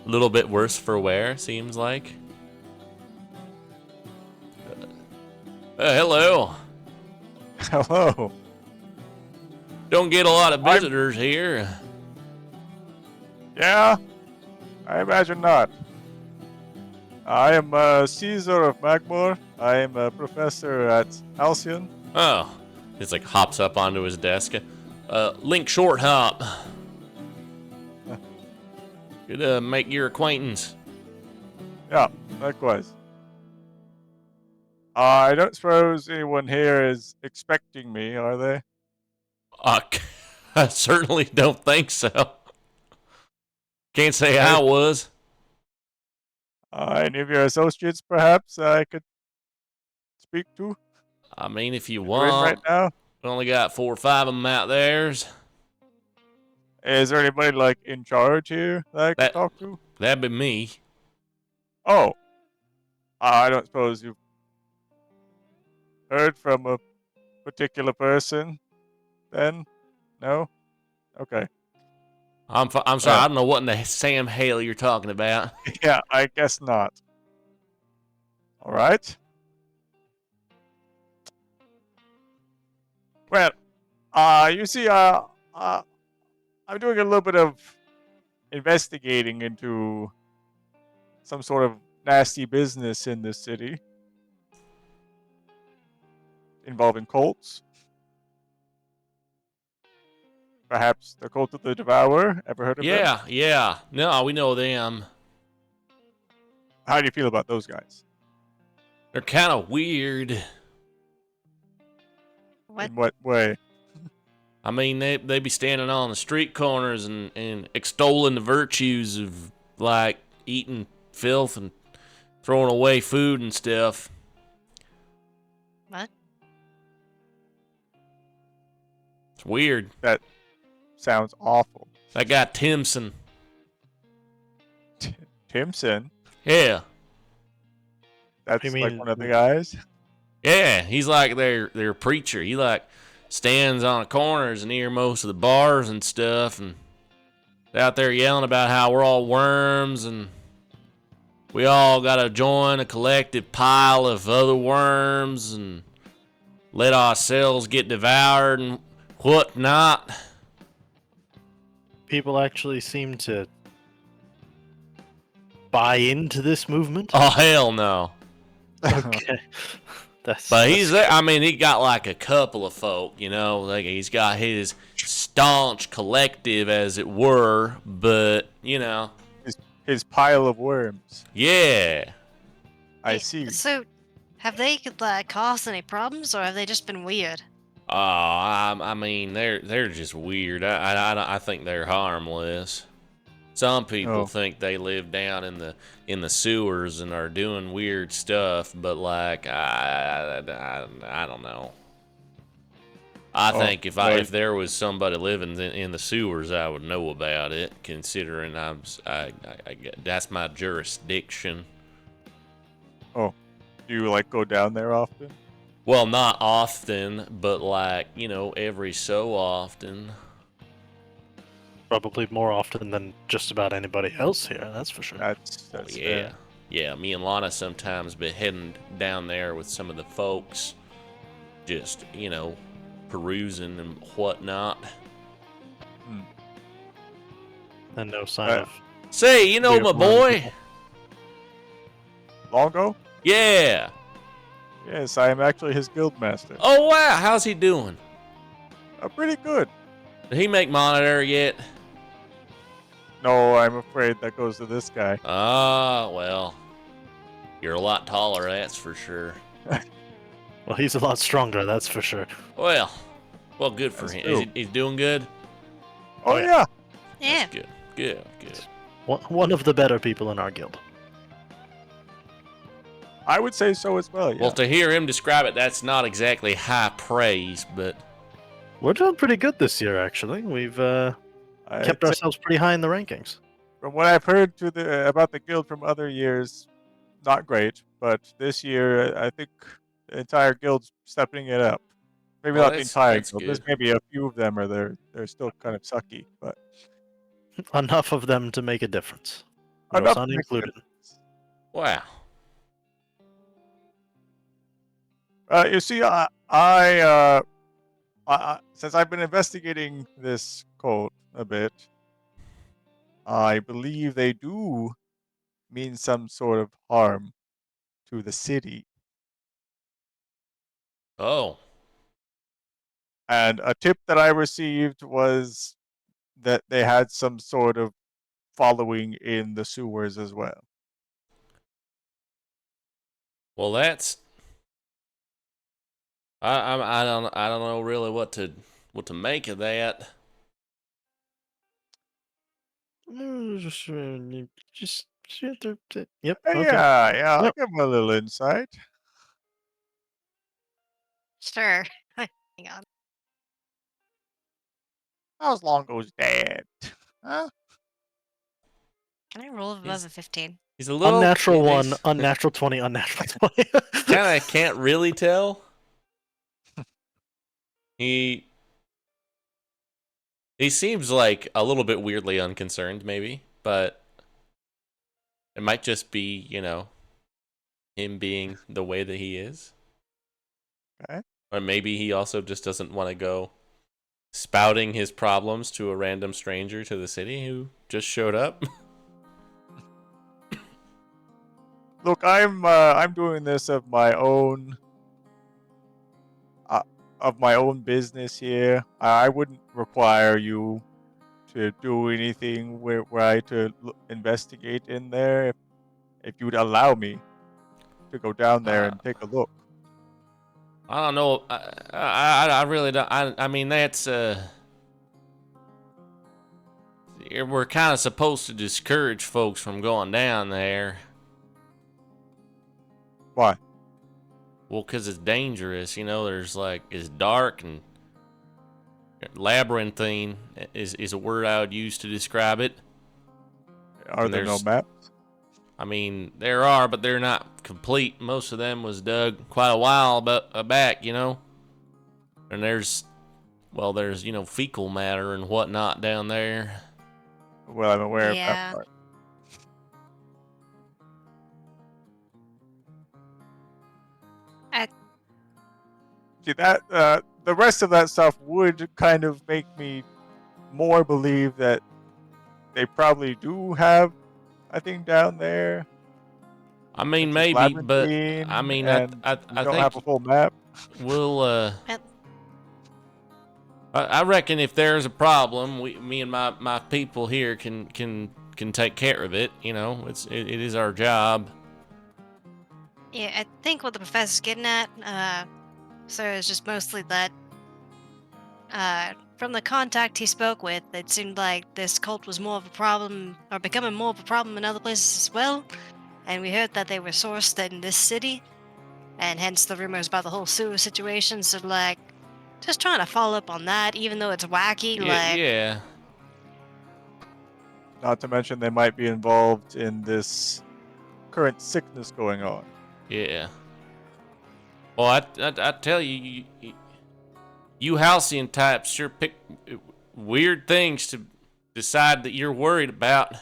little bit worse for wear, seems like. Hello. Hello. Don't get a lot of visitors here. Yeah? I imagine not. I am Caesar of Magmore. I am a professor at Halcyon. Oh. It's like hops up onto his desk. Link Short Hop. Good to make your acquaintance. Yeah, likewise. I don't suppose anyone here is expecting me, are they? I certainly don't think so. Can't say I was. Any of your associates, perhaps, I could speak to? I mean, if you They're in want. right now? We only got 4 or 5 of them out there. Is there anybody, like, in charge here that I could talk to? That'd be me. Oh. I don't suppose you've heard from a particular person, then? No? Okay. I'm sorry, I don't know what in the Sam Hale you're talking about. Yeah, I guess not. All right. Well, you see, I'm doing a little bit of investigating into some sort of nasty business in this city involving cults. Perhaps the Cult of the Devourer. Ever heard of them? Yeah. No, we know them. How do you feel about those guys? They're kind of weird. What? In what way? I mean, they be standing on the street corners and extolling the virtues of, like, eating filth and throwing away food and stuff. What? It's weird. That sounds awful. That guy Timson. Timson? Yeah. That's You like mean- one of the guys? Yeah, he's like their preacher. He like stands on the corners near most of the bars and stuff, and out there yelling about how we're all worms and we all gotta join a collective pile of other worms and let ourselves get devoured and whatnot. People actually seem to buy into this movement. Oh hell no! Okay. But he's there. I mean, he got like a couple of folk, you know, like he's got his staunch collective, as it were. But you know, His pile of worms. yeah. I see. So, have they caused any problems, or have they just been weird? I mean, they're just weird. I think they're harmless. Some people think they live down in the sewers and are doing weird stuff, but like I don't know. I Oh, think if well, if there was somebody living in the sewers, I would know about it. Considering that's my jurisdiction. oh, do you like go down there often? Well, not often, but like every so often. Probably more often than just about anybody else here, that's for sure. Oh That's yeah, fair. yeah. Me and Lana sometimes be heading down there with some of the folks, just perusing and whatnot. Hmm. And no sign of Say, my weird boy. people. Longo? Yeah. Yes, I am actually his guild master. Oh wow, how's he doing? Pretty good. Did he make monitor yet? No, I'm afraid that goes to this guy. Ah, well, you're a lot taller, that's for sure. Well, he's a lot stronger, that's for sure. Well, good for That's him. true. He's doing good. Oh, yeah. Yeah. That's good. Good. One of the better people in our guild. I would say so as well, yeah. Well, to hear him describe it, that's not exactly high praise, but We're doing pretty good this year, actually. We've kept I'd say ourselves pretty high in the rankings. from what I've heard about the guild from other years, not great. But this year, I think the entire guild's stepping it up. Maybe well, not the entire that's guild. There's good. maybe a few of them, or they're still kind of sucky. But Enough of them to make a difference. enough Rosan to make a included. difference. Wow. You see, since I've been investigating this cult a bit, I believe they do mean some sort of harm to the city. Oh, And a tip that I received was that they had some sort of following in the sewers as well. well, that's I don't know really what to make of that. Just yep. Yeah, Okay. yeah, I'll Yep. give them a little insight. Sure. Hang on. How's Longo's dad? Huh? Can I roll above a 15? He's a little Unnatural one, he's unnatural 20, unnatural 20. kind of can't really tell. He seems like a little bit weirdly unconcerned, maybe, but it might just be, him being the way that he is. Okay. Or maybe he also just doesn't want to go spouting his problems to a random stranger to the city who just showed up. Look, I'm doing this of my own business here. I wouldn't require you to do anything where I to investigate in there if you'd allow me to go down there Uh, and take a look. I don't know. I really don't. I mean, that's we're kind of supposed to discourage folks from going down there. Why? Well, because it's dangerous. There's it's dark and labyrinthine is a word I would use to describe it. Are And there no there's- maps? I mean, there are, but they're not complete. Most of them was dug quite a while back, And there's fecal matter and whatnot down there. Well, I'm aware of Yeah. that part. I- See that the rest of that stuff would kind of make me more believe that they probably do have a thing down there. I mean, Which is maybe, but labyrinthine, I mean, and I we don't think have a full map. we'll Yep. I reckon if there's a problem, me and my people here can take care of it. It is our job. Yeah, I think what the professor's getting at, sir, is just mostly that, from the contact he spoke with, it seemed like this cult was more of a problem, or becoming more of a problem in other places as well. And we heard that they were sourced in this city, and hence the rumors about the whole sewer situation. So, just trying to follow up on that, even though it's wacky. Like, Yeah. Not to mention they might be involved in this current sickness going on. Yeah. Well, I tell you, you halcyon types sure pick weird things to decide that you're worried about.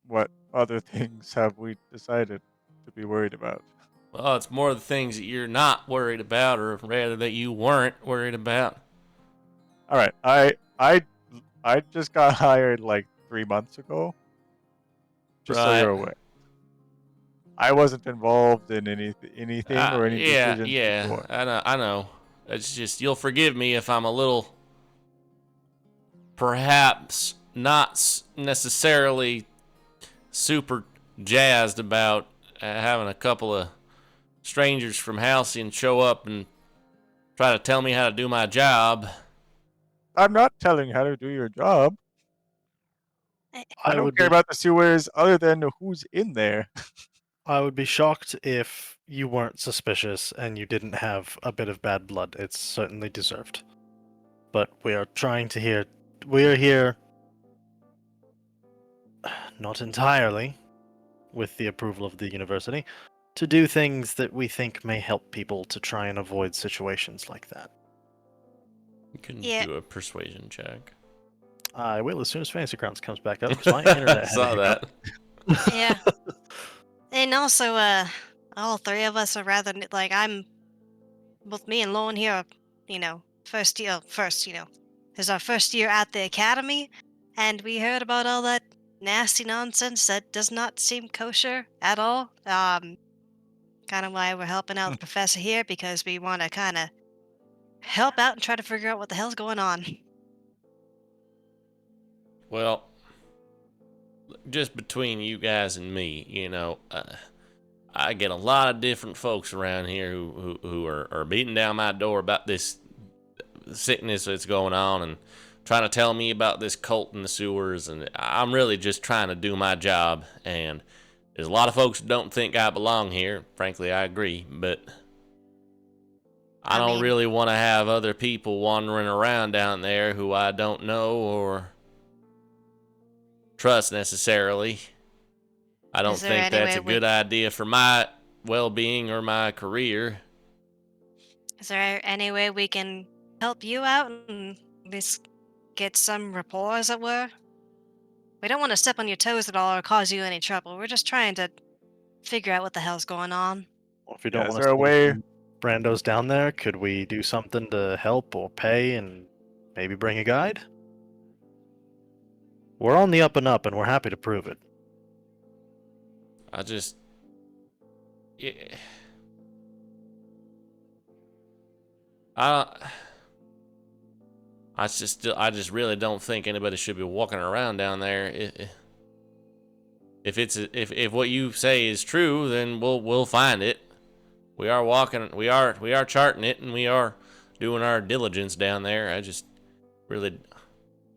What other things have we decided to be worried about? Well, it's more the things that you're not worried about, or rather that you weren't worried about. All right, I just got hired like 3 months ago. Just so Right. you're aware, I wasn't involved in anything or any decisions Yeah. before. I know. It's just you'll forgive me if I'm a little, perhaps not necessarily super jazzed about having a couple of strangers from Halcyon show up and try to tell me how to do my job. I'm not telling you how to do your job. I I don't would care be about the sewers other than who's in there. I would be shocked if you weren't suspicious and you didn't have a bit of bad blood. It's certainly deserved. But we are trying to hear. We are here, not entirely, with the approval of the university, to do things that we think may help people to try and avoid situations like that. You can yeah, do a persuasion check. I will as soon as Fantasy Grounds comes back up because my internet I had a saw hiccup. that. yeah. And also, all three of us are rather like both me and Lauren here are, first year, is our first year at the academy, and we heard about all that nasty nonsense that does not seem kosher at all. Kind of why we're helping out the professor here, because we want to kind of help out and try to figure out what the hell's going on. Well, just between you guys and me, I get a lot of different folks around here who are beating down my door about this sickness that's going on and trying to tell me about this cult in the sewers, and I'm really just trying to do my job. And there's a lot of folks who don't think I belong here. Frankly, I agree, but I I don't mean, really want to have other people wandering around down there who I don't know or trust necessarily. I don't is there think any that's way a good idea for my well-being or my career. we can help you out and at least get some rapport, as it were? We don't want to step on your toes at all or cause you any trouble. We're just trying to figure out what the hell's going on. Well, if you don't Yeah, is want there to a send way? some brandos down there, could we do something to help or pay and maybe bring a guide? We're on the up and up, and we're happy to prove it. I just, yeah, I, I just really don't think anybody should be walking around down there. If what you say is true, then we'll find it. We are walking, we are charting it, and we are doing our diligence down there. I just really,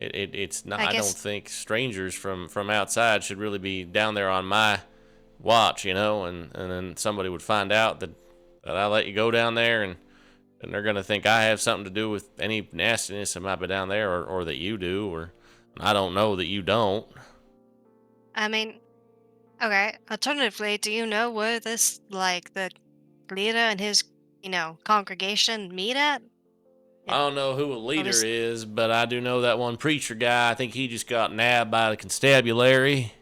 it's not. I I don't guess think strangers from outside should really be down there on my watch, and then somebody would find out that I let you go down there, and they're gonna think I have something to do with any nastiness that might be down there, or that you do, or I don't know that you don't. I mean, okay. Alternatively, do you know where the leader and his, congregation meet at? I It, don't know who a at leader least, is, but I do know that one preacher guy. I think he just got nabbed by the constabulary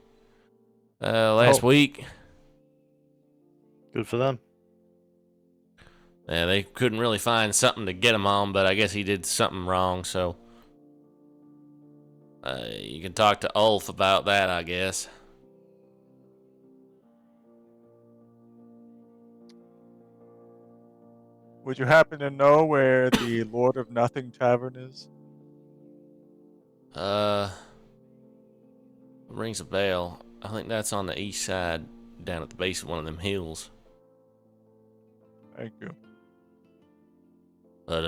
last Oh, week. Good for them. They couldn't really find something to get him on, but I guess he did something wrong, so you can talk to Ulf about that, I guess. would you happen to know where the Lord of Nothing Tavern is? Uh, Rings a bell. I think that's on the east side, down at the base of one of them hills. Thank you. But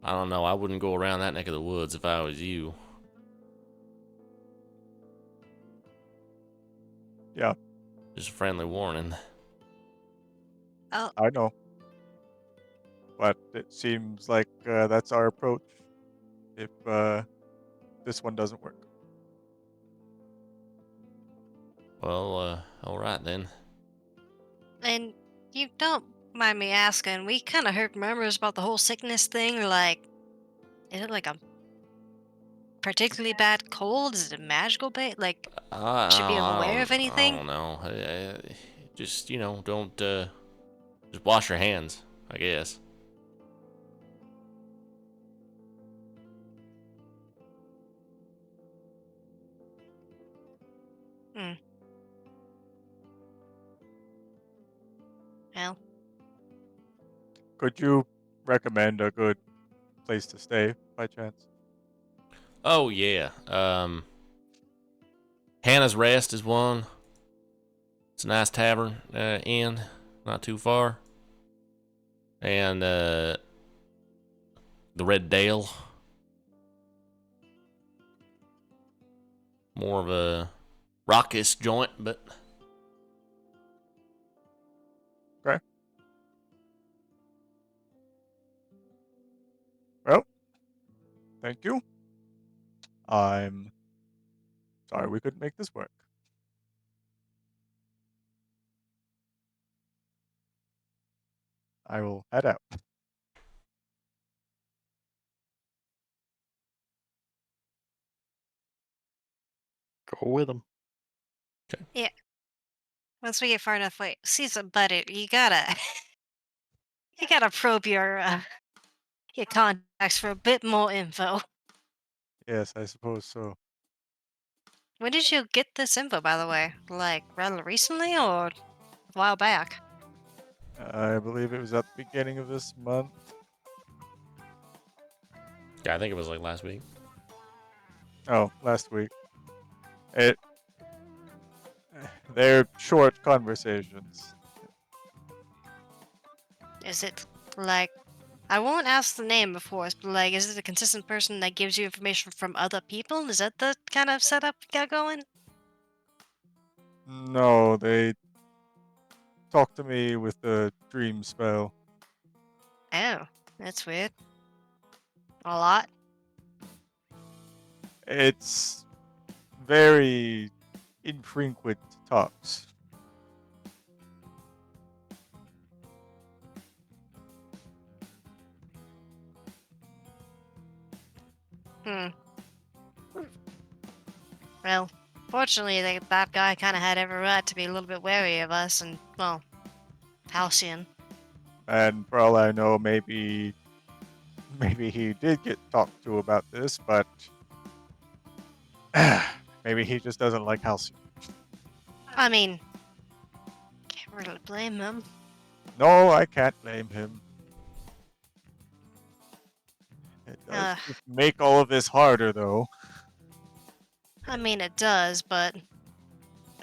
I don't know. I wouldn't go around that neck of the woods if I was you. Yeah, Just a friendly warning. oh, I know. But it seems like that's our approach if this one doesn't work. Well, all right then. And you don't mind me asking, we kind of heard murmurs about the whole sickness thing. Like, is it like a particularly bad cold? Is it a magical bait? Like, should be aware of I anything? don't know. Just don't just wash your hands, I guess. Hmm. Well, Could you recommend a good place to stay by chance? Oh yeah. Hannah's Rest is one. It's a nice tavern inn, not too far. And the Red Dale, more of a raucous joint, but Okay. Well, thank you. I'm sorry we couldn't make this work. I will head out. Go with him. yeah. Once we get far enough away, see some buddy, you gotta, you gotta probe your contacts for a bit more info. Yes, I suppose so. When did you get this info, by the way? Like, rather recently or a while back? I believe it was at the beginning of this month. yeah, I think it was like last week. Oh, last week. It. They're short conversations. Is it like I won't ask the name before, but like, is it a consistent person that gives you information from other people? Is that the kind of setup you got going? No, they talked to me with the dream spell. Oh, that's weird. A lot. It's very infrequent talks. Hmm. Well, fortunately, that guy kind of had every right to be a little bit wary of us and, well, Halcyon. And for all I know, maybe he did get talked to about this, but maybe he just doesn't like Halcyon. I mean, can't really blame him. No, I can't blame him. It does Uh, just make all of this harder, though. I mean, it does, but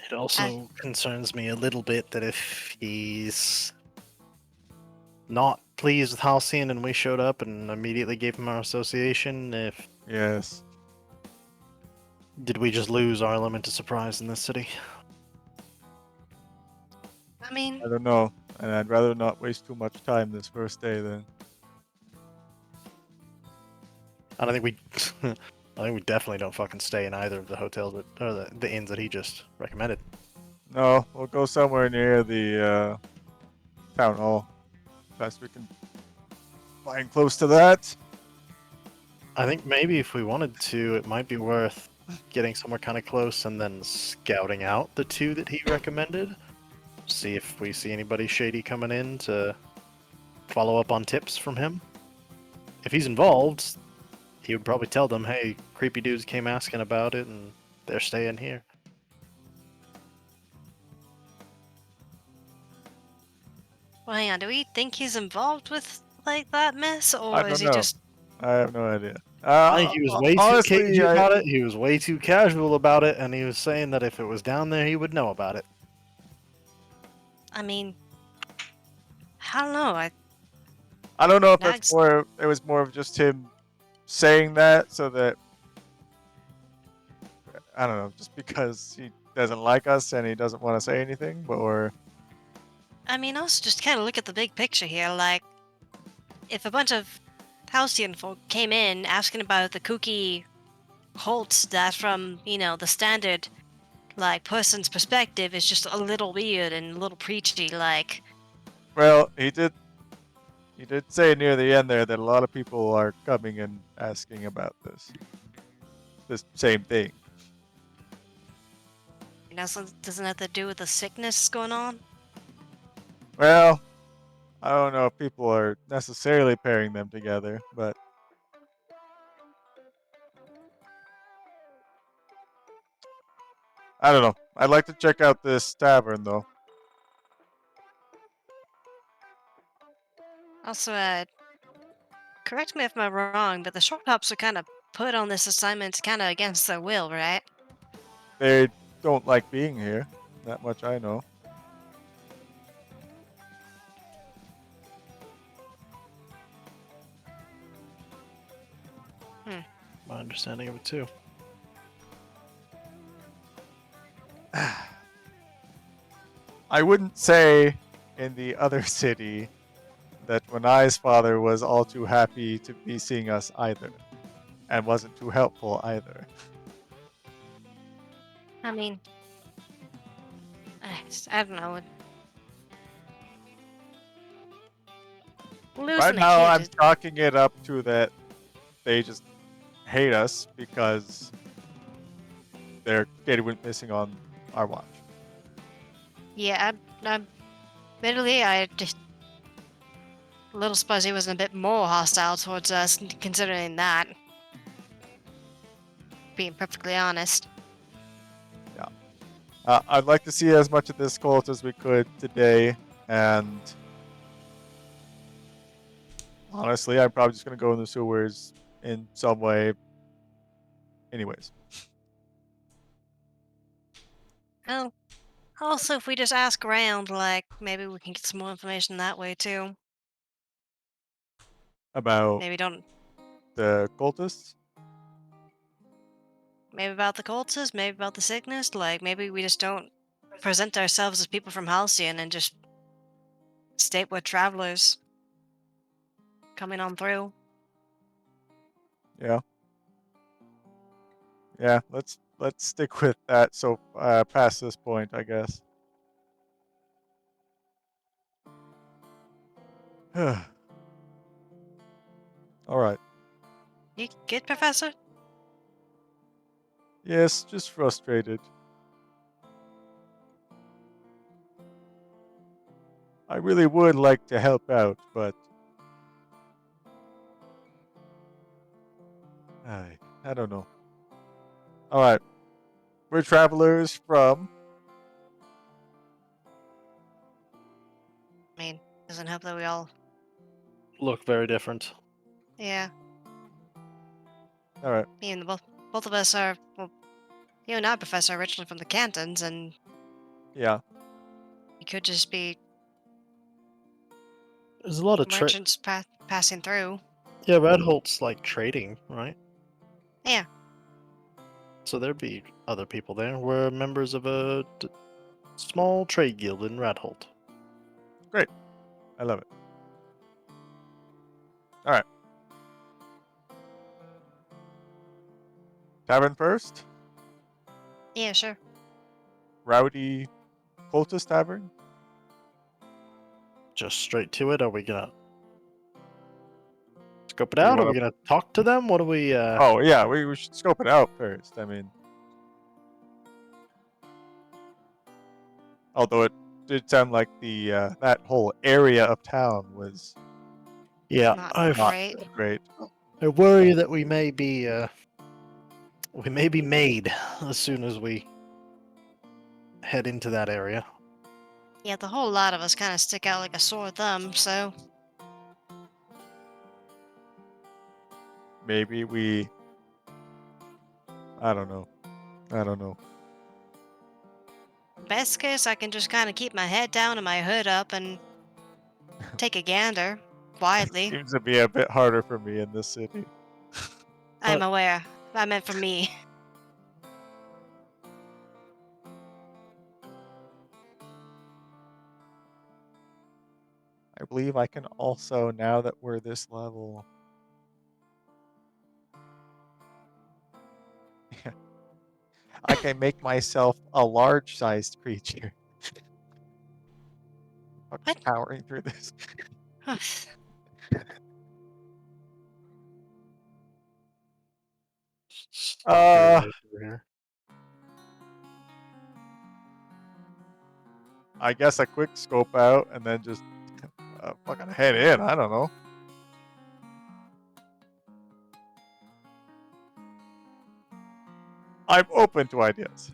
It also concerns me a little bit that if he's not pleased with Halcyon and we showed up and immediately gave him our association, if Yes. did we just lose our element of surprise in this city? I mean, I don't know. And I'd rather not waste too much time this first day then. I don't think we. I think we definitely don't fucking stay in either of the hotels or the inns that he just recommended. No, we'll go somewhere near the town hall. Best we can find close to that. I think maybe if we wanted to, it might be worth getting somewhere kind of close and then scouting out the two that he recommended. See if we see anybody shady coming in to follow up on tips from him. If he's involved, he would probably tell them, hey, creepy dudes came asking about it and they're staying here. well, hang on. Do we think he's involved with like that mess, I or is don't he know. just? I have no idea. I think he was way too Honestly, cagey about it. He was way too casual about it, and he was saying that if it was down there, he would know about it. I mean, I don't know. I don't know if Nags- that's more. It was more of just him saying that so that I don't know, just because he doesn't like us and he doesn't want to say anything, or I mean, also just kind of look at the big picture here. Like, if a bunch of Halcyon folk came in asking about the kooky Holtz, that from, the standard, like, person's perspective is just a little weird and a little preachy, like... Well, he did say near the end there that a lot of people are coming and asking about this same thing. Doesn't have to do with the sickness going on? Well, I don't know if people are necessarily pairing them together, but I don't know. I'd like to check out this tavern, though. Also, correct me if I'm wrong, but the short hops are kind of put on this assignment kind of against their will, right? They don't like being here. That much I know. My understanding of it too. I wouldn't say in the other city that Manai's father was all too happy to be seeing us either, and wasn't too helpful either. I mean, I don't know. Right Losing a now, kid I'm is... chalking it up to that they just hate us because their kid went missing on our watch. Yeah, admittedly, I just... A little surprised he wasn't a bit more hostile towards us, considering that. Being perfectly honest. I'd like to see as much of this cult as we could today, and honestly, I'm probably just going to go in the sewers in some way anyways. Oh, also, if we just ask around, like, maybe we can get some more information that way, too. About Maybe don't... the cultists? Maybe about the cultists, maybe about the sickness, like, maybe we just don't present ourselves as people from Halcyon and just state we're travelers coming on through. Yeah. Yeah, let's stick with that so past this point, I guess. All right. You good, Professor? Yes, just frustrated. I really would like to help out, but I don't know. All right. We're travelers from... I mean, doesn't help that we all... Look very different. Yeah, All right. me and both of us are... Well, you and I, Professor, are originally from the Cantons, and Yeah. we could just be There's a lot of merchants passing through. Yeah, Red Holt's like trading, right? Yeah. So there'd be other people there. We're members of a small trade guild in Radholt. Great. I love it. All right. Tavern first? Yeah, sure. Rowdy Cultist Tavern? Just straight to it. Are we gonna scope it Do you out? Are we wanna- gonna talk to them? What do we? Oh, yeah, we should scope it out first. I mean... Although it did sound like the that whole area of town was Yeah, Not not great. great. I worry that we may be made as soon as we head into that area. Yeah, the whole lot of us kind of stick out like a sore thumb, so... Maybe we... I don't know. Best case, I can just kind of keep my head down and my hood up and take a gander, quietly. Seems to be a bit harder for me in this city. I'm aware. I meant for me. I believe I can also, now that we're this level. Yeah. I can make myself a large-sized creature. What? Powering through this. I guess a quick scope out and then just fucking head in. I don't know. I'm open to ideas.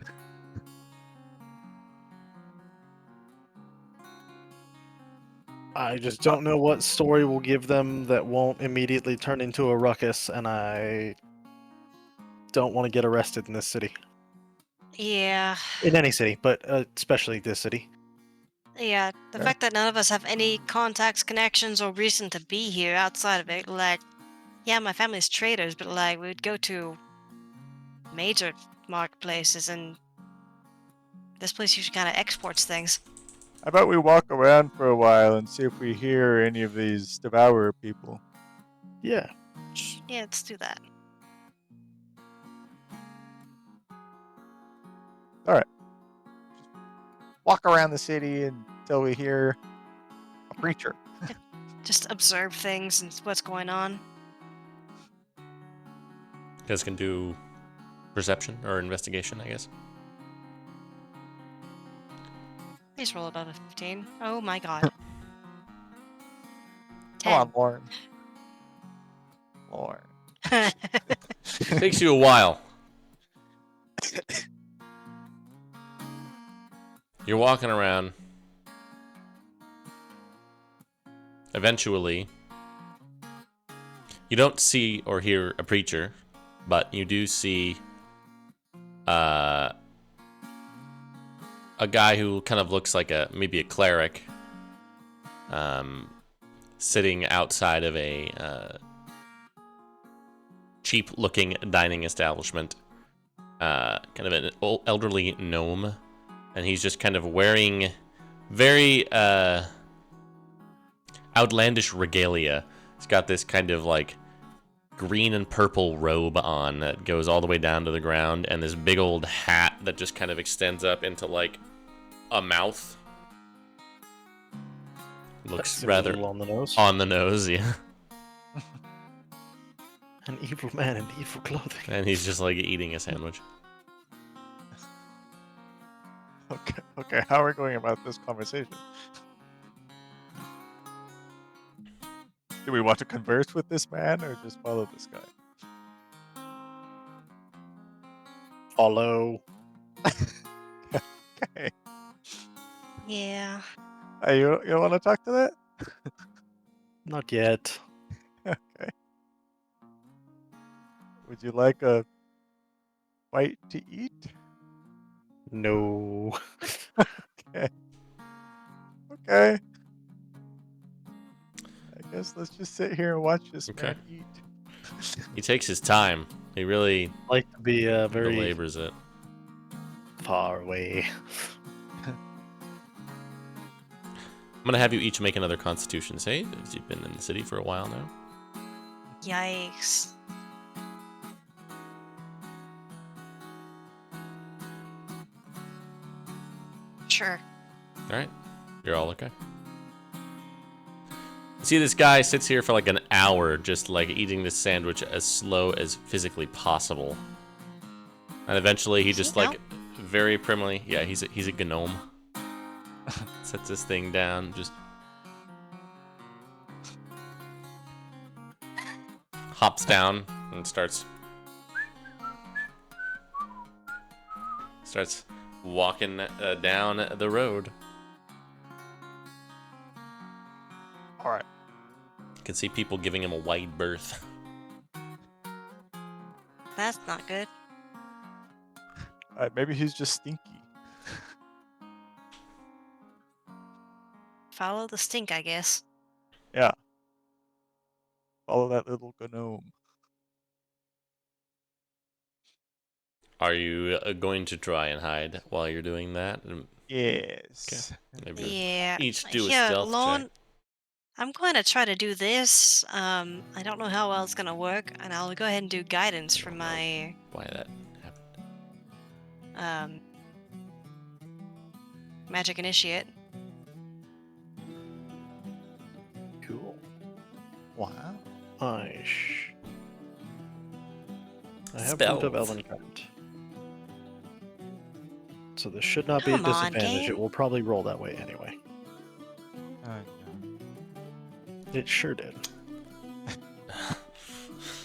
I just don't know what story will give them that won't immediately turn into a ruckus, and I don't want to get arrested in this city. Yeah. In any city, but especially this city. Yeah, the Yeah. fact that none of us have any contacts, connections, or reason to be here outside of it, like, yeah, my family's traders, but like, we would go to major marketplaces, and this place usually kind of exports things. How about we walk around for a while and see if we hear any of these devourer people? Yeah. Yeah, let's do that. All right. Walk around the city until we hear a preacher. Just observe things and what's going on. You guys can do perception or investigation, I guess. Please roll above a 15. Oh my god. Come on, 10. Lauren. Lauren. Takes you a while. You're walking around. Eventually, you don't see or hear a preacher, but you do see a guy who kind of looks like maybe a cleric, sitting outside of a cheap-looking dining establishment, kind of an elderly gnome, and he's just kind of wearing very outlandish regalia. He's got this kind of like green and purple robe on that goes all the way down to the ground, and this big old hat that just kind of extends up into like a mouth. Looks rather on the nose. on the nose, yeah. An evil man in evil clothing. And he's just like eating a sandwich. Okay. How are we going about this conversation? Do we want to converse with this man or just follow this guy? Follow. Okay. Yeah. Hey, you want to talk to that? Not yet. Okay. Would you like a bite to eat? No. Okay. Okay. I guess let's just sit here and watch this Okay. man eat. He takes his time. He really Like to be very belabors it. far away. I'm gonna have you each make another Constitution save, as you've been in the city for a while now. Yikes. Sure. All right, you're all okay. You see, this guy sits here for like an hour, just like eating this sandwich as slow as physically possible, and eventually he Is he just an like very primly, yeah, he's a gnome. Sets this thing down, just hops down and starts walking down the road. All right. You can see people giving him a wide berth. That's not good. All right. Maybe he's just stinky. Follow the stink, I guess. Yeah. Follow that little gnome. Are you going to try and hide while you're doing that? Yes. Maybe Yeah. each do a Here, stealth Lorne, check. I'm going to try to do this. I don't know how well it's going to work, and I'll go ahead and do guidance for my Why that happened? um, magic initiate. Cool. Wow. I have Fruit of Spells. Elven Kind. So this should not be a Come on, disadvantage. game. It will probably roll that way anyway. Yeah. It sure did.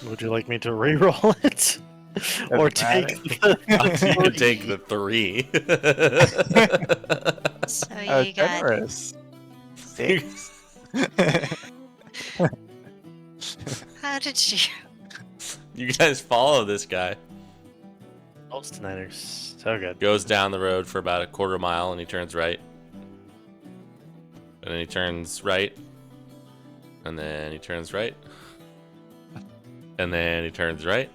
Would you like me to re-roll it? Or Doesn't take You could the take the 3. So you got. Generous. 6. How did you? You guys follow this guy. Most Niners. So good. Goes down the road for about a quarter mile and he turns right. And then he turns right. And then he turns right. And then he turns right.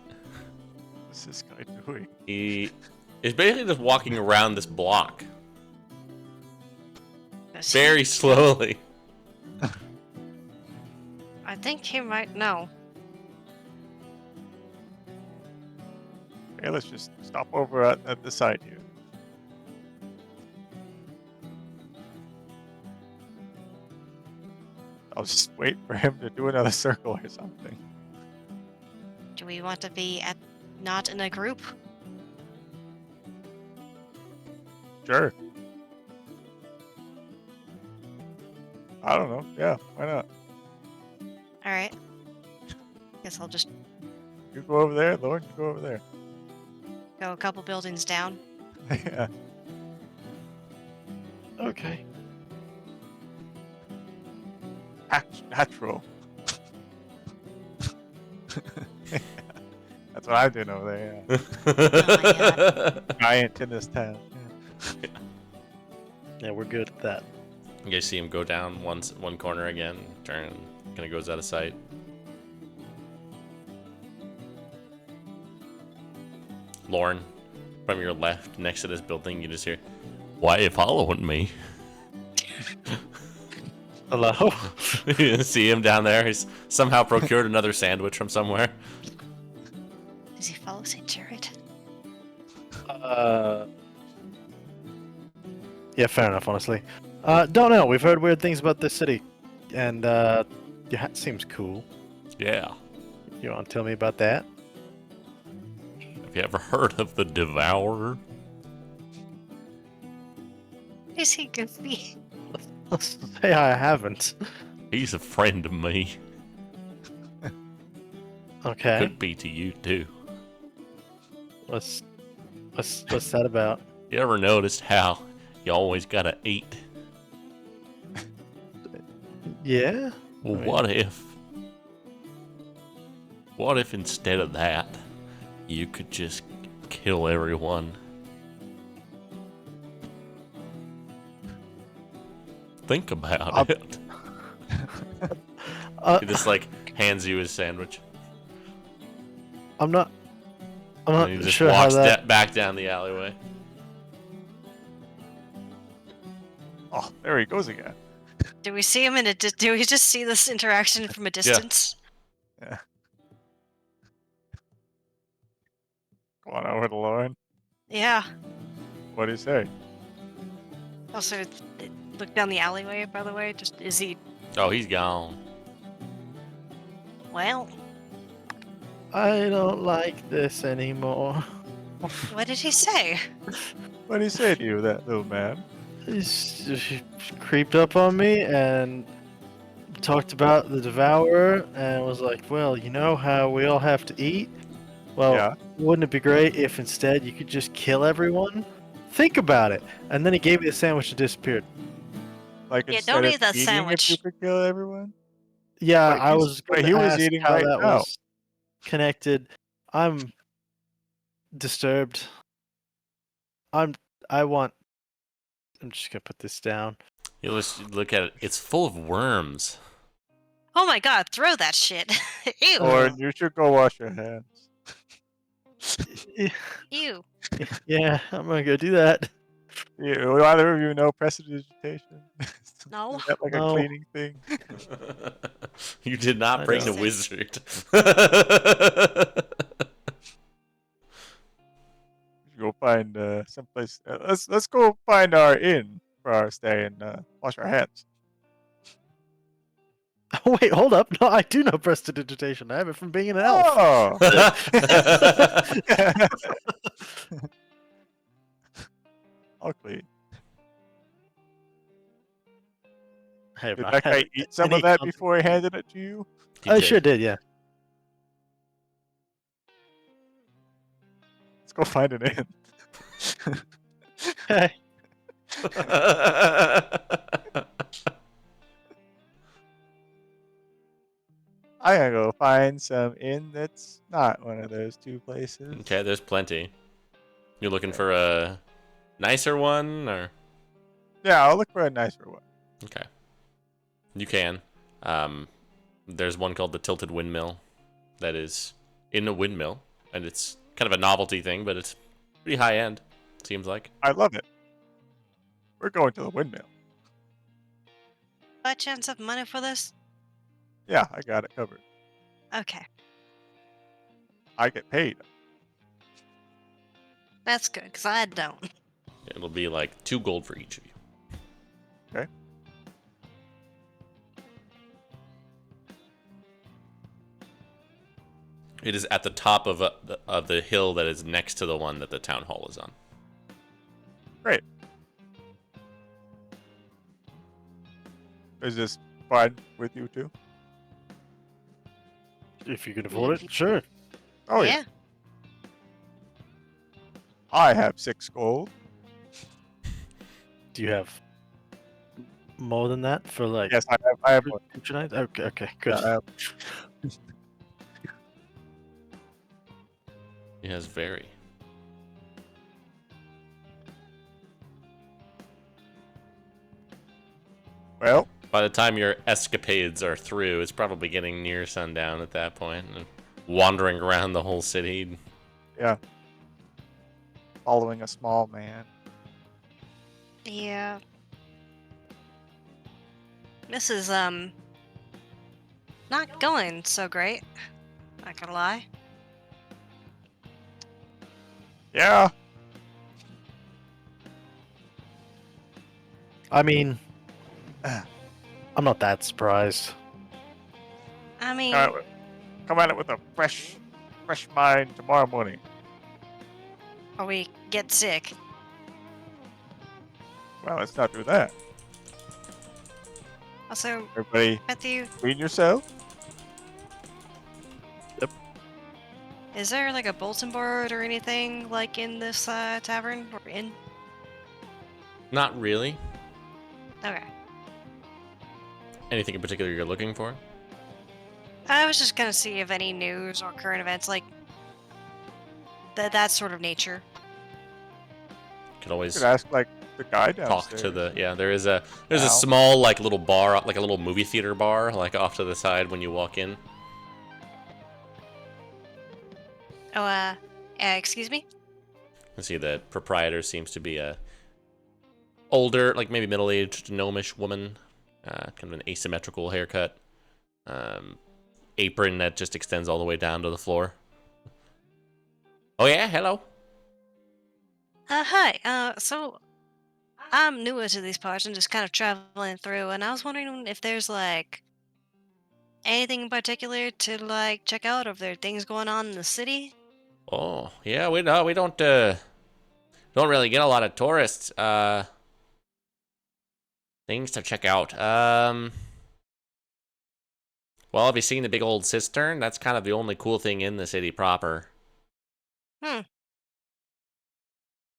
What's this guy doing? He is basically just walking around this block very slowly. I think he might know. Okay, let's just stop over at the side here. I'll just wait for him to do another circle or something. Do we want to be not in a group? Sure. I don't know. Yeah, why not? All right. Guess I'll just You go over there, Lord. You go over there. go a couple buildings down. Yeah. Okay. Natural. That's what I'm doing over there. Yeah. Giant in this town. Yeah. Yeah, we're good at that. You guys see him go down one corner again, turn, kind of goes out of sight. Lauren, from your left, next to this building, you just hear, "Why are you following me?" Hello? You see him down there. He's somehow procured another sandwich from somewhere. Does he follow St. Jared? Yeah, fair enough, honestly. Don't know. We've heard weird things about this city. And, yeah, it seems cool. Yeah. You want to tell me about that? Have you ever heard of the Devourer? Is he goofy? Let's say I haven't. He's a friend of me. Okay. Could be to you too. What's that about? You ever noticed how you always gotta eat? Yeah? Well, I mean- what if instead of that, you could just kill everyone? Think about it. He just like hands you his sandwich. I'm not And he just sure how walks that... back down the alleyway. Oh, there he goes again. Do we see him do we just see this interaction from a distance? Yeah. Go on over to Lauren. Yeah. What do you say? Also, look down the alleyway, by the way. Just, is he... Oh, he's gone. Well, I don't like this anymore. what did he say? What did he say to you, that little man? He creeped up on me and talked about the Devourer and was like, well, you know how we all have to eat? Well, Yeah. wouldn't it be great if instead you could just kill everyone? Think about it. And then he gave me the sandwich and disappeared. Like Yeah, instead don't of eat that eating, sandwich. if you could kill everyone? Yeah, But I he's- was but going he to was ask eating how right that now. was connected. I'm disturbed. I'm just gonna put this down. You just look at it. It's full of worms. Oh my god, throw that shit. Ew. Or you should go wash your hands. Ew. Yeah, I'm gonna go do that. Do either of you know prestidigitation? No. Is that like a No. cleaning thing? You did not I bring the don't. wizard. We should go find someplace. Let's go find our inn for our stay and wash our hands. Oh, wait, hold up. No, I do know prestidigitation. I have it from being an elf. Oh. I'll clean. Hey, Did man, that I had guy eat some any of that con- before he handed it to you? He I did. sure did, yeah. Let's go find an inn. Hey, I gotta go find some inn that's not one of those two places. Okay, there's plenty. You looking for a nicer one, or Yeah, I'll look for a nicer one. okay? You can. There's one called the Tilted Windmill that is in a windmill, and it's kind of a novelty thing, but it's pretty high end. Seems like. I love it. We're going to the windmill. By chance have money for this? Yeah, I got it covered. Okay. I get paid. That's good, because I don't. It'll be like 2 gold for each of you. Okay. It is at the top of the hill that is next to the one that the town hall is on. Great. Is this fine with you too? if you can afford it, sure. Oh yeah. I have 6 gold. Do you have more than that for like Yes, I have one. future nights? Okay, good. Yeah, I have- He has very. Well, By the time your escapades are through, it's probably getting near sundown at that point, and wandering around the whole city. yeah. Following a small man. Yeah. This is, not going so great. Not gonna lie. Yeah. I mean, I'm not that surprised. I mean, Come at it with a fresh mind tomorrow morning. or we get sick. Well, let's not do that. Also, Everybody, Matthew, clean yourself. is there like a bulletin board or anything like in this tavern or in? Not really. Okay. Anything in particular you're looking for? I was just gonna see if any news or current events like that sort of nature. Could You always could ask like the guy talk downstairs. to the there's a Wow. small like little bar, like a little movie theater bar, like off to the side when you walk in. Oh, excuse me? You see the proprietor seems to be a older, like maybe middle-aged gnomish woman, kind of an asymmetrical haircut, apron that just extends all the way down to the floor. Oh yeah, hello. Hi. So I'm newer to these parts and just kind of traveling through, and I was wondering if there's like anything in particular to like check out, or if there are things going on in the city. Oh yeah, we don't really get a lot of tourists. Things to check out. Well, have you seen the big old cistern? That's kind of the only cool thing in the city proper. Hmm.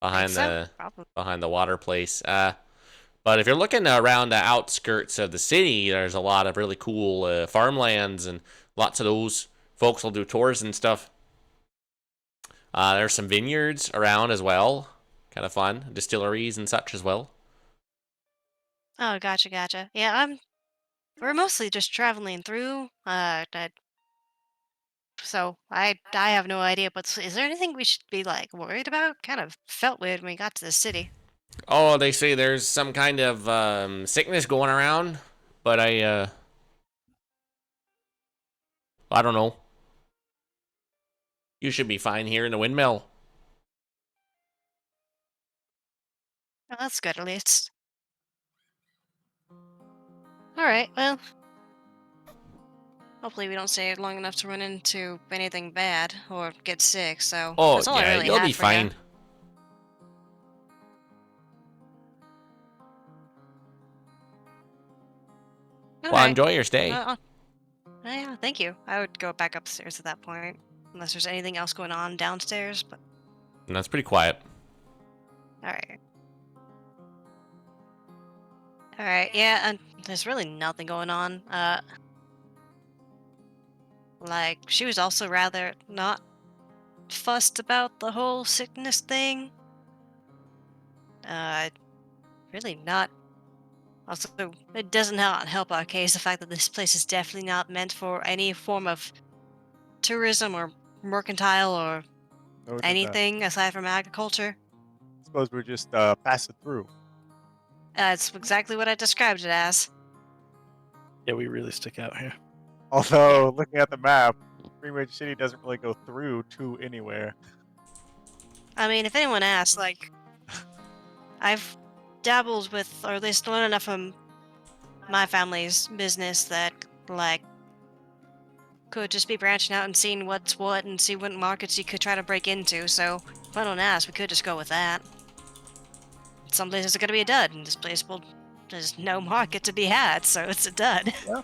Behind Think the so? Probably. behind the water place. But if you're looking around the outskirts of the city, there's a lot of really cool farmlands, and lots of those folks will do tours and stuff. There's some vineyards around as well. Kind of fun. Distilleries and such as well. Oh, gotcha. Yeah, we're mostly just traveling through. So I have no idea. But is there anything we should be like worried about? Kind of felt weird when we got to the city. Oh, they say there's some kind of sickness going around, but I don't know. You should be fine here in the windmill. Oh, that's good, at least. Alright, well. Hopefully we don't stay long enough to run into anything bad or get sick, so Oh, that's all I yeah, really you'll had be for ya. fine. Well, Okay. enjoy your stay. Yeah, thank you. I would go back upstairs at that point, unless there's anything else going on downstairs, but And that's pretty quiet. alright. Alright, yeah, and there's really nothing going on. Like, she was also rather not fussed about the whole sickness thing. Uh, really not. Also, it does not help our case the fact that this place is definitely not meant for any form of tourism or mercantile or Noted that. anything aside from agriculture. Suppose we're just pass it through. That's exactly what I described it as. Yeah, we really stick out here. Although, looking at the map, Green Ridge City doesn't really go through to anywhere. I mean, if anyone asks, like, I've dabbled with, or at least learned enough from my family's business that, like, could just be branching out and seeing what's what and see what markets you could try to break into. So, if I don't ask, we could just go with that. Some places are going to be a dud, and this place will. There's no market to be had, so it's a dud. Yeah.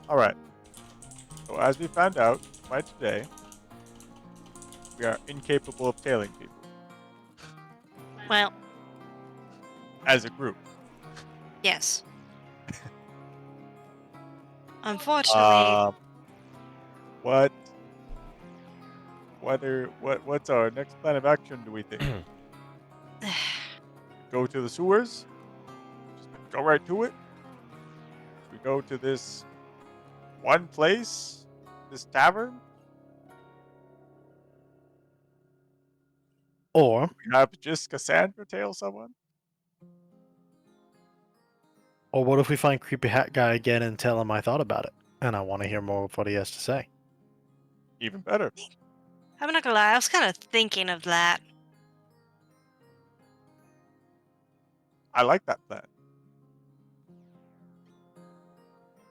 All right. So as we found out by today, we are incapable of tailing people Well, as a group. yes. Unfortunately, What? What's our next plan of action? Do we think go to the sewers? Just go right to it. We go to this one place, this tavern. Or We have just Cassandra tail someone. what if we find Creepy Hat Guy again and tell him I thought about it, and I want to hear more of what he has to say? Even better. I'm not gonna lie, I was kind of thinking of that. I like that plan.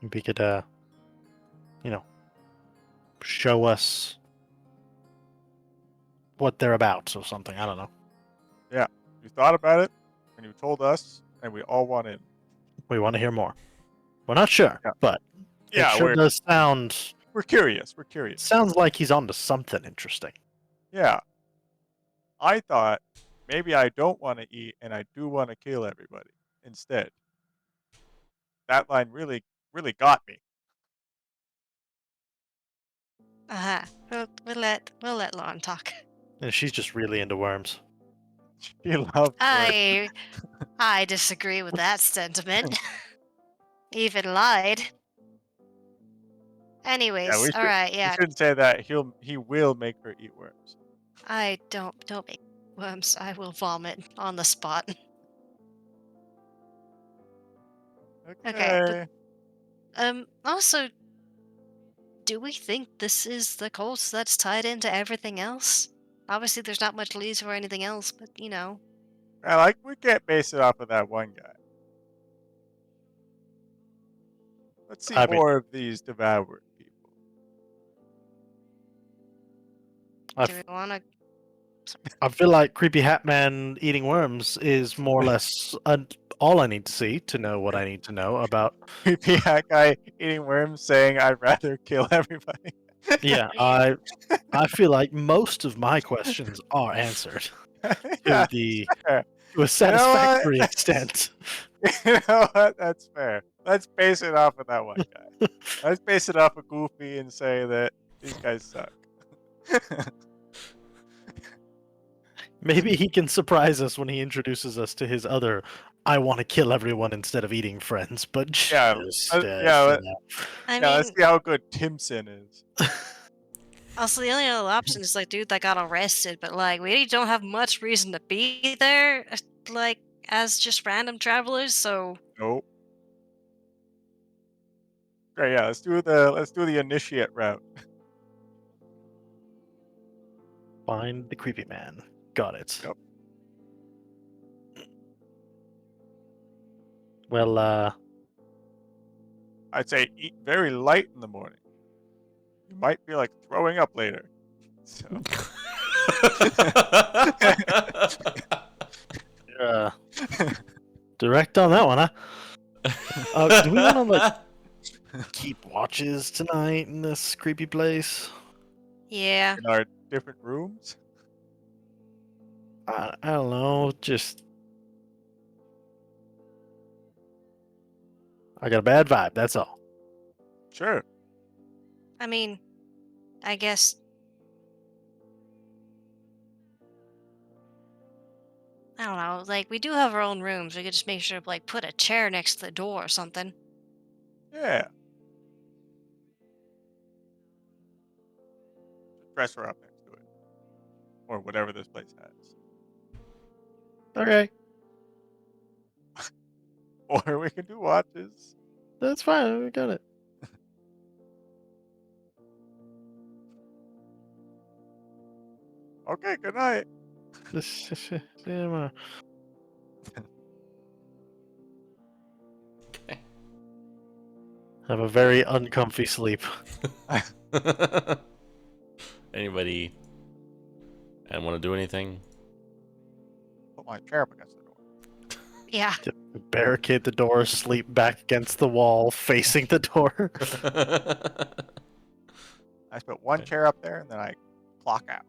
We could, show us what they're about or something. I don't know. Yeah, you thought about it, and you told us, and we all want in. We want to hear more. We're not sure, Yeah. but Yeah, it sure does we're curious. We're curious. sounds like he's onto something interesting. Yeah. I thought maybe I don't want to eat and I do want to kill everybody instead. That line really, really got me. Uh-huh. We'll let Lauren talk. And she's just really into worms. She loves work. I disagree with that sentiment. Even lied. Yeah, Anyways, all right, we yeah. shouldn't say that. He will make her eat worms. I don't make worms. I will vomit on the spot. Okay, but Okay. also, do we think this is the cult that's tied into everything else? Obviously, there's not much leads for anything else, but you know. We can't base it off of that one guy. Let's see I mean, more of these devoured people. Do we want to? I feel like Creepy Hat Man eating worms is more or less all I need to see to know what I need to know about. Creepy hat guy eating worms saying I'd rather kill everybody. Yeah, I feel like most of my questions are answered Yeah, fair. to a satisfactory extent. You know what? That's fair. Let's base it off of that one guy. Let's base it off of Goofy and say that these guys suck. Maybe he can surprise us when he introduces us to his other I want to kill everyone instead of eating friends, but Yeah, just, let's see how I mean, good Timson is. Also, the only other option is like dude that got arrested, but like we don't have much reason to be there, like as just random travelers. So Nope. Okay, yeah, let's do the initiate route. Find the creepy man. Got it. Yep. Well, I'd say eat very light in the morning. You might be like throwing up later. So uh, direct on that one, huh? Do we want to like keep watches tonight in this creepy place? yeah, in our different rooms. I don't know. Just I got a bad vibe. That's all. Sure. I mean, I guess I don't know. Like we do have our own rooms. We could just make sure to like put a chair next to the door or something. Yeah. Just dress her up next to it, or whatever this place has. Okay, Or we can do watches. that's fine. We got it. Okay. Good night. See you tomorrow. Have a very uncomfy sleep. Anybody and want to do anything? Put my chair up against the door. Yeah. Barricade the door, sleep back against the wall, facing the door. I just put one Okay. chair up there, and then I clock out.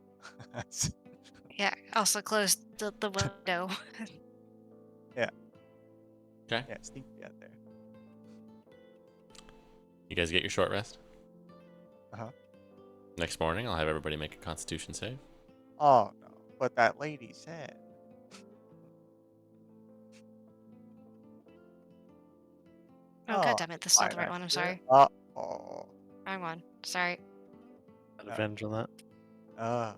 That's- Yeah. Also close the window. Okay. yeah, sneaky out there. You guys get your short rest. Uh-huh. Next morning, I'll have everybody make a Constitution save. Oh no! But that lady said. Oh god damn it! This is not the right one. I'm sorry. Oh. Wrong one. Sorry. Revenge on that.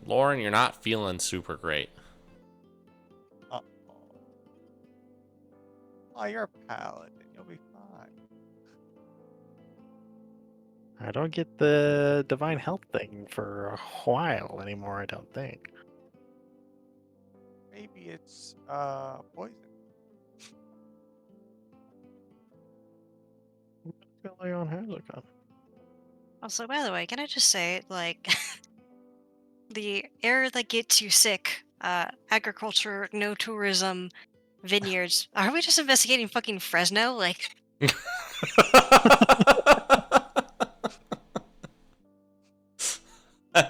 Lauren, you're not feeling super great. Oh, you're a paladin. You'll be fine. I don't get the divine health thing for a while anymore. I don't think. Maybe it's poison. What Leon has it on? Also, by the way, can I just say, like, the air that gets you sick, agriculture, no tourism, vineyards. Are we just investigating fucking Fresno? Like,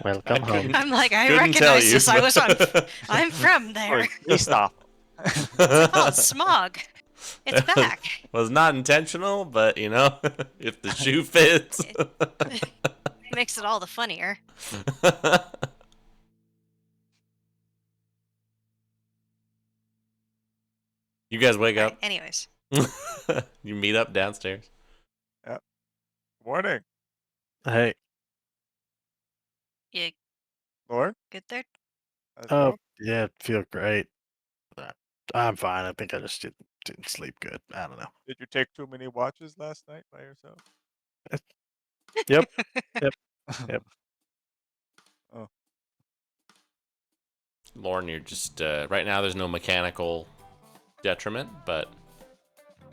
Welcome home. I'm like, I couldn't tell recognize you, this. I was on. but- I'm from there. Please stop. Oh, smog. It's back. Was not intentional, but you know, if the shoe fits. Makes it all the funnier. You guys wake Alright, up. anyways. You meet up downstairs. Morning, Hey. You Lord. good there? How's it Oh going? yeah, feel great. I'm fine. I think I just didn't sleep good. I don't know. Did you take too many watches last night by yourself? Yep. Yep. Oh, Lauren, you're just right now. There's no mechanical detriment, but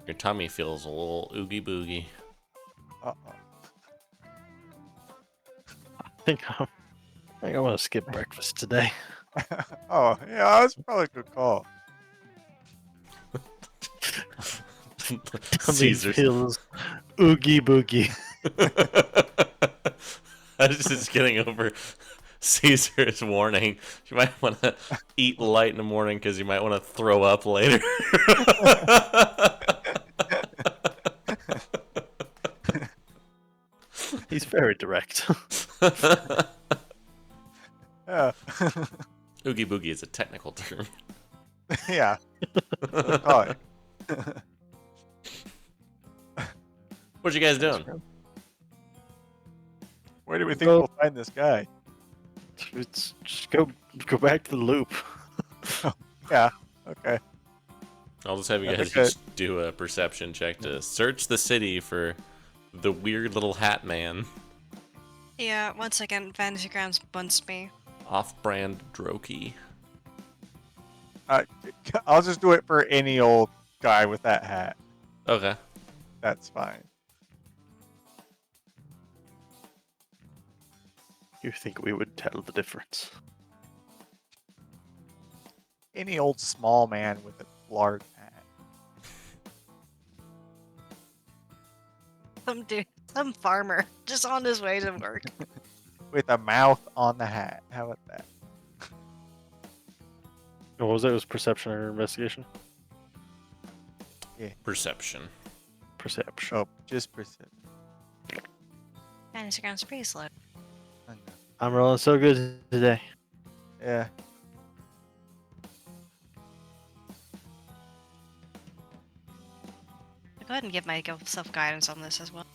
your tummy feels a little oogie boogie. uh-oh. I think I want to skip breakfast today. Oh, yeah, that's probably a good call. Tummy Caesar's. feels oogie boogie. I was just getting over Caesar's warning. You might want to eat light in the morning because you might want to throw up later. He's very direct. Yeah. Oogie boogie is a technical term. Yeah. Good call. What you guys doing? Where do we think Go- we'll find this guy? It's just go back to the loop. Yeah. Okay. I'll just have you That's guys okay. each do a perception check to search the city for the weird little hat man. Yeah, once again, Fantasy Grounds bunts me. Off-brand Droki. I'll just do it for any old guy with that hat. Okay. That's fine. You think we would tell the difference? Any old small man with a large hat. Some dude, some farmer, just on his way to work. With a mouth on the hat. How about that? What was it? It was perception or investigation? Perception. Perception. Oh, just percent. Fantasy Grounds pretty slow. I'm rolling so good today. Yeah. Go ahead and give myself guidance on this as well.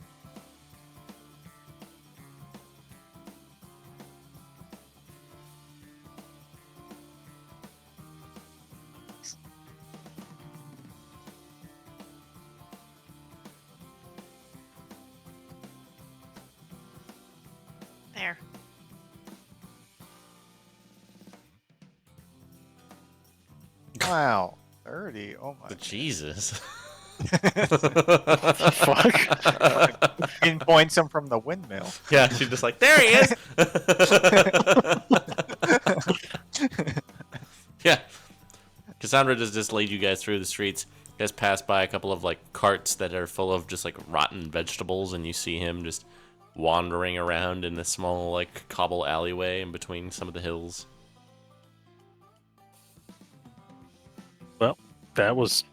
There. Wow. 30. Oh my. Jesus. Fuck. Pinpoints him from the windmill. Yeah, she's just like, there he is. Yeah. Cassandra just lead you guys through the streets. You guys pass by a couple of like carts that are full of just like rotten vegetables, and you see him just wandering around in this small like cobble alleyway in between some of the hills. Well, that was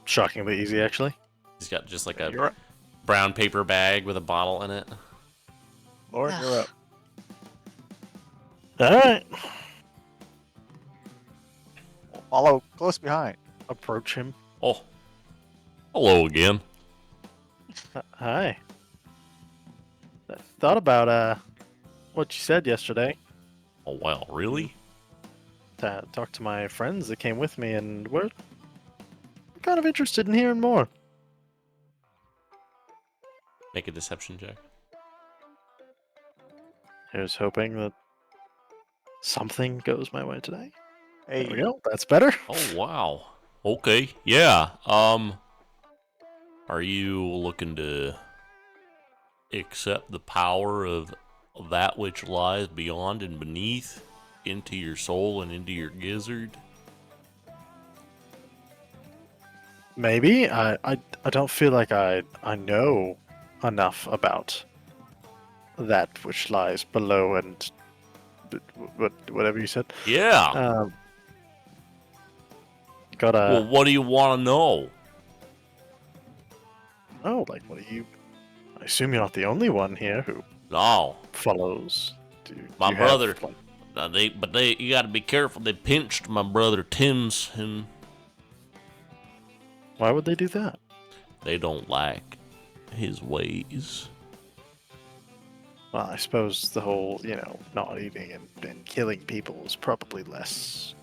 shockingly easy, actually. He's got just like You're a up. brown paper bag with a bottle in it. Lord, you're up. All right. Follow close behind. Approach him. Oh, hello again. Hi. I thought about what you said yesterday. Oh wow, really? Talked to my friends that came with me, and we're kind of interested in hearing more. Make a deception check. Here's hoping that something goes my way today. Hey, There we go. That's better. Oh wow. Okay. Yeah. Are you looking to accept the power of that which lies beyond and beneath into your soul and into your gizzard? Maybe. I don't feel like I know enough about that which lies below and whatever you said. Yeah. Gotta. Well, what do you want to know? Oh, like what do you? I assume you're not the only one here who No. follows. My you brother. Have, like, You got to be careful. They pinched my brother Tim's, and why would they do that? they don't like his ways. Well, I suppose the whole, not eating and killing people is probably less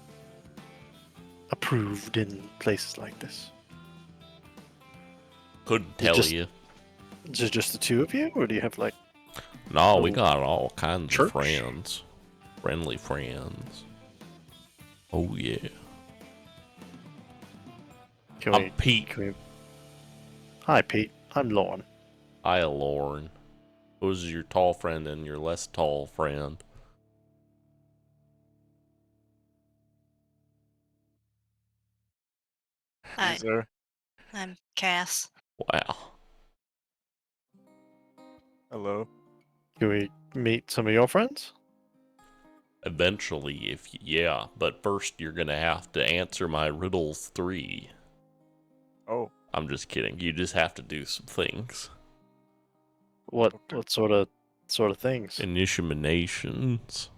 approved in places like this. Couldn't tell just- you. Is it just the two of you, or do you have like? No, we Oh. got all kinds Church? of friends. Friendly friends. Oh, yeah. Can I'm we? Pete. Can we? Hi, Pete. I'm Lorne. Hi, Lauren. Who's your tall friend and your less tall friend? Hi, is there? I'm Cass. Wow. Hello. Can we meet some of your friends? Eventually, yeah. But first, you're going to have to answer my riddles 3. Oh, I'm just kidding. You just have to do some things. What Okay. what sort of things? Initiations.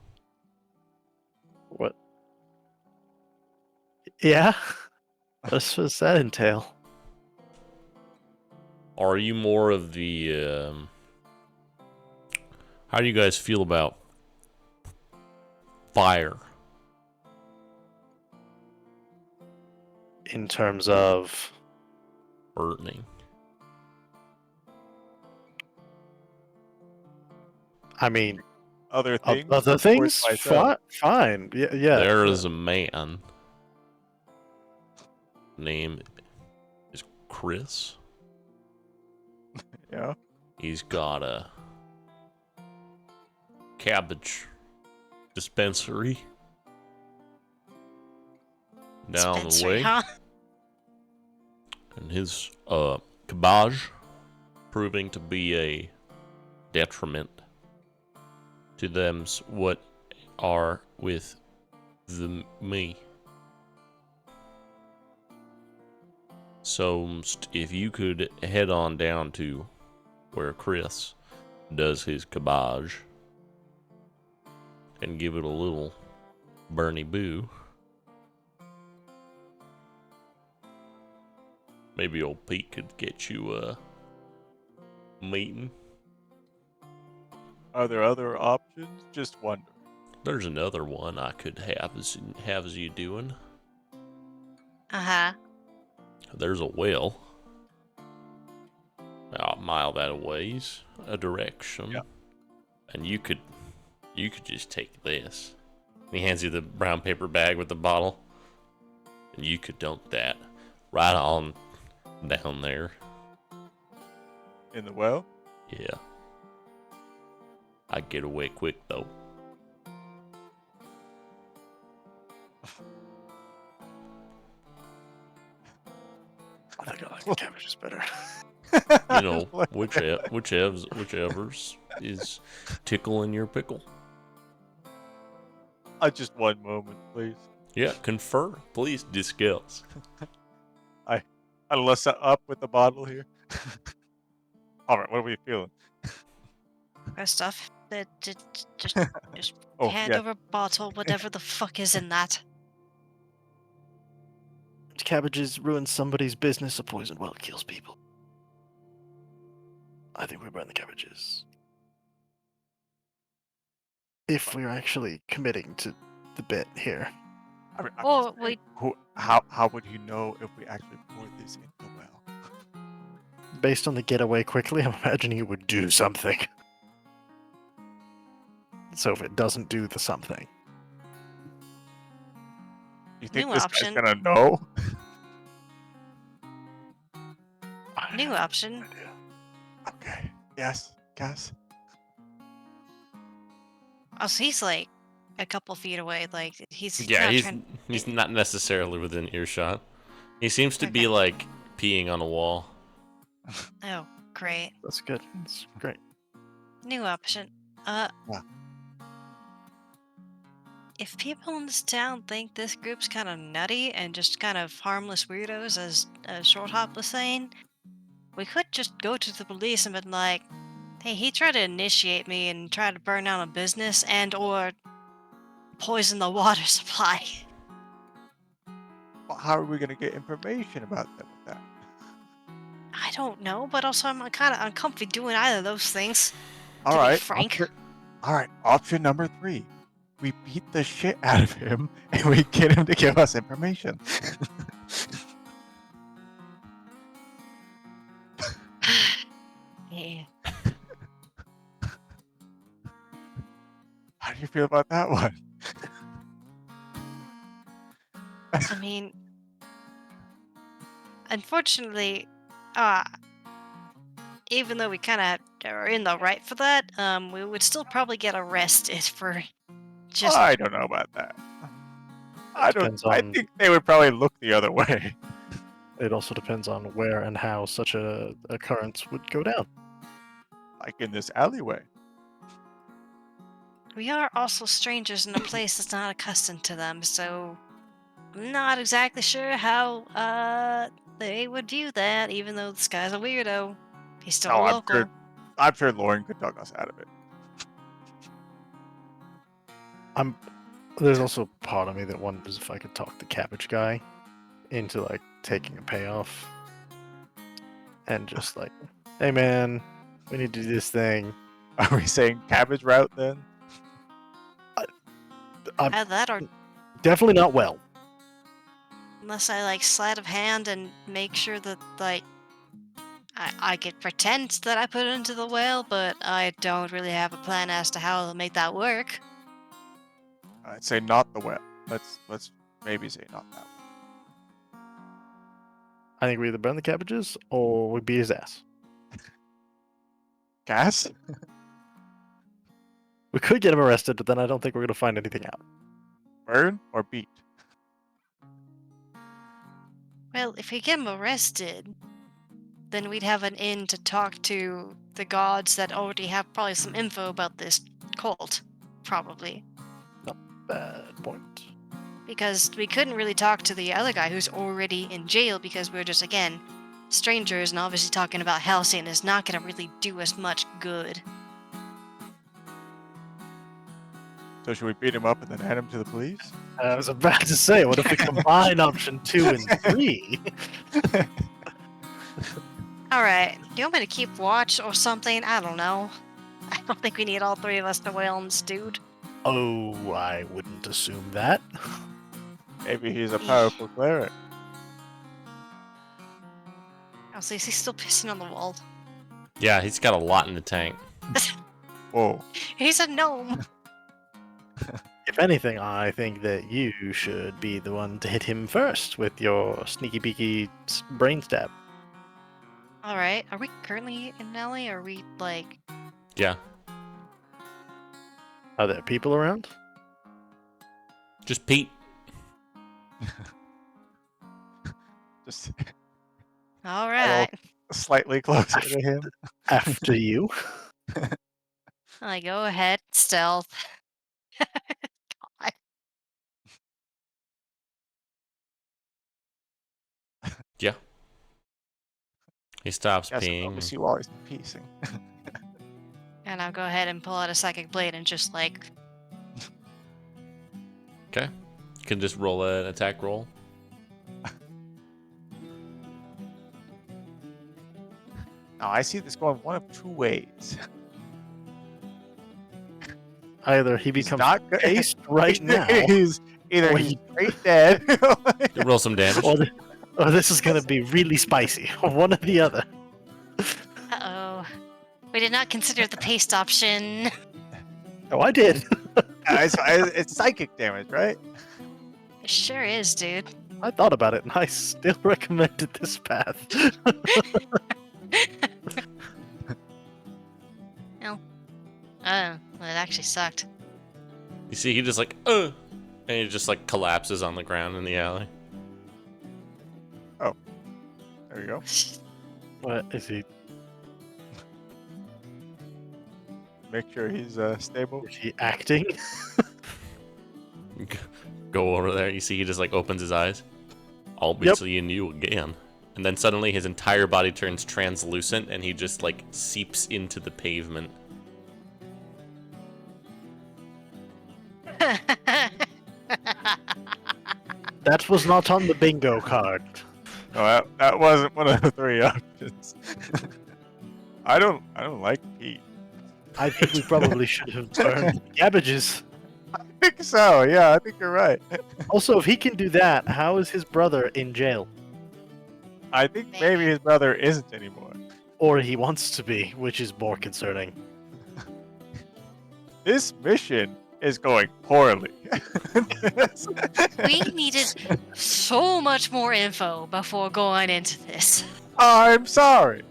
What? Yeah. What does that entail? are you more of the how do you guys feel about fire? In terms of Burning. I mean, Other things? other Of course, things? myself. Fine. Yeah. There is a man. Name is Chris. Yeah. He's got a cabbage dispensary down the Dispensary, way. huh? And his cabbage proving to be a detriment to them what are with the me. So if you could head on down to where Chris does his cabbage and give it a little Bernie Boo, maybe old Pete could get you a meeting. Are there other options? Just wondering. There's another one I could have as you doing. Uh-huh. There's a well about a mile that ways a direction, Yeah. and you could just take this. And he hands you the brown paper bag with the bottle, and you could dunk that right on down there. In the well? Yeah, I'd get away quick though. I think I like the cabbages better. You know, whichever's is tickling your pickle. Just one moment, please. Yeah, confer, please discuss. Unless up with the bottle here. All right, what are we feeling? First off, just Oh, hand yeah. over bottle, whatever the fuck is in that. Cabbages ruin somebody's business. A poison well kills people. I think we burn the cabbages. If we're actually committing to the bit here. I mean, I'm Or just saying, we how would you know if we actually poured this in the well? Based on the getaway quickly, I'm imagining it would do something. So if it doesn't do the something. You think New this option. guy's gonna know? New option. Okay. Yes. Guess. Oh, so he's like a couple feet away. Like he's Yeah, not he's trying- he's not necessarily within earshot. He seems to be Okay. like peeing on a wall. Oh, great. That's good. That's great. New option. Yeah. If people in this town think this group's kind of nutty and just kind of harmless weirdos, as Short Hop was saying, we could just go to the police and be like, "Hey, he tried to initiate me and try to burn down a business and or poison the water supply." Well, how are we gonna get information about them with that? I don't know, but also I'm kind of uncomfy doing either of those things. All To be right. frank. All right. Option number 3. We beat the shit out of him and we get him to give us information. Yeah. How do you feel about that one? I mean, unfortunately, even though we kind of are in the right for that, we would still probably get arrested for just. I don't know about that. Depends I on- think they would probably look the other way. It also depends on where and how such a occurrence would go down. Like in this alleyway. We are also strangers in a place that's not accustomed to them, so I'm not exactly sure how they would view that. Even though this guy's a weirdo, he's still Oh, a local. I'm sure Lauren could talk us out of it. There's also part of me that wonders if I could talk the cabbage guy into like taking a payoff and just like, hey man, we need to do this thing. Are we saying cabbage route then? Either that or Definitely not well. unless I like sleight of hand and make sure that like I could pretend that I put it into the well, but I don't really have a plan as to how to make that work. I'd say not the well. Let's maybe say not that one. I think we either burn the cabbages or we beat his ass. Gas? We could get him arrested, but then I don't think we're going to find anything out. Burn or beat? Well, if we get him arrested, then we'd have an in to talk to the gods that already have probably some info about this cult. Probably. Bad point. Because we couldn't really talk to the other guy who's already in jail because we're just, again, strangers, and obviously talking about Halcyon is not going to really do us much good. So should we beat him up and then hand him to the police? I was about to say, what if we combine option 2 and 3? Alright, do you want me to keep watch or something? I don't know. I don't think we need all three of us to wail on this dude. Oh, I wouldn't assume that. Maybe he's a powerful cleric. Oh, so is he still pissing on the wall? Yeah, he's got a lot in the tank. Whoa. He's a gnome! If anything, I think that you should be the one to hit him first with your sneaky beaky brain stab. Alright, are we currently in an alley? Or are we, like... Yeah, Are there people around? just Pete. Just Alright. slightly closer to him. After you. I go ahead, stealth. God. Yeah. He stops Yes, peeing. obviously while he's piecing. And I'll go ahead and pull out a psychic blade and just, like... Okay. You can just roll an attack roll. Now I see this going one of two ways. Either he He's becomes not good. paced right now, He's either or he's he- straight dead. You roll some damage. or this is going to be really spicy. One or the other. Uh-oh. We did not consider the paste option. Oh, I did. It's psychic damage, right? It sure is, dude. I thought about it, and I still recommended this path. Well, it actually sucked. You see, he just like, and he just like collapses on the ground in the alley. There you go. What is he? Make sure he's stable. Is he acting? Go over there. You see, he just like opens his eyes. I'll be seeing you again. And then suddenly his entire body turns translucent and he just like seeps into the pavement. That was not on the bingo card. No, that wasn't one of the three options. I don't like Pete. I think we probably should have burned the cabbages. I think so. Yeah, I think you're right. Also, if he can do that, how is his brother in jail? I think maybe his brother isn't anymore. Or he wants to be, which is more concerning. This mission is going poorly. We needed so much more info before going into this. I'm sorry.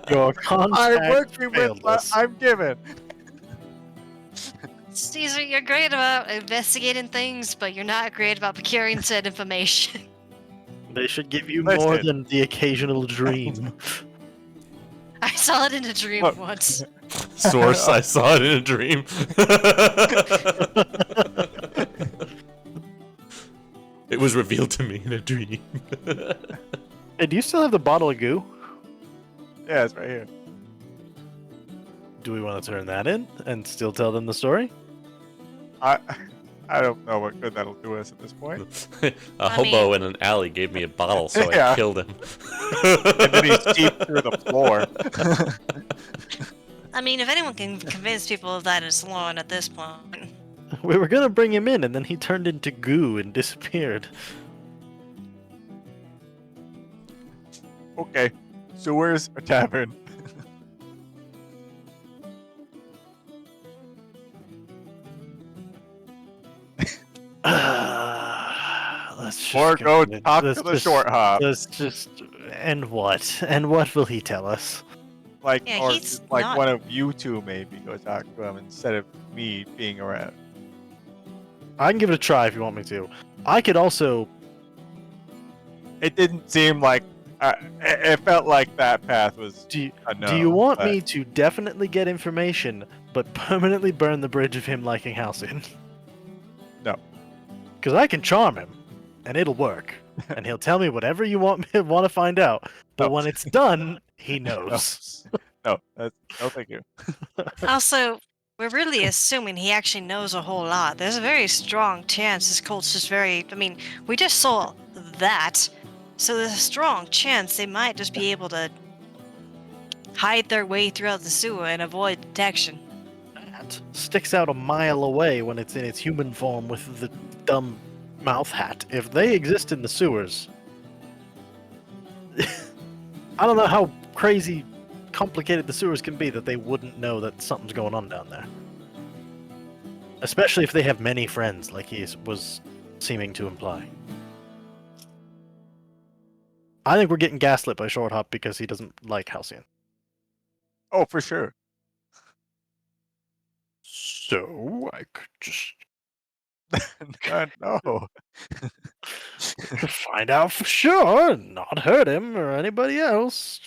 Your contact I'm working failed with what us. I'm given. Caesar, you're great about investigating things, but you're not great about procuring said information. They should give you more Listen. than the occasional dream. I saw it in a dream Look. once. Source, I saw it in a dream. It was revealed to me in a dream. Hey, do you still have the bottle of goo? Yeah, it's right here. Do we want to turn that in and still tell them the story? I I don't know what good that'll do us at this point. A I hobo mean- in an alley gave me a bottle, so I Yeah. killed him. And then he seeped through the floor. I mean, if anyone can convince people of that, it's Lauren at this point. We were gonna bring him in, and then he turned into goo and disappeared. Okay. Sewers or tavern? Let's just Or go in. talk Let's to the just- short hop. Let's just. And what? And what will he tell us? Like, Yeah, or he's like not- one of you two maybe go talk to him instead of me being around. I can give it a try if you want me to. I could also. It didn't seem like it felt like that path was Do you, a no. do you want but- me to definitely get information, but permanently burn the bridge of him liking Halcyon? No. Because I can charm him, and it'll work, and he'll tell me whatever you want to find out. But No. when it's done, he knows. No, no, thank you. Also, we're really assuming he actually knows a whole lot. There's a very strong chance his cult's just very. I mean, we just saw that. So there's a strong chance they might just be able to hide their way throughout the sewer and avoid detection. That sticks out a mile away when it's in its human form with the dumb mouth hat. If they exist in the sewers, I don't know how crazy complicated the sewers can be that they wouldn't know that something's going on down there. Especially if they have many friends, like he was seeming to imply. I think we're getting gaslit by Short Hop because he doesn't like Halcyon. Oh, for sure. So I could just No. find out for sure and not hurt him or anybody else.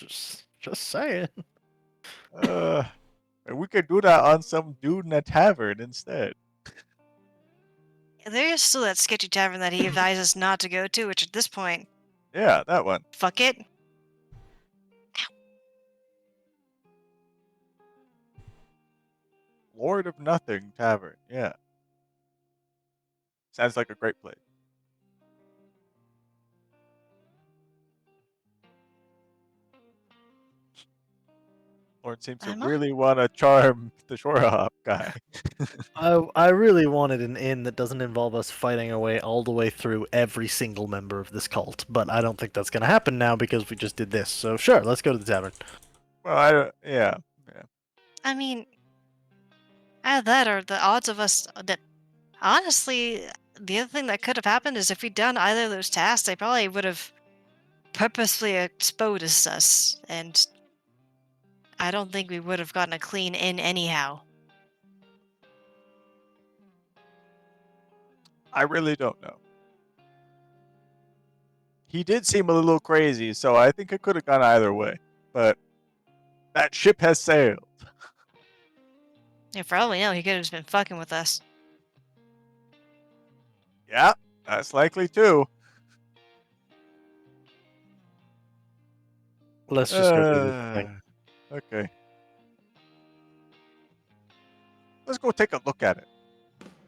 Just saying. We could do that on some dude in a tavern instead. There is still that sketchy tavern that he advises not to go to, which at this point, Yeah, that one. fuck it. Lord of Nothing Tavern. Yeah. Sounds like a great place. Lord seems to Am I? really want to charm the shore hop guy. I really wanted an inn that doesn't involve us fighting our way all the way through every single member of this cult, but I don't think that's going to happen now because we just did this. So sure, let's go to the tavern. Well, yeah. I mean, either that or the odds of us that honestly, the other thing that could have happened is if we'd done either of those tasks, they probably would have purposely exposed us, and I don't think we would have gotten a clean in anyhow. I really don't know. He did seem a little crazy, so I think it could have gone either way. But that ship has sailed. Yeah, for all we know, he could have just been fucking with us. Yeah, that's likely too. Let's just go through this thing. Okay. Let's go take a look at it.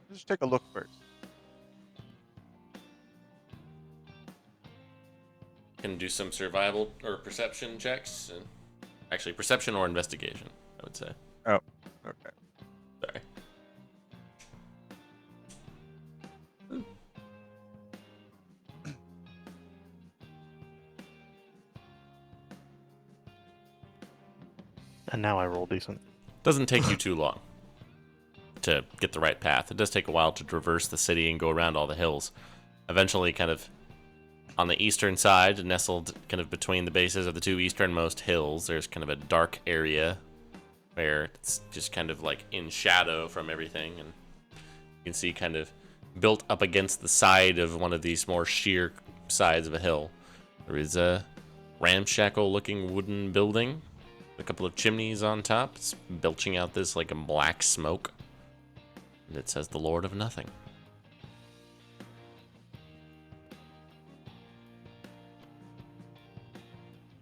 Let's take a look first. Can do some survival or perception checks. And actually, perception or investigation, I would say. Oh, okay. Sorry. And now I roll decent. Doesn't take you too long to get the right path. It does take a while to traverse the city and go around all the hills. Eventually, kind of on the eastern side, nestled kind of between the bases of the two easternmost hills, there's kind of a dark area where it's just kind of like in shadow from everything, and you can see kind of built up against the side of one of these more sheer sides of a hill. There is a ramshackle looking wooden building, a couple of chimneys on top. It's belching out this like a black smoke, and it says the Lord of Nothing.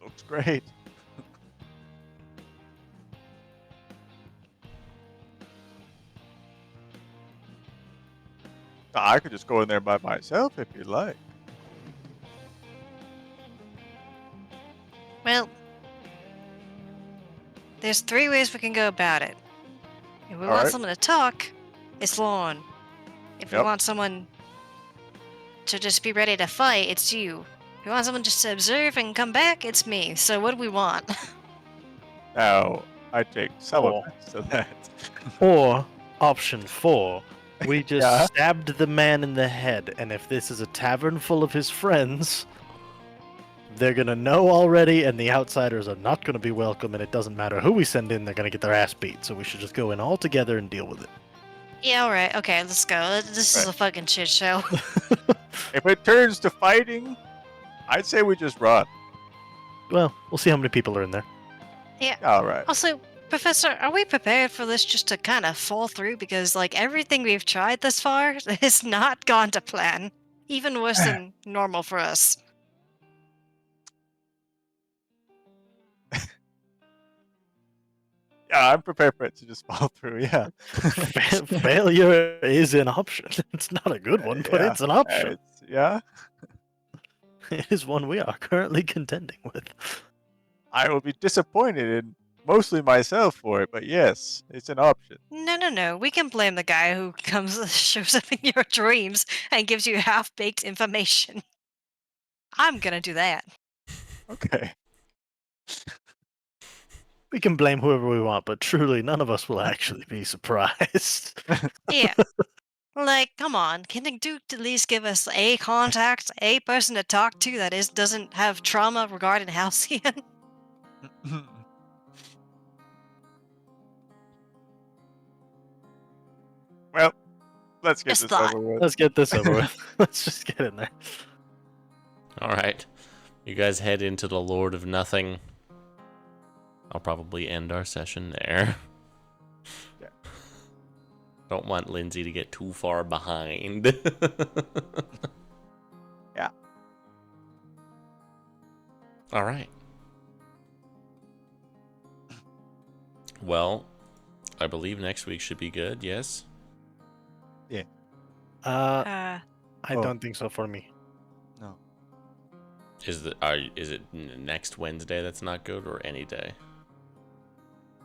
Looks great. I could just go in there by myself if you like. Well, there's 3 ways we can go about it. If we All want right. someone to talk, it's Lorne. If we Yep. want someone to just be ready to fight, it's you. If we want someone just to observe and come back, it's me. So what do we want? Now, I take some Oh. offense to that. Or option 4, we just Yeah. stabbed the man in the head, and if this is a tavern full of his friends, they're gonna know already, and the outsiders are not gonna be welcome, and it doesn't matter who we send in, they're gonna get their ass beat. So we should just go in all together and deal with it. Yeah, alright, okay, let's go. This is Right. a fucking shit show. If it turns to fighting, I'd say we just run. Well, we'll see how many people are in there. Yeah. All right. Also, Professor, are we prepared for this just to kind of fall through? Because, like, everything we've tried this far has not gone to plan. Even worse than normal for us. Yeah, I'm prepared for it to just fall through. Yeah. Failure is an option. It's not a good one, but Yeah, it's an option. yeah. It is one we are currently contending with. I will be disappointed in mostly myself for it, but yes, it's an option. No. We can blame the guy who comes, shows up in your dreams and gives you half-baked information. I'm gonna do that. Okay. We can blame whoever we want, but truly, none of us will actually be surprised. Yeah. Like, come on. Can the dude at least give us a contact, a person to talk to that doesn't have trauma regarding Halcyon? Well, let's get Just this thought. over with. Let's get this over with. Let's just get in there. All right. You guys head into the Lord of Nothing. I'll probably end our session there. Yeah. Don't want Lindsay to get too far behind. Yeah. All right. Well, I believe next week should be good, yes? I Oh. don't think so for me. No. Is it next Wednesday that's not good, or any day?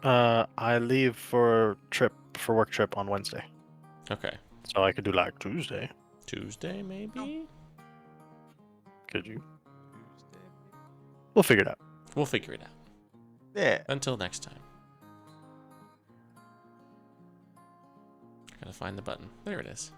I leave for work trip on Wednesday, Okay. so I could do like Tuesday. Tuesday, maybe? Could you? We'll figure it out. We'll figure it out. Yeah. Until next time. Gotta find the button. There it is.